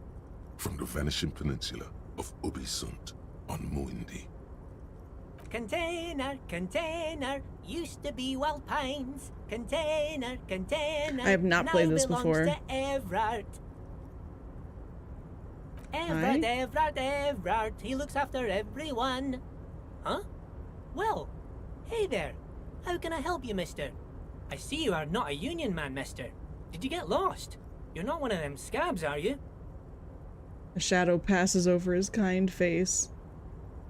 from the vanishing peninsula of Ubisunt on Muindi. Container, container, used to be Wild Pines. Container, container, I have not played this before. To Everard. Everard, Everard, Everard. He looks after everyone. Huh? Well, hey there. How can I help you, mister? I see you are not a union man, mister. Did you get lost? You're not one of them scabs, are you? A shadow passes over his kind face.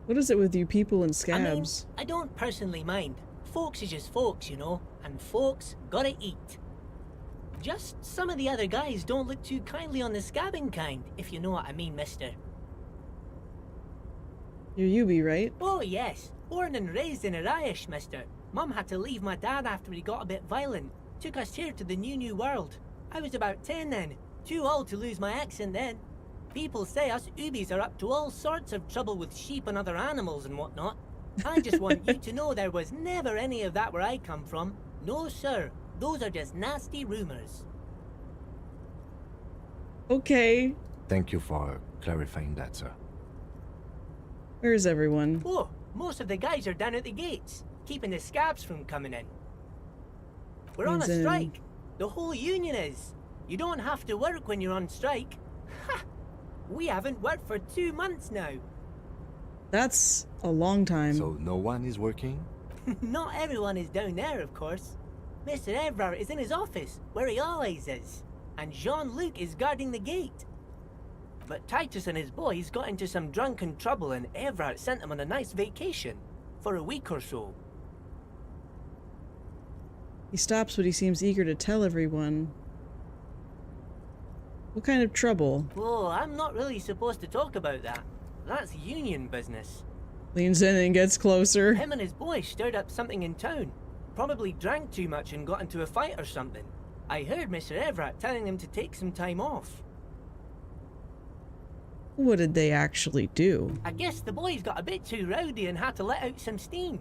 What is it with you people and scabs? I don't personally mind. Folks is just folks, you know, and folks gotta eat. Just some of the other guys don't look too kindly on the scabbing kind, if you know what I mean, mister. You're Yubi, right? Oh, yes. Born and raised in Arish, mister. Mum had to leave my dad after he got a bit violent. Took us here to the new world. I was about 10 then. Too old to lose my accent then. People say us Ubis are up to all sorts of trouble with sheep and other animals and whatnot. I just want you to know there was never any of that where I come from. No, sir. Those are just nasty rumors. Okay. Thank you for clarifying that, sir. Where is everyone? Oh, most of the guys are down at the gates, keeping the scabs from coming in. We're on a strike. The whole union is. You don't have to work when you're on strike. Ha! We haven't worked for 2 months now. That's a long time. So no one is working? Not everyone is down there, of course. Mr. Everard is in his office, where he always is. And Jean-Luc is guarding the gate. But Titus and his boys got into some drunken trouble and Everard sent them on a nice vacation. For a week or so. He stops, but he seems eager to tell everyone. What kind of trouble? Oh, I'm not really supposed to talk about that. That's union business. Leans in and gets closer. Him and his boys stirred up something in town. Probably drank too much and got into a fight or something. I heard Mr. Everett telling them to take some time off. What did they actually do? I guess the boys got a bit too rowdy and had to let out some steam.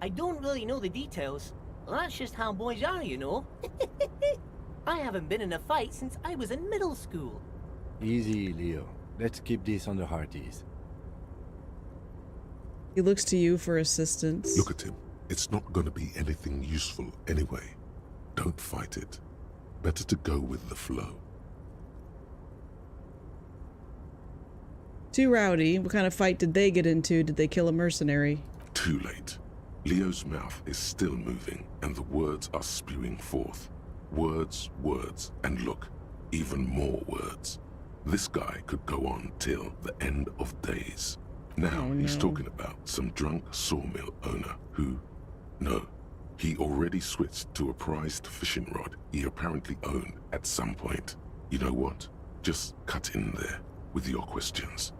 I don't really know the details. That's just how boys are, you know. I haven't been in a fight since I was in middle school. Easy, Leo. Let's keep this under hearties. He looks to you for assistance. Look at him. It's not going to be anything useful anyway. Don't fight it. Better to go with the flow. Too rowdy. What kind of fight did they get into? Did they kill a mercenary? Too late. Leo's mouth is still moving, and the words are spewing forth. Words, words, and look, even more words. This guy could go on till the end of days. Now he's talking about some drunk sawmill owner who... No, he already switched to a prized fishing rod he apparently owned at some point. You know what? Just cut in there with your questions.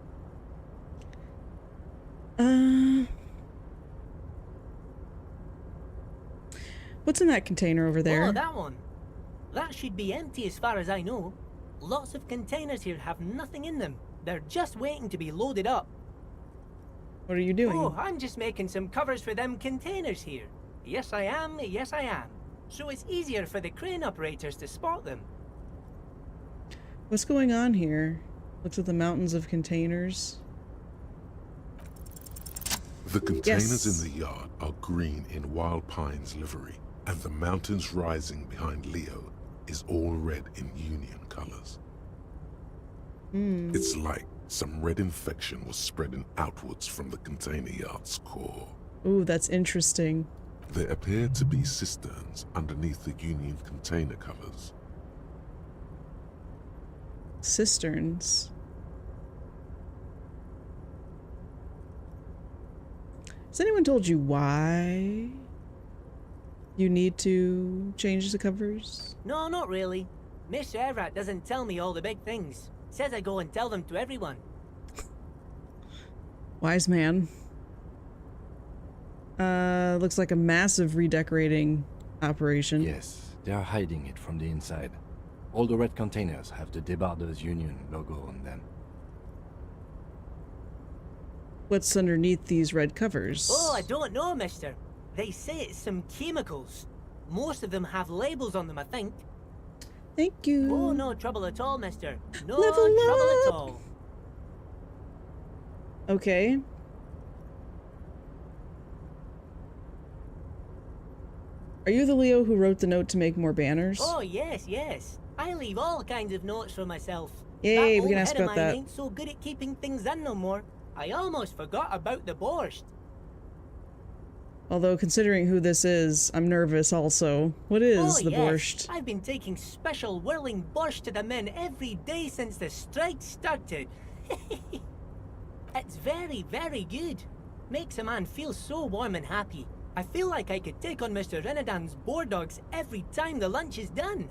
What's in that container over there? Oh, that one. That should be empty as far as I know. Lots of containers here have nothing in them. They're just waiting to be loaded up. What are you doing? Oh, I'm just making some covers for them containers here. Yes, I am. Yes, I am. So it's easier for the crane operators to spot them. What's going on here? Looks at the mountains of containers. The containers in the yard are green in Wild Pine's livery, and the mountains rising behind Leo is all red in Union colors. It's like some red infection was spreading outwards from the container yard's core. Ooh, that's interesting. There appear to be cisterns underneath the Union container covers. Cisterns. Has anyone told you why you need to change the covers? No, not really. Mr. Everett doesn't tell me all the big things. Says I go and tell them to everyone. Wise man. Looks like a massive redecorating operation. Yes, they are hiding it from the inside. All the red containers have the Debarders Union logo on them. What's underneath these red covers? Oh, I don't know, mister. They say it's some chemicals. Most of them have labels on them, I think. Thank you. Oh, no trouble at all, mister. No Level trouble up. at all. Okay. Are you the Leo who wrote the note to make more banners? Oh, yes, yes. I leave all kinds of notes for myself. Yay, that we can old ask head of about mine that. ain't so good at keeping things in no more. I almost forgot about the borscht. Although, considering who this is, I'm nervous also. What is the yes. borscht? I've been taking special whirling borscht to the men every day since the strike started. It's very, very good. Makes a man feel so warm and happy. I feel like I could take on Mr. Renadan's boar dogs every time the lunch is done.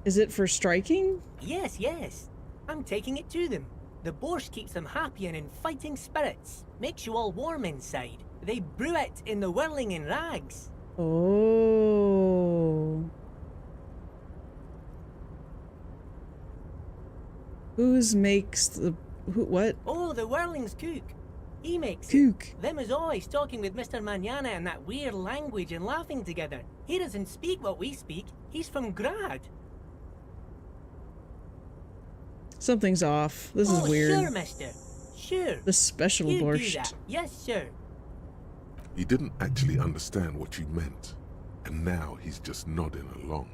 Is it for striking? Yes, yes. I'm taking it to them. The borscht keeps them happy and in fighting spirits. Makes you all warm inside. They brew it in the whirling in rags. Oh. Whose makes the... what? Oh, the whirling's cook. He makes Cook. it. Them is always talking with Mr. Manana in that weird language and laughing together. He doesn't speak what we speak. He's from Grad. Something's off. This is weird. Sure, mister. Sure. The special You do borscht. that. Yes, sir. He didn't actually understand what you meant, and now he's just nodding along.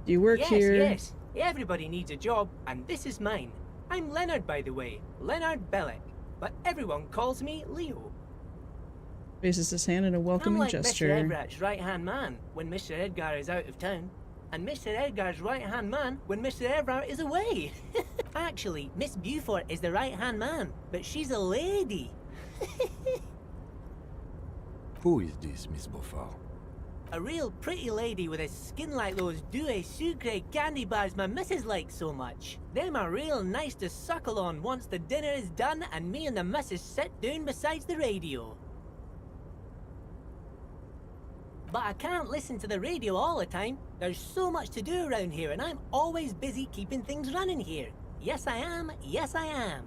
You work here. Yes. Everybody needs a job, and this is mine. I'm Leonard, by the way. Leonard Bellick. But everyone calls me Leo. Raises his hand in a I'm welcoming like gesture. Mr. Everett's right-hand man when Mr. Edgar is out of town. And Mr. Edgar's right-hand man when Mr. Everett is away. Actually, Miss Beaufort is the right-hand man, but she's a lady. Who is this, Miss Beaufort? A real pretty lady with a skin like those Douai Sucre candy bars my missus likes so much. Them are real nice to suckle on once the dinner is done and me and the missus sit down beside the radio. But I can't listen to the radio all the time. There's so much to do around here and I'm always busy keeping things running here. Yes, I am. Yes, I am.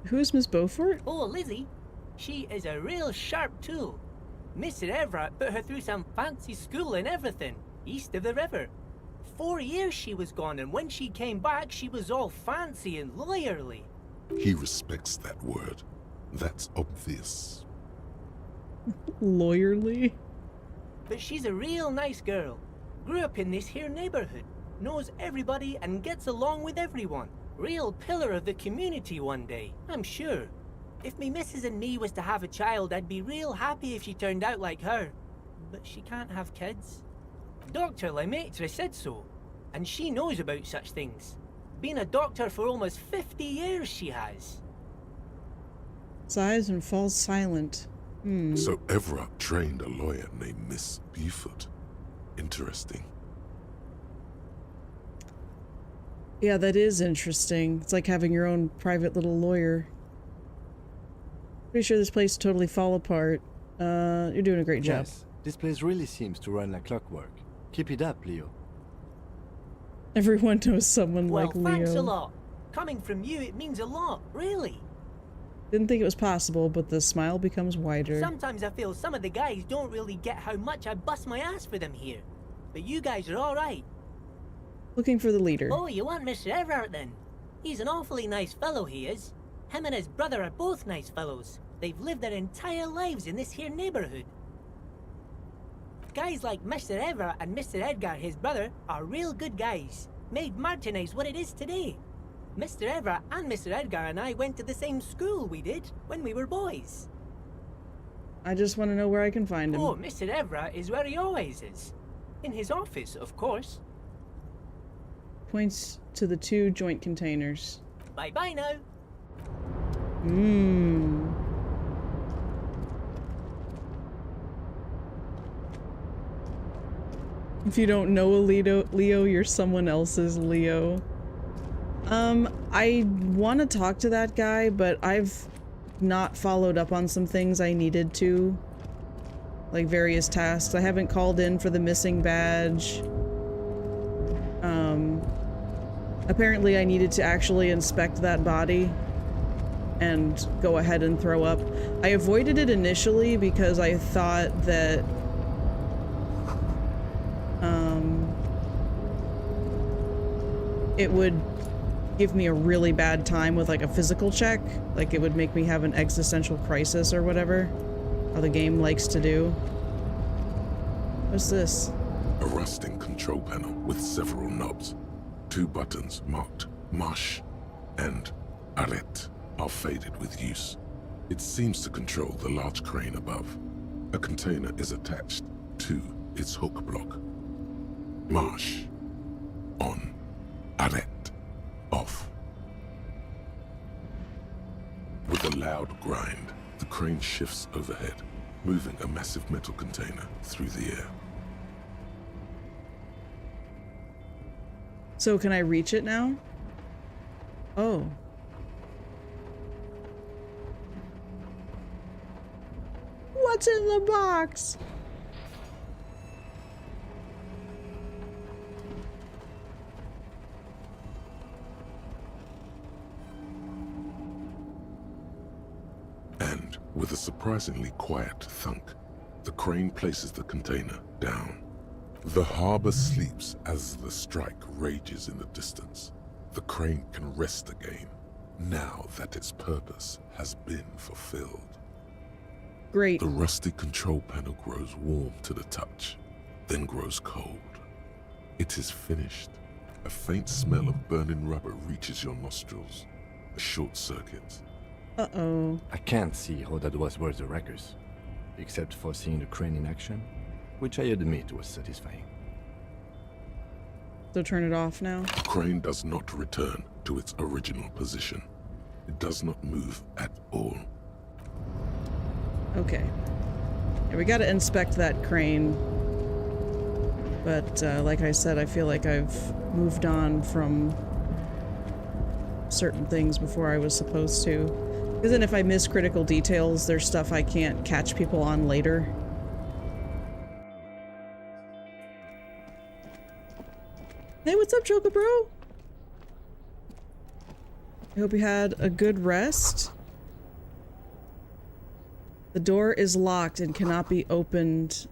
Who's Miss Beaufort? Oh, Lizzie. She is a real sharp tool. Mr. Everett put her through some fancy school and everything, east of the river. 4 years she was gone, and when she came back, she was all fancy and lawyerly. He respects that word. That's obvious. Lawyerly? But she's a real nice girl. Grew up in this here neighborhood. Knows everybody and gets along with everyone. Real pillar of the community one day, I'm sure. If me missus and me was to have a child, I'd be real happy if she turned out like her. But she can't have kids. Dr. Lemaitre said so. And she knows about such things. Been a doctor for almost 50 years she has. Sighs and falls silent. So Everett trained a lawyer named Miss Beaufort. Interesting. Yeah, that is interesting. It's like having your own private little lawyer. Pretty sure this place will totally fall apart. You're doing a great job. Yes, this place really seems to run like clockwork. Keep it up, Leo. Everyone knows someone Well, like Leo. thanks a lot. Coming from you, it means a lot, really. Didn't think it was possible, but the smile becomes wider. Sometimes I feel some of the guys don't really get how much I bust my ass for them here. But you guys are alright. Looking for the leader. Oh, you want Mr. Everett then? He's an awfully nice fellow, he is. Him and his brother are both nice fellows. They've lived their entire lives in this here neighborhood. Guys like Mr. Everett and Mr. Edgar, his brother, are real good guys. Made Martinez what it is today. Mr. Everett and Mr. Edgar and I went to the same school we did when we were boys. I just want to know where I can find him. Oh, Mr. Everett is where he always is. In his office, of course. Points to the 2 joint containers. Bye-bye now. If you don't know a Leo, you're someone else's Leo. I want to talk to that guy, but I've not followed up on some things I needed to. Like various tasks. I haven't called in for the missing badge. Apparently I needed to actually inspect that body and go ahead and throw up. I avoided it initially because I thought that it would give me a really bad time with like a physical check. Like it would make me have an existential crisis or whatever. How the game likes to do. What's this? A rusting control panel with several knobs. 2 buttons marked Marche and Arrête are faded with use. It seems to control the large crane above. A container is attached to its hook block. Marche. On. Arrête. Off. With a loud grind, the crane shifts overhead, moving a massive metal container through the air. So can I reach it now? Oh. What's in the box? And with a surprisingly quiet thunk, the crane places the container down. The harbor sleeps as the strike rages in the distance. The crane can rest again, now that its purpose has been fulfilled. Great. The rusty control panel grows warm to the touch, then grows cold. It is finished. A faint smell of burning rubber reaches your nostrils. A short circuit. Uh-oh. I can't see how that was worth the wreckers, except for seeing the crane in action, which I admit was satisfying. So turn it off now? The crane does not return to its original position. It does not move at all. Okay. Yeah, we gotta inspect that crane. But, like I said, I feel like I've moved on from certain things before I was supposed to. Because then if I miss critical details, there's stuff I can't catch people on later. Hey, what's up, Choco Bro? I hope you had a good rest. The door is locked and cannot be opened.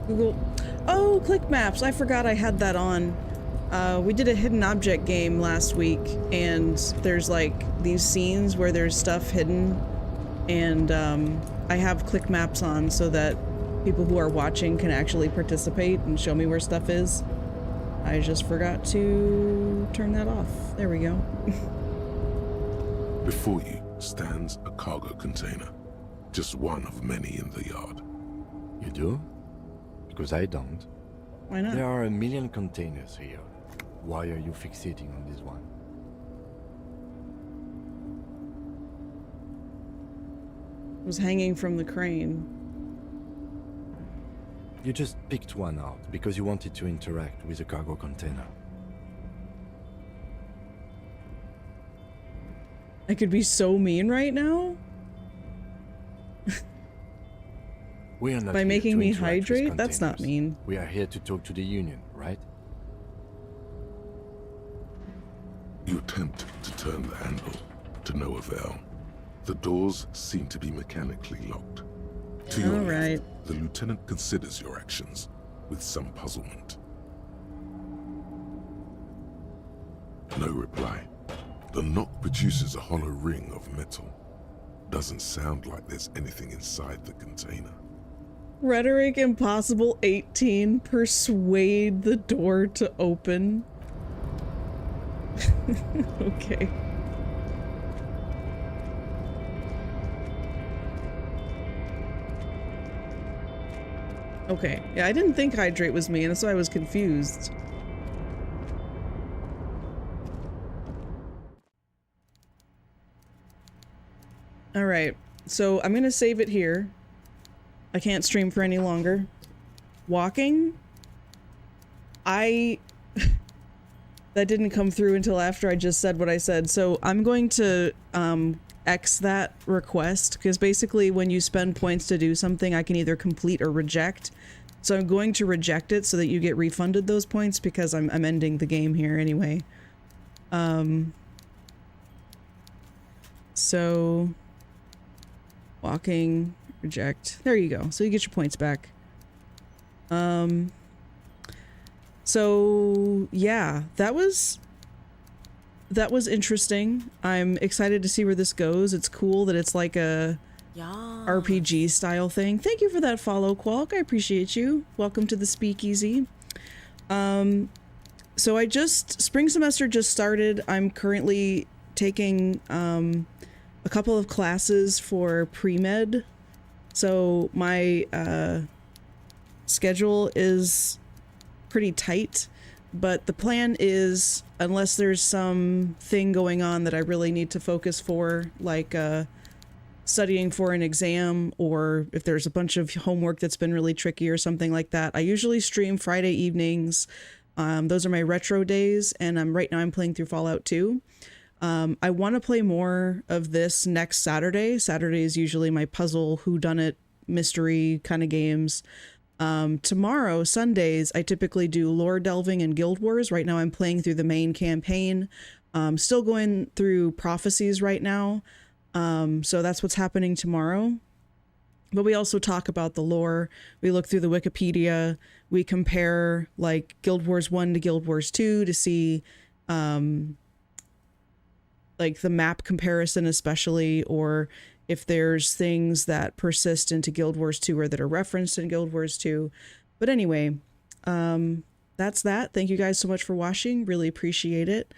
Google. Oh, Click Maps. I forgot I had that on. We did a hidden object game last week, and there's like these scenes where there's stuff hidden, and I have Click Maps on so that people who are watching can actually participate and show me where stuff is. I just forgot to turn that off. There we go. Before you stands a cargo container, just one of many in the yard. You do? Because I don't. Why not? There are a million containers here. Why are you fixating on this one? It was hanging from the crane. You just picked one out because you wanted to interact with a cargo container. I could be so mean right now? We are not By here making to me interact with hydrate? That's not containers. mean. We are here to talk to the Union, right? You attempt to turn the handle, to no avail. The doors seem to be mechanically locked. To your left, Alright. the lieutenant considers your actions with some puzzlement. No reply. The knock produces a hollow ring of metal. Doesn't sound like there's anything inside the container. Rhetoric Impossible 18. Persuade the door to open. Okay. Okay. Yeah, I didn't think hydrate was me, and so I was confused. Alright, so I'm gonna save it here. I can't stream for any longer. Walking? That didn't come through until after I just said what I said, so I'm going to X that request, because basically when you spend points to do something, I can either complete or reject. So I'm going to reject it so that you get refunded those points, because I'm ending the game here anyway. So walking Reject. There you go. So you get your points back. So yeah, that was interesting. I'm excited to see where this goes. It's cool that it's like a RPG style thing. Thank you for that follow, Qualk. I appreciate you. Welcome to the speakeasy. So spring semester just started. I'm currently taking a couple of classes for pre-med. So my schedule is pretty tight, but the plan is, unless there's some thing going on that I really need to focus for, like studying for an exam, or if there's a bunch of homework that's been really tricky or something like that, I usually stream Friday evenings. Those are my retro days, and right now I'm playing through Fallout 2. I want to play more of this next Saturday. Saturday is usually my puzzle, whodunit, mystery kind of games. Tomorrow, Sundays, I typically do lore delving and Guild Wars. Right now I'm playing through the main campaign. Still going through prophecies right now. So that's what's happening tomorrow. But we also talk about the lore. We look through the Wikipedia. We compare like Guild Wars 1 to Guild Wars 2 to see like the map comparison especially, or if there's things that persist into Guild Wars 2 or that are referenced in Guild Wars 2. But anyway, that's that. Thank you guys so much for watching. Really appreciate it.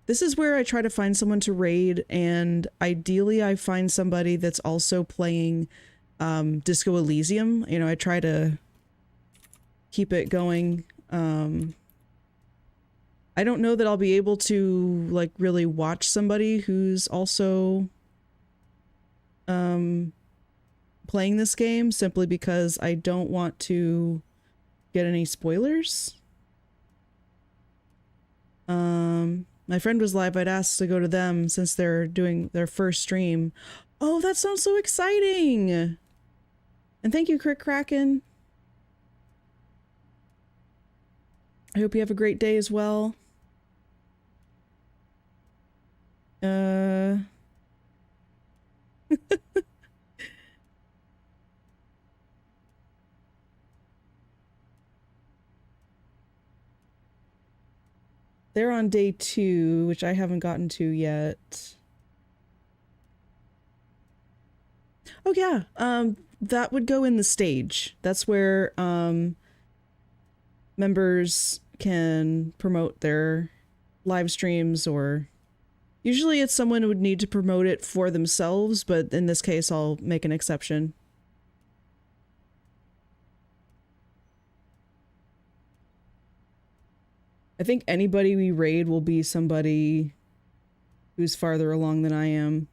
This is where I try to find someone to raid, and ideally I find somebody that's also playing Disco Elysium. You know, I try to keep it going. I don't know that I'll be able to like really watch somebody who's also playing this game, simply because I don't want to get any spoilers. My friend was live. I'd asked to go to them since they're doing their first stream. Oh, that sounds so exciting! And thank you, Crick Kraken. I hope you have a great day as well. They're on day 2, which I haven't gotten to yet. Oh yeah, that would go in the stage. That's where members can promote their live streams, or usually it's someone who would need to promote it for themselves, but in this case I'll make an exception. I think anybody we raid will be somebody who's farther along than I am.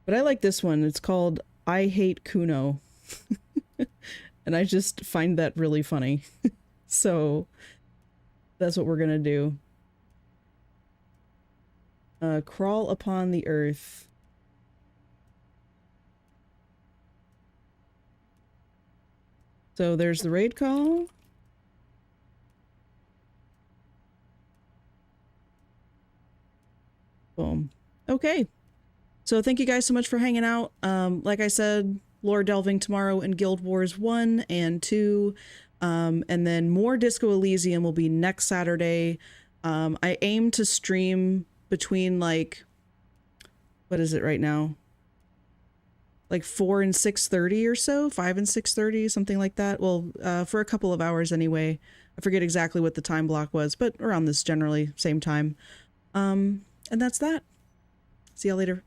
But I like this one. It's called I Hate Kuno. And I just find that really funny. So that's what we're gonna do. Crawl upon the earth. So there's the raid call. Boom. Okay. So thank you guys so much for hanging out. Like I said, lore delving tomorrow in Guild Wars 1 and 2. And then more Disco Elysium will be next Saturday. I aim to stream between like, what is it right now? Like 4 and 6:30 or so, 5 and 6:30, something like that. Well, for a couple of hours anyway. I forget exactly what the time block was, but around this generally same time. And that's that. See y'all later.